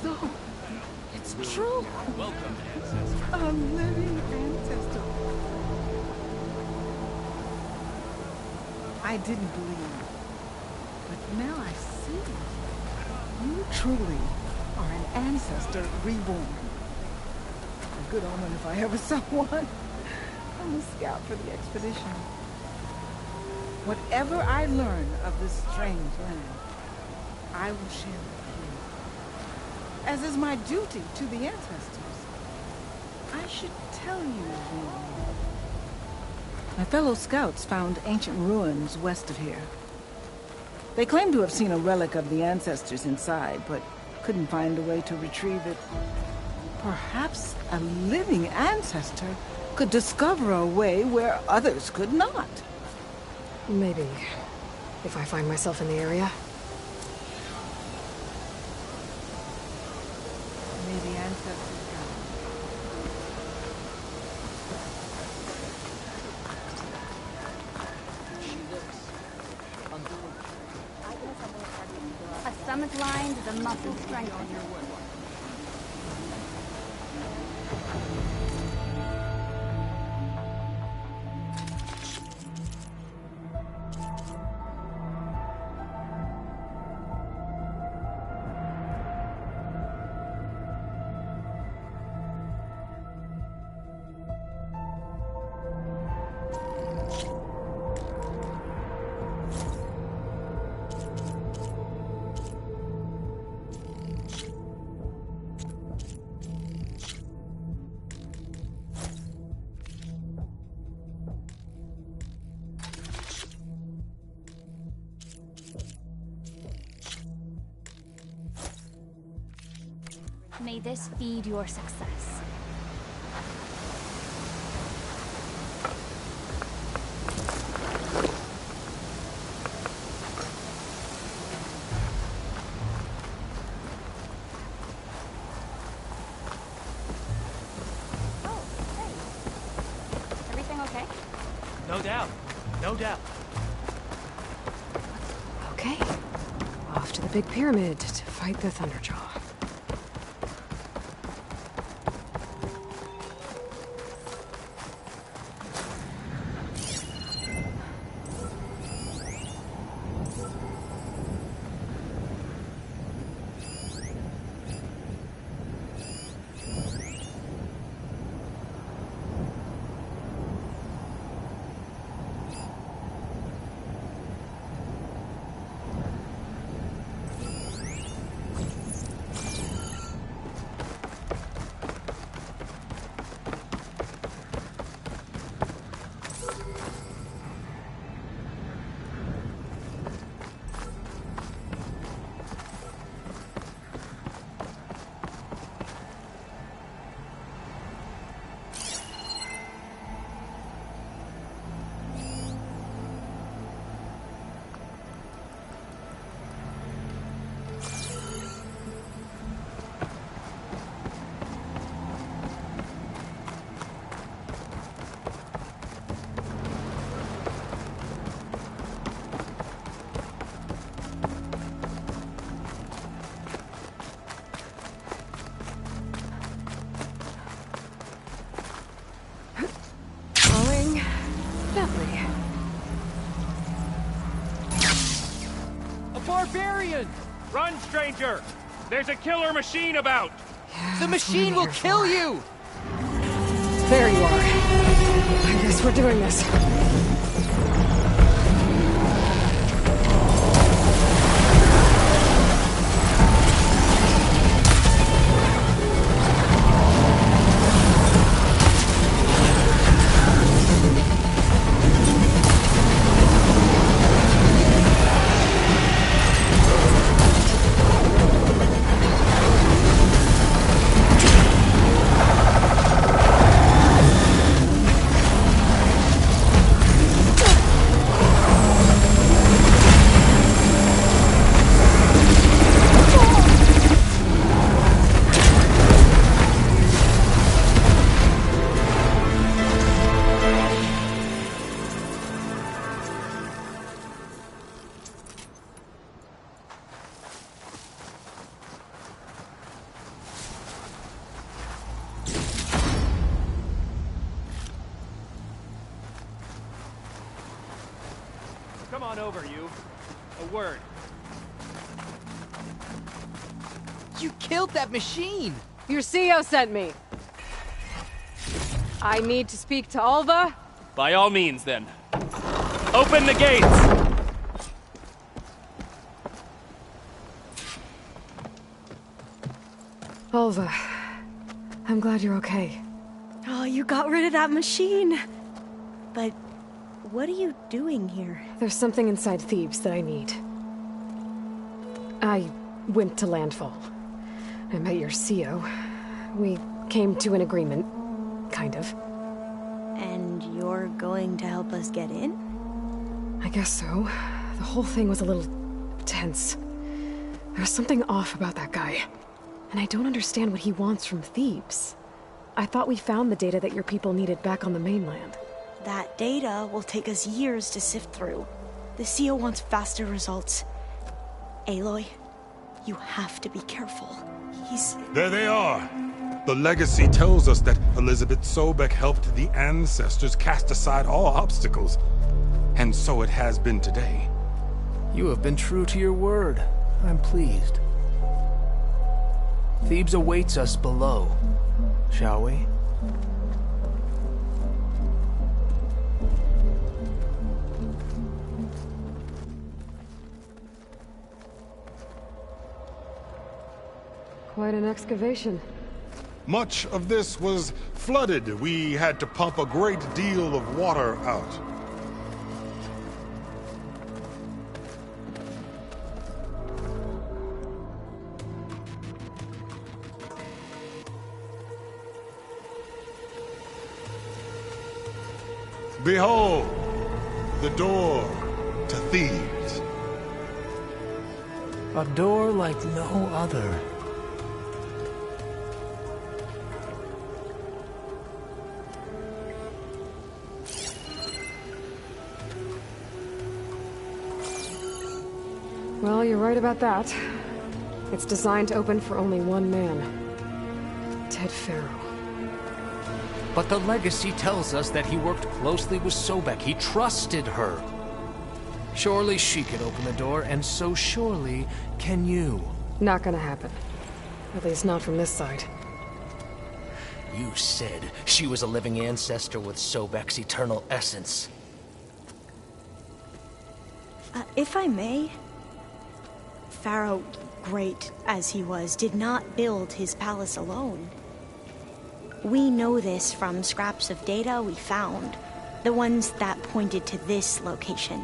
So, it's true. Welcome, ancestor. A living ancestor. I didn't believe, but now I see. You truly are an ancestor reborn. A good omen if I ever saw one. I'm a scout for the expedition. Whatever I learn of this strange land, I will share with you. As is my duty to the ancestors. I should tell you then. My fellow scouts found ancient ruins west of here. They claim to have seen a relic of the ancestors inside, but couldn't find a way to retrieve it. Perhaps a living ancestor could discover a way where others could not. Maybe. If I find myself in the area. May the ancestors guide. A stomach lined with a muscle strengthened. May this feed your success. Oh, hey. Everything okay? No doubt. No doubt. Okay. Off to the big pyramid to fight the Thunderjaw. Bentley. A barbarian! Run, stranger! There's a killer machine about! The machine will kill you! There you are. I guess we're doing this. Come on over, you. A word. You killed that machine! Your CEO sent me. I need to speak to Alva. By all means, then. Open the gates! Alva, I'm glad you're okay. Oh, you got rid of that machine. But what are you doing here? There's something inside Thebes that I need. I went to Landfall. I met your CEO. We came to an agreement, kind of. And you're going to help us get in? I guess so. The whole thing was a little tense. There was something off about that guy. And I don't understand what he wants from Thebes. I thought we found the data that your people needed back on the mainland. That data will take us years to sift through. The CEO wants faster results. Aloy, you have to be careful. There they are! The legacy tells us that Elizabeth Sobek helped the ancestors cast aside all obstacles. And so it has been today. You have been true to your word. I'm pleased. Thebes awaits us below, shall we? Quite an excavation. Much of this was flooded. We had to pump a great deal of water out. Behold, the door to Thebes. A door like no other. Well, you're right about that. It's designed to open for only one man. Ted Faro. But the legacy tells us that he worked closely with Sobek. He trusted her. Surely she can open the door, and so surely can you. Not gonna happen. At least not from this side. You said she was a living ancestor with Sobek's eternal essence. If I may, Pharaoh, great as he was, did not build his palace alone. We know this from scraps of data we found, the ones that pointed to this location.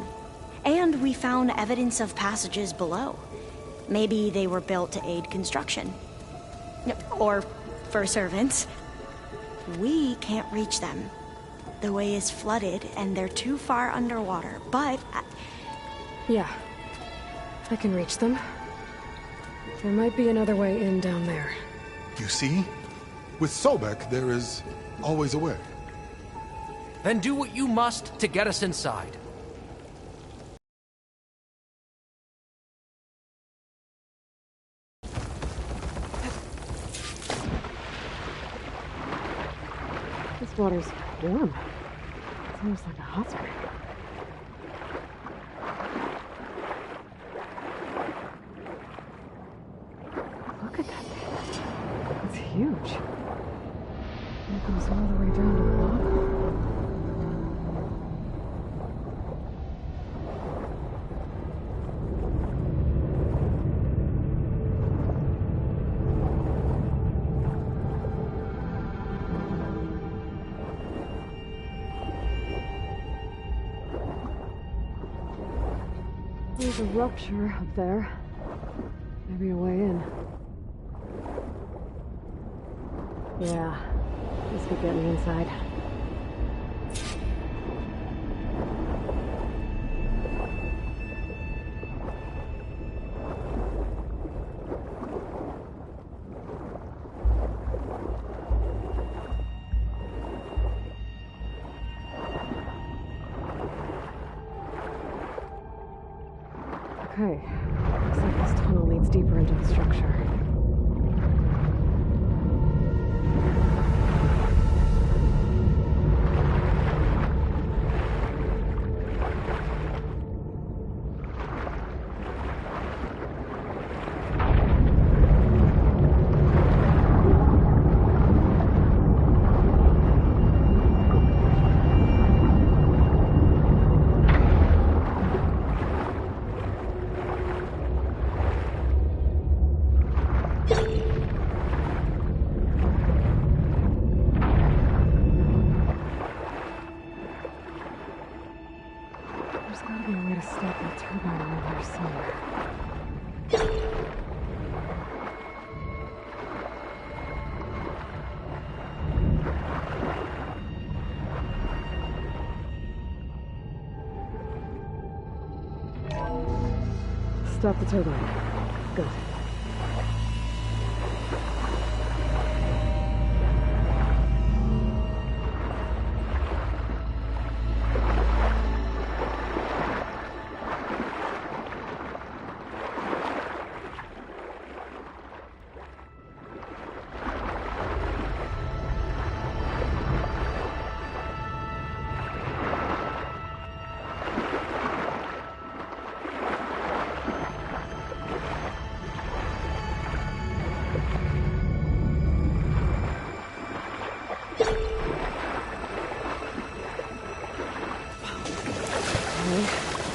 And we found evidence of passages below. Maybe they were built to aid construction. Or for servants. We can't reach them. The way is flooded and they're too far underwater, but... Yeah. I can reach them. There might be another way in down there. You see? With Sobek, there is always a way. Then do what you must to get us inside. This water's warm. Seems like a hot spring. Look at that thing. It's huge. It goes all the way down to the bottom. There's a rupture up there. Maybe a way in. Yeah, this could get me inside. Okay, looks like this tunnel leads deeper into the structure. There's gotta be a way to stop that turbine around here somewhere. Stop the turbine. Good.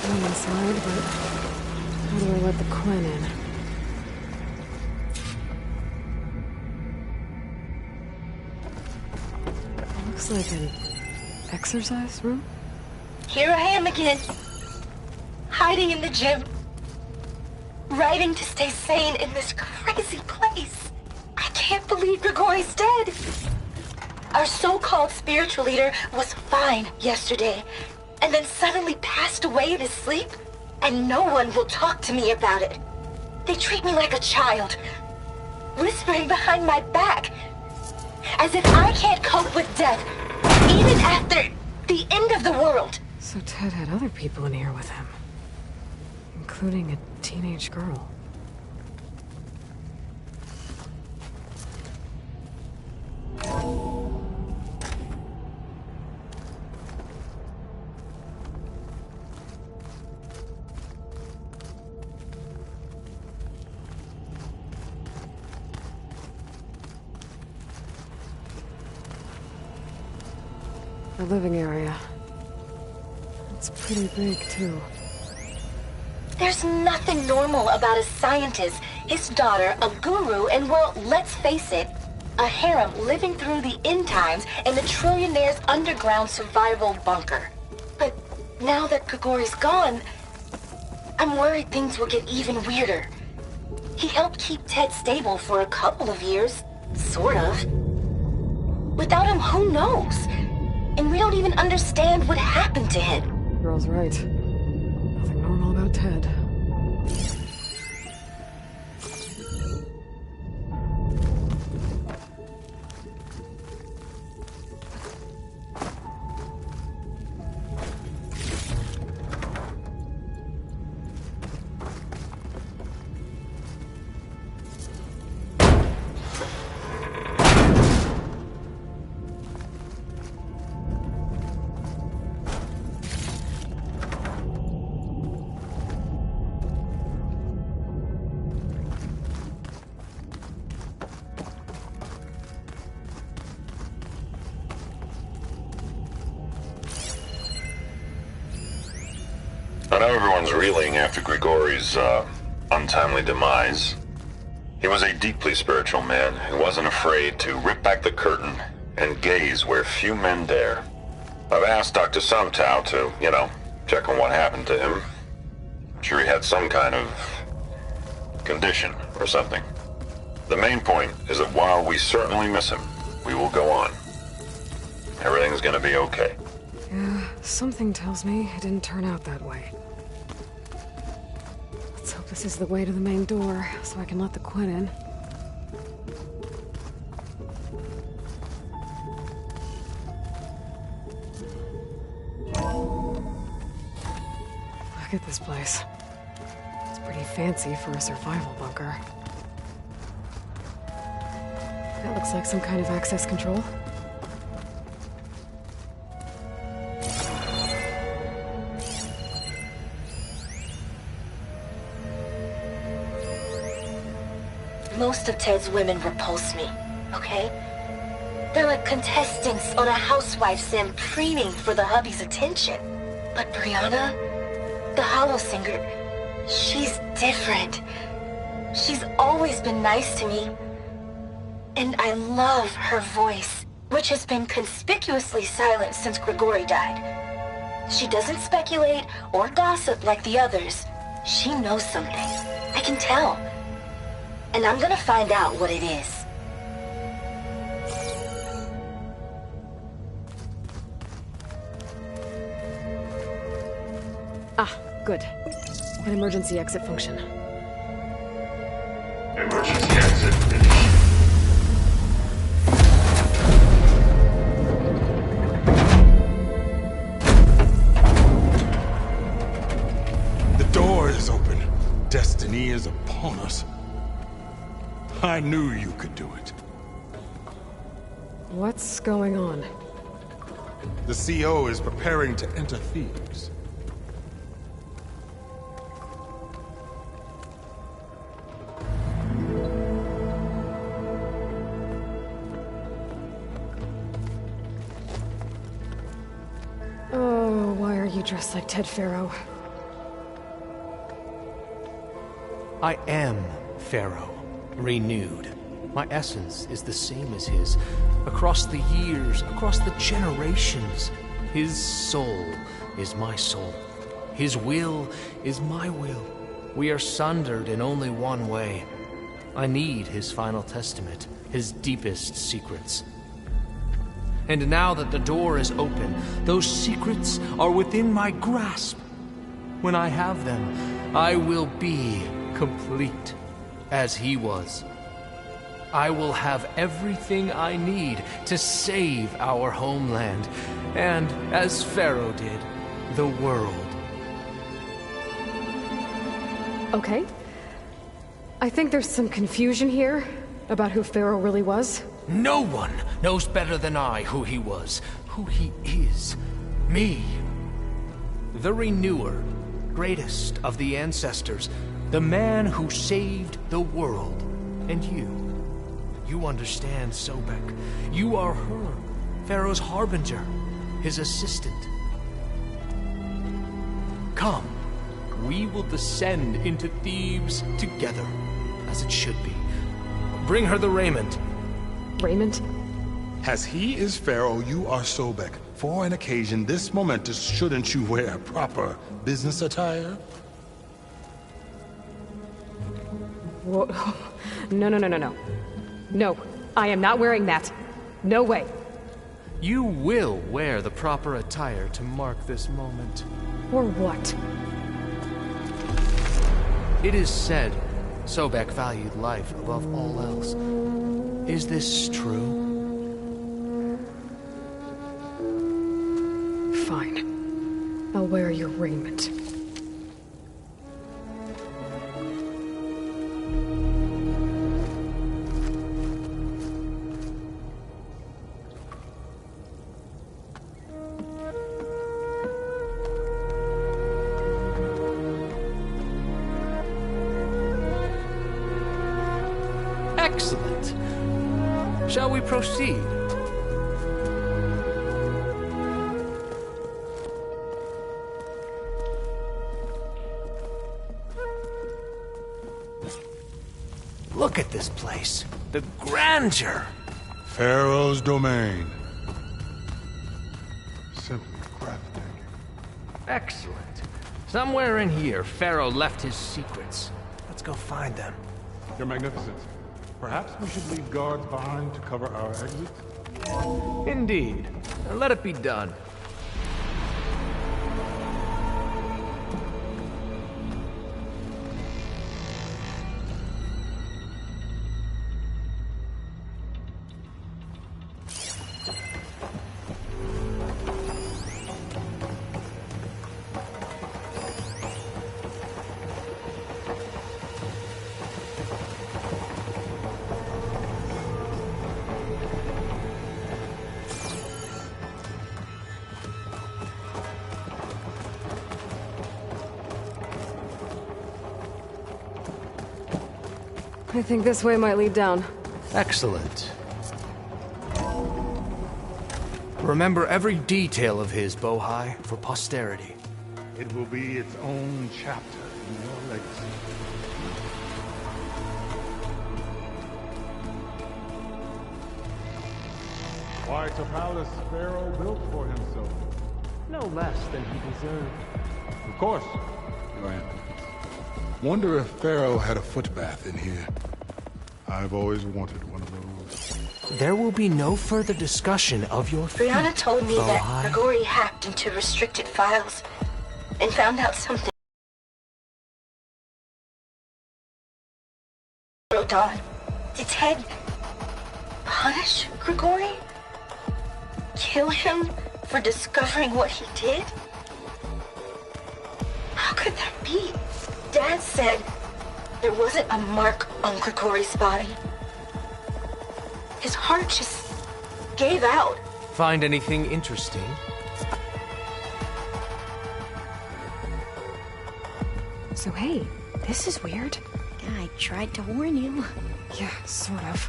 I'm inside, but how do I let the Quen in? It looks like an exercise room. Here I am again, hiding in the gym, writing to stay sane in this crazy place. I can't believe Grigori's dead. Our so-called spiritual leader was fine yesterday, and then suddenly passed away in his sleep, and no one will talk to me about it. They treat me like a child, whispering behind my back, as if I can't cope with death, even after the end of the world. So Ted had other people in here with him, including a teenage girl. The living area. It's pretty big, too. There's nothing normal about a scientist, his daughter, a guru, and well, let's face it, a harem living through the end times in a trillionaire's underground survival bunker. But now that Grigori's gone, I'm worried things will get even weirder. He helped keep Ted stable for a couple of years, sort of. Without him, who knows? And we don't even understand what happened to him. Girl's right. Nothing normal about Ted. I know everyone's reeling after Grigori's, untimely demise. He was a deeply spiritual man who wasn't afraid to rip back the curtain and gaze where few men dare. I've asked Dr. Sumtow to, check on what happened to him. I'm sure he had some kind of condition or something. The main point is that while we certainly miss him, we will go on. Everything's gonna be okay. Yeah, something tells me it didn't turn out that way. Let's hope this is the way to the main door, so I can let the Quinn in. Look at this place. It's pretty fancy for a survival bunker. That looks like some kind of access control. Most of Ted's women repulse me, okay? They're like contestants on a housewife sim preening for the hubby's attention. But Brianna, the Hollow Singer, she's different. She's always been nice to me. And I love her voice, which has been conspicuously silent since Grigori died. She doesn't speculate or gossip like the others. She knows something. I can tell. And I'm gonna find out what it is. Ah, good. An emergency exit function. Emergency exit finished. The door is open. Destiny is upon us. I knew you could do it. What's going on? The CO is preparing to enter Thebes. Oh, why are you dressed like Ted Faro? I am Pharaoh, renewed. My essence is the same as his. Across the years, across the generations, his soul is my soul. His will is my will. We are sundered in only one way. I need his final testament, his deepest secrets. And now that the door is open, those secrets are within my grasp. When I have them, I will be complete, as he was. I will have everything I need to save our homeland, and, as Pharaoh did, the world. Okay. I think there's some confusion here about who Pharaoh really was. No one knows better than I who he was, who he is. Me. The Renewer, greatest of the ancestors, the man who saved the world. And you. You understand, Sobek. You are her, Pharaoh's harbinger, his assistant. Come, we will descend into Thebes together, as it should be. Bring her the raiment. Raiment? As he is Pharaoh, you are Sobek. For an occasion this momentous, shouldn't you wear proper business attire? Whoa. No. No, I am not wearing that. No way. You will wear the proper attire to mark this moment. Or what? It is said Sobek valued life above all else. Is this true? Fine. I'll wear your raiment. Excellent. Shall we proceed? Look at this place. The grandeur. Pharaoh's domain. Simply breathtaking. Excellent. Somewhere in here, Pharaoh left his secrets. Let's go find them. Your Magnificence, perhaps we should leave guards behind to cover our exit? Indeed. Let it be done. I think this way might lead down. Excellent. Remember every detail of his, Bohai, for posterity. It will be its own chapter in your legacy. Quite a palace Pharaoh built for himself. No less than he deserved. Of course, Your Eminence. Wonder if Pharaoh had a footbath in here. I've always wanted one of those. There will be no further discussion of your feat, Brianna told me that Bohai. Grigori hacked into restricted files and found out something. Rodon, did Ted punish Grigori? Kill him for discovering what he did? How could that be? Dad said there wasn't a mark on Grigori's body. His heart just gave out. Find anything interesting? So hey, this is weird. I tried to warn you. Yeah, sort of.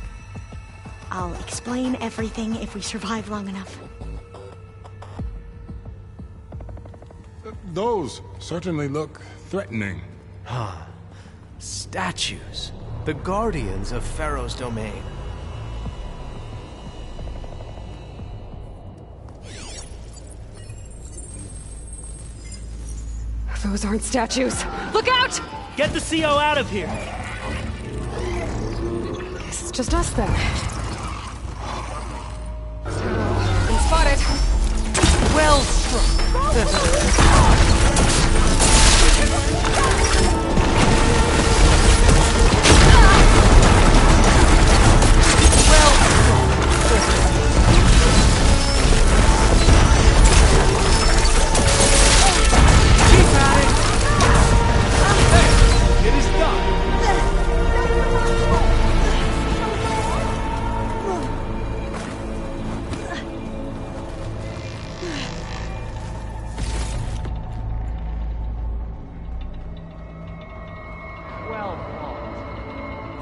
I'll explain everything if we survive long enough. Those certainly look threatening. Huh. Statues. The guardians of Pharaoh's domain. Those aren't statues. Look out! Get the CO out of here! Guess it's just us then. Been spotted. Well struck.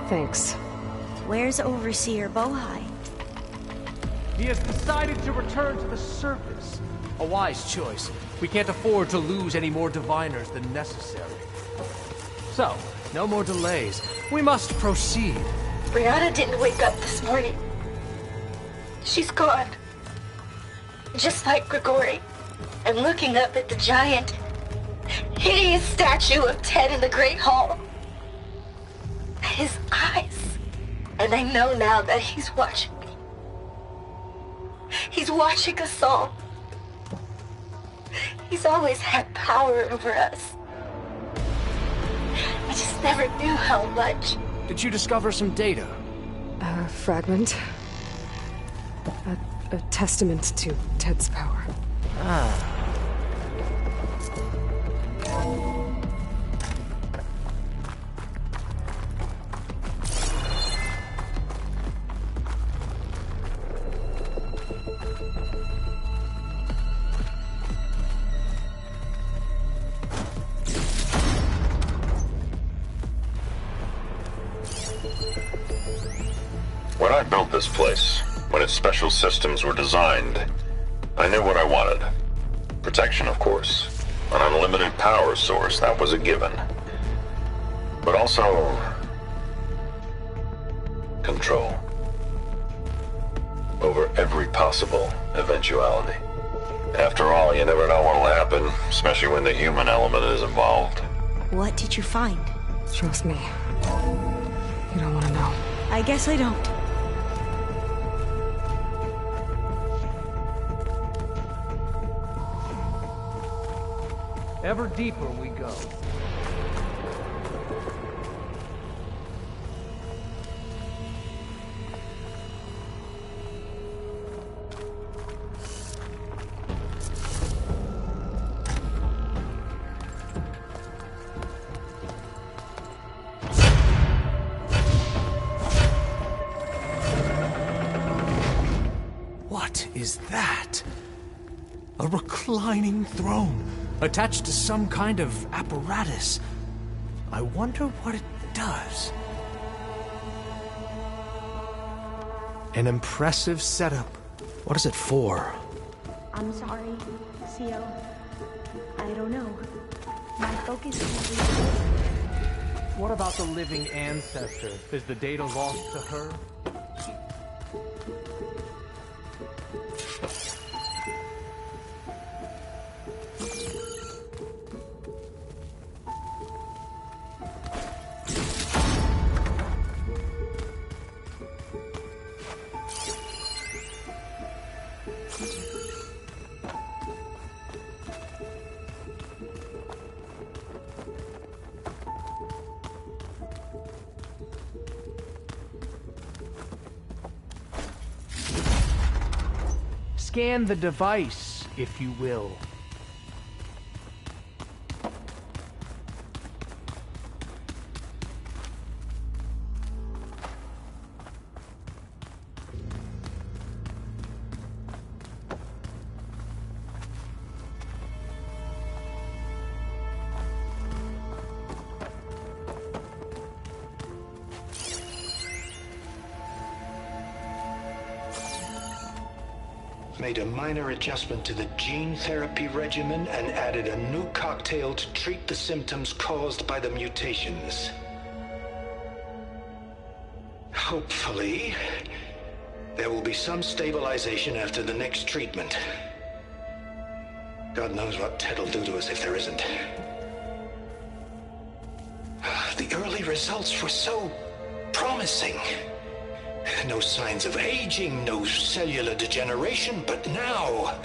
Thanks. Where's Overseer Bohai? He has decided to return to the surface. A wise choice. We can't afford to lose any more diviners than necessary. So, no more delays. We must proceed. Brianna didn't wake up this morning. She's gone. Just like Grigori. I'm looking up at the giant, hideous statue of Ted in the Great Hall. His eyes. And I know now that he's watching me. He's watching us all. He's always had power over us. I just never knew how much. Did you discover some data? A fragment. A testament to Ted's power. Ah. When I built this place, when its special systems were designed, I knew what I wanted. Protection, of course. An unlimited power source, that was a given. But also, control. Over every possible eventuality. After all, you never know what'll happen, especially when the human element is involved. What did you find? Trust me. You don't want to know. I guess I don't. Ever deeper we go. What is that? A reclining throne, attached to some kind of apparatus. I wonder what it does. An impressive setup. What is it for? I'm sorry, Cio. I don't know. My focus is... What about the living ancestor? Is the data lost to her? Scan the device, if you will. Made a minor adjustment to the gene therapy regimen and added a new cocktail to treat the symptoms caused by the mutations. Hopefully, there will be some stabilization after the next treatment. God knows what Ted'll do to us if there isn't. The early results were so promising. No signs of aging, no cellular degeneration, but now...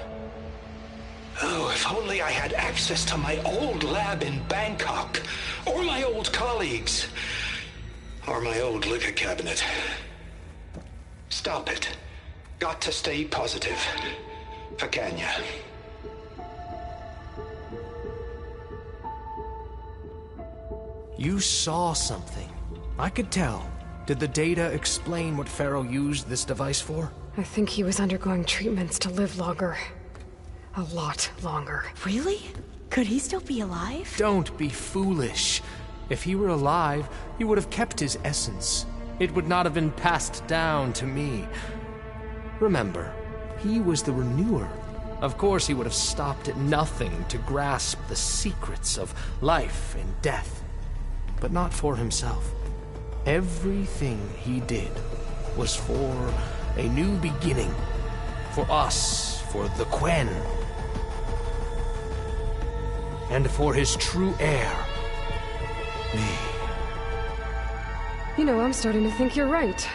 Oh, if only I had access to my old lab in Bangkok, or my old colleagues, or my old liquor cabinet. Stop it. Got to stay positive. For Kenya. You saw something. I could tell. Did the data explain what Pharaoh used this device for? I think he was undergoing treatments to live longer. A lot longer. Really? Could he still be alive? Don't be foolish. If he were alive, he would have kept his essence. It would not have been passed down to me. Remember, he was the renewer. Of course he would have stopped at nothing to grasp the secrets of life and death. But not for himself. Everything he did was for a new beginning. For us, for the Quen. And for his true heir, me. You know, I'm starting to think you're right.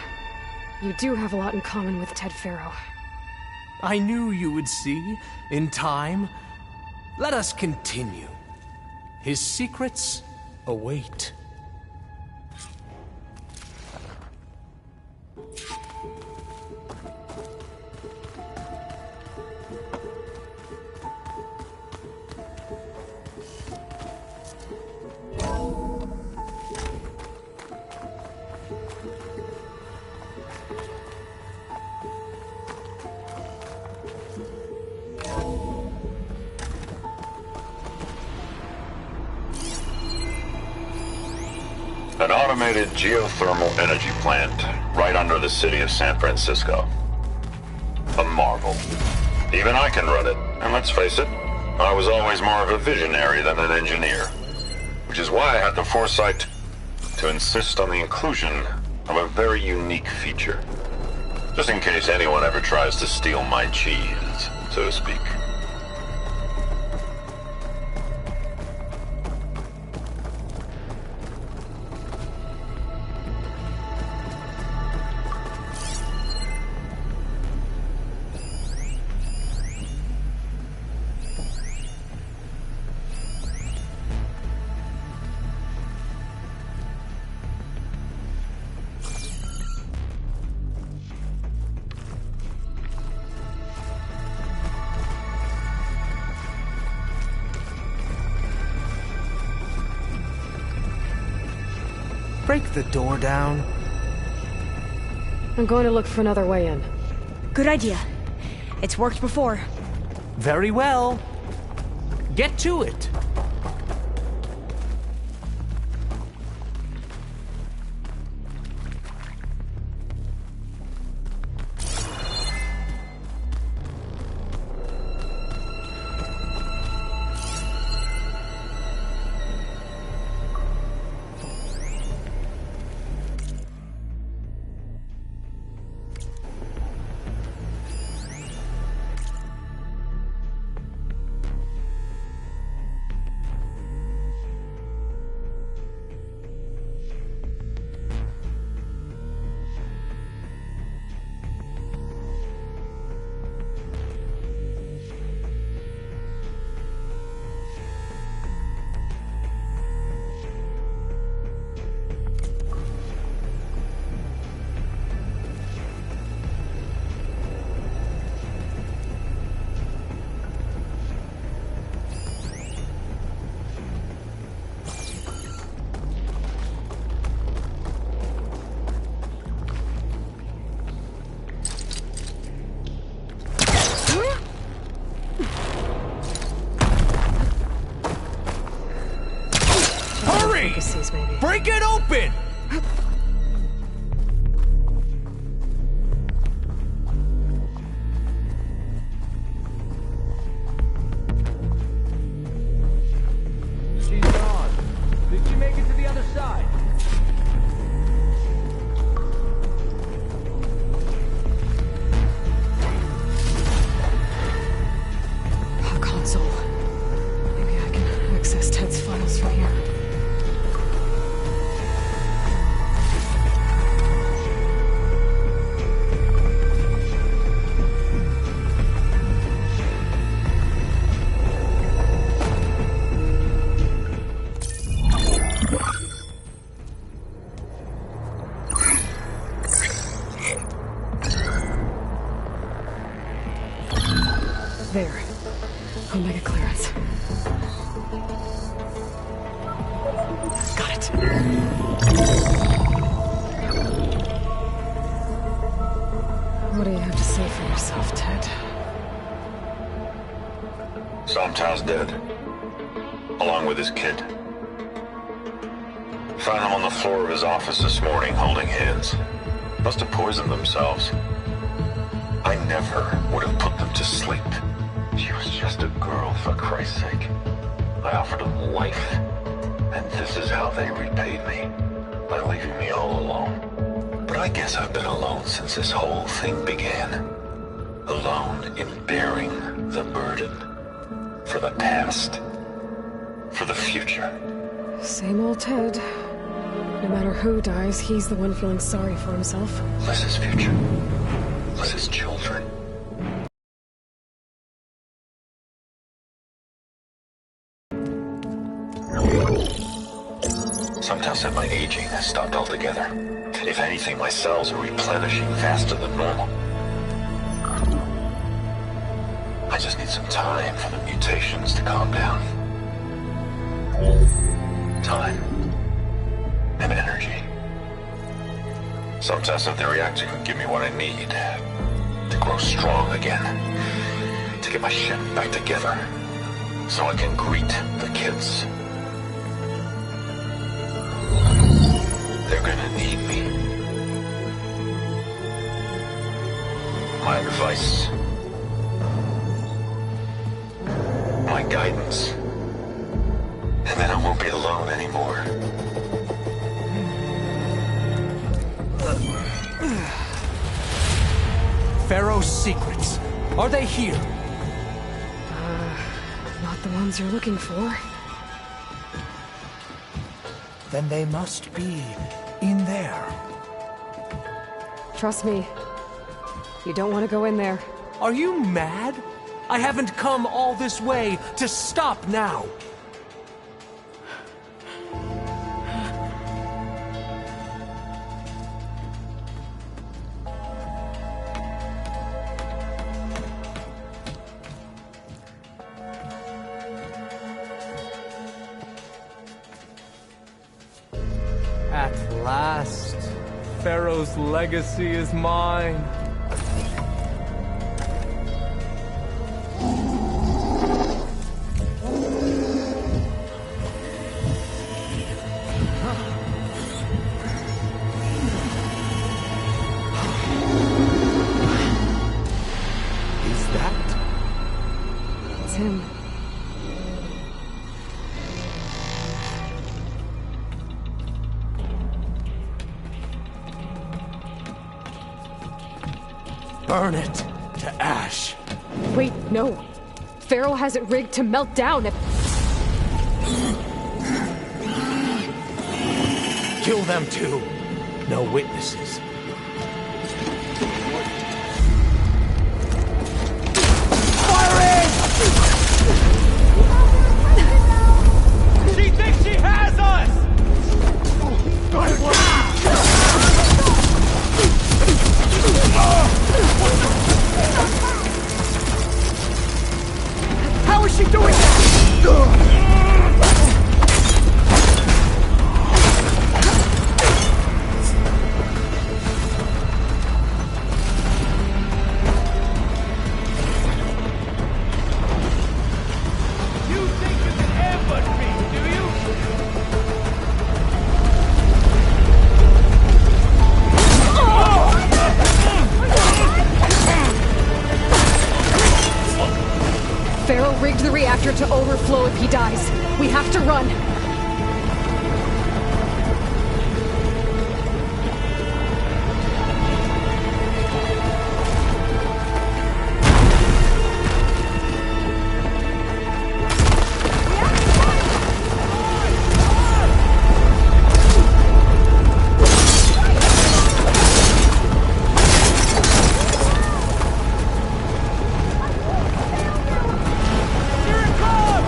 You do have a lot in common with Ted Pharaoh. I knew you would see, in time. Let us continue. His secrets await. An automated geothermal energy plant right under the city of San Francisco. A marvel. Even I can run it, and let's face it, I was always more of a visionary than an engineer. Which is why I had the foresight to insist on the inclusion of a very unique feature. Just in case anyone ever tries to steal my cheese, so to speak. Break the door down. I'm going to look for another way in. Good idea. It's worked before. Very well. Get to it. Break it open! She's gone. Did she make it to the other side? A console. Maybe I can access Ted's files from here. There. Omega clearance. Got it. What do you have to say for yourself, Ted? Somtow's dead. Along with his kid. Found him on the floor of his office this morning, holding hands. Must have poisoned themselves. I never would have put them to sleep. She was just a girl, for Christ's sake. I offered them life, and this is how they repaid me, by leaving me all alone. But I guess I've been alone since this whole thing began. Alone in bearing the burden. For the past. For the future. Same old Ted. No matter who dies, he's the one feeling sorry for himself. Liz's future. Liz's children. Sometimes said my aging has stopped altogether. If anything, my cells are replenishing faster than normal. I just need some time for the mutations to calm down. Time. And energy. Sometimes the reactor can give me what I need. To grow strong again. To get my shit back together. So I can greet the kids. They're gonna need me. My advice. My guidance. And then I won't be alone anymore. Pharaoh's secrets. Are they here? Not the ones you're looking for. Then they must be in there. Trust me. You don't want to go in there. Are you mad? I haven't come all this way to stop now. At last, Pharaoh's legacy is mine. Is that? It's him. Burn it to ash. Wait, no. Pharaoh has it rigged to melt down if... Kill them too. No witnesses. She thinks she has us! How is she doing that? You think you can ambush me, do you? Pharaoh rigged the reactor to overflow if he dies. We have to run. Here it comes!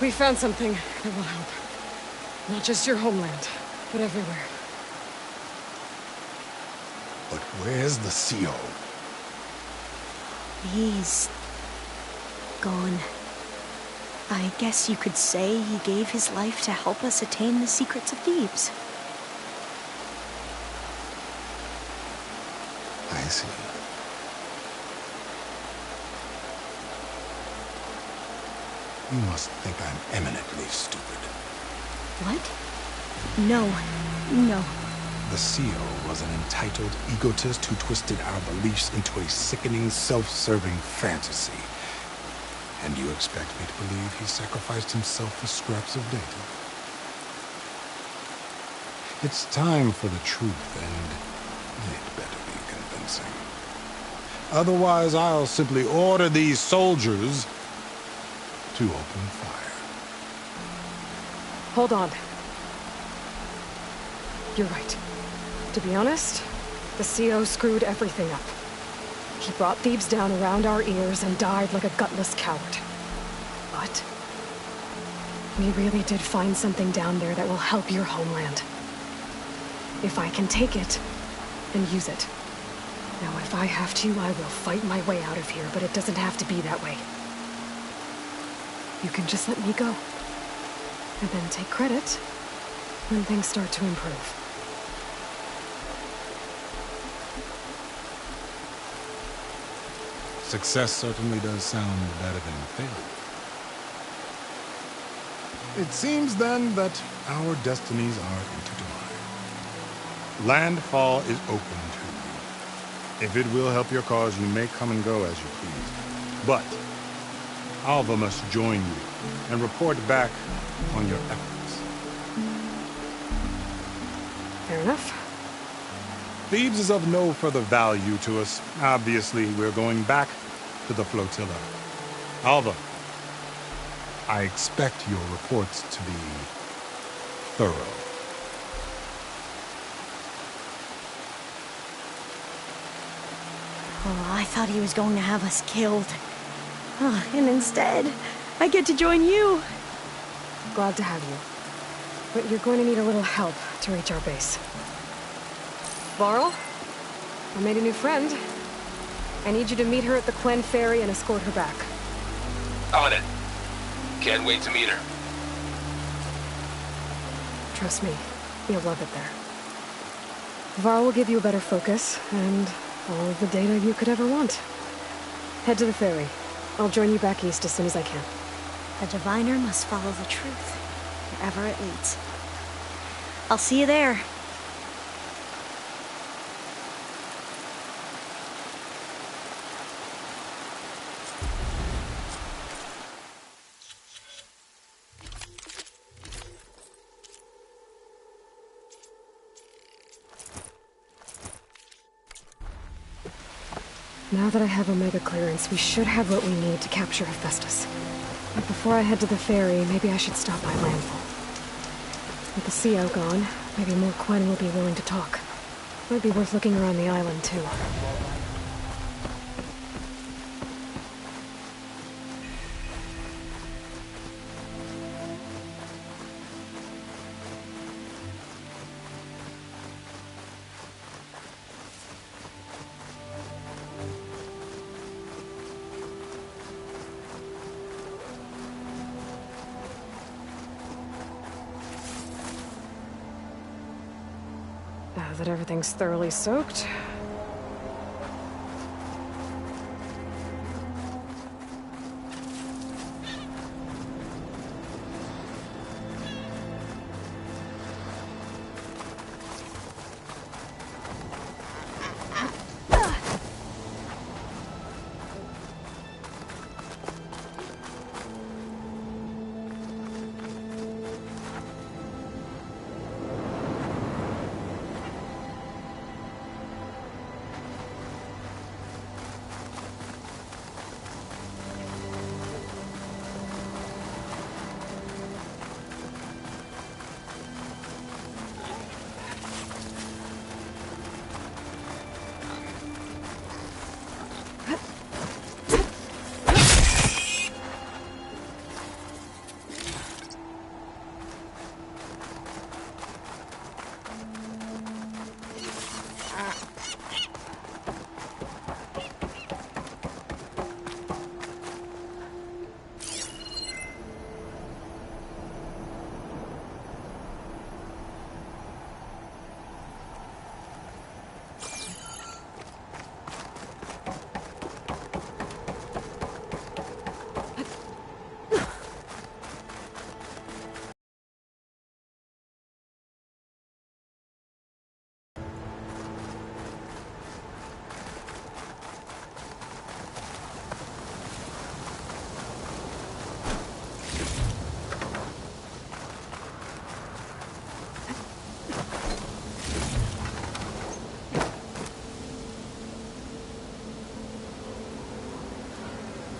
We found something that will help. Not just your homeland, but everywhere. But where's the CO? He's gone. I guess you could say he gave his life to help us attain the secrets of Thebes. I see. You must think I'm eminently stupid. What? No. No. The CO was an entitled egotist who twisted our beliefs into a sickening, self-serving fantasy. And you expect me to believe he sacrificed himself for scraps of data? It's time for the truth, and it better be convincing. Otherwise, I'll simply order these soldiers to open fire. Hold on. You're right. To be honest, the CO screwed everything up. He brought Thebes down around our ears and died like a gutless coward. But we really did find something down there that will help your homeland. If I can take it and use it. Now, if I have to, I will fight my way out of here, but it doesn't have to be that way. You can just let me go. And then take credit when things start to improve. Success certainly does sound better than failure. It seems then that our destinies are intertwined. Landfall is open to you. If it will help your cause, you may come and go as you please. But Alva must join you and report back on your efforts. Fair enough. Thebes is of no further value to us. Obviously, we're going back to the flotilla. Alva, I expect your reports to be thorough. Oh, I thought he was going to have us killed. Oh, and instead, I get to join you. Glad to have you. But you're going to need a little help to reach our base. Varl, I made a new friend. I need you to meet her at the Quen Ferry and escort her back. On it. Can't wait to meet her. Trust me, you'll love it there. Varl will give you a better focus, and all of the data you could ever want. Head to the ferry. I'll join you back east as soon as I can. A diviner must follow the truth, wherever it leads. I'll see you there. Now that I have Omega clearance, we should have what we need to capture Hephaestus. But before I head to the ferry, maybe I should stop by Landfall. With the CO gone, maybe more Quen will be willing to talk. Might be worth looking around the island, too. Now that everything's thoroughly soaked,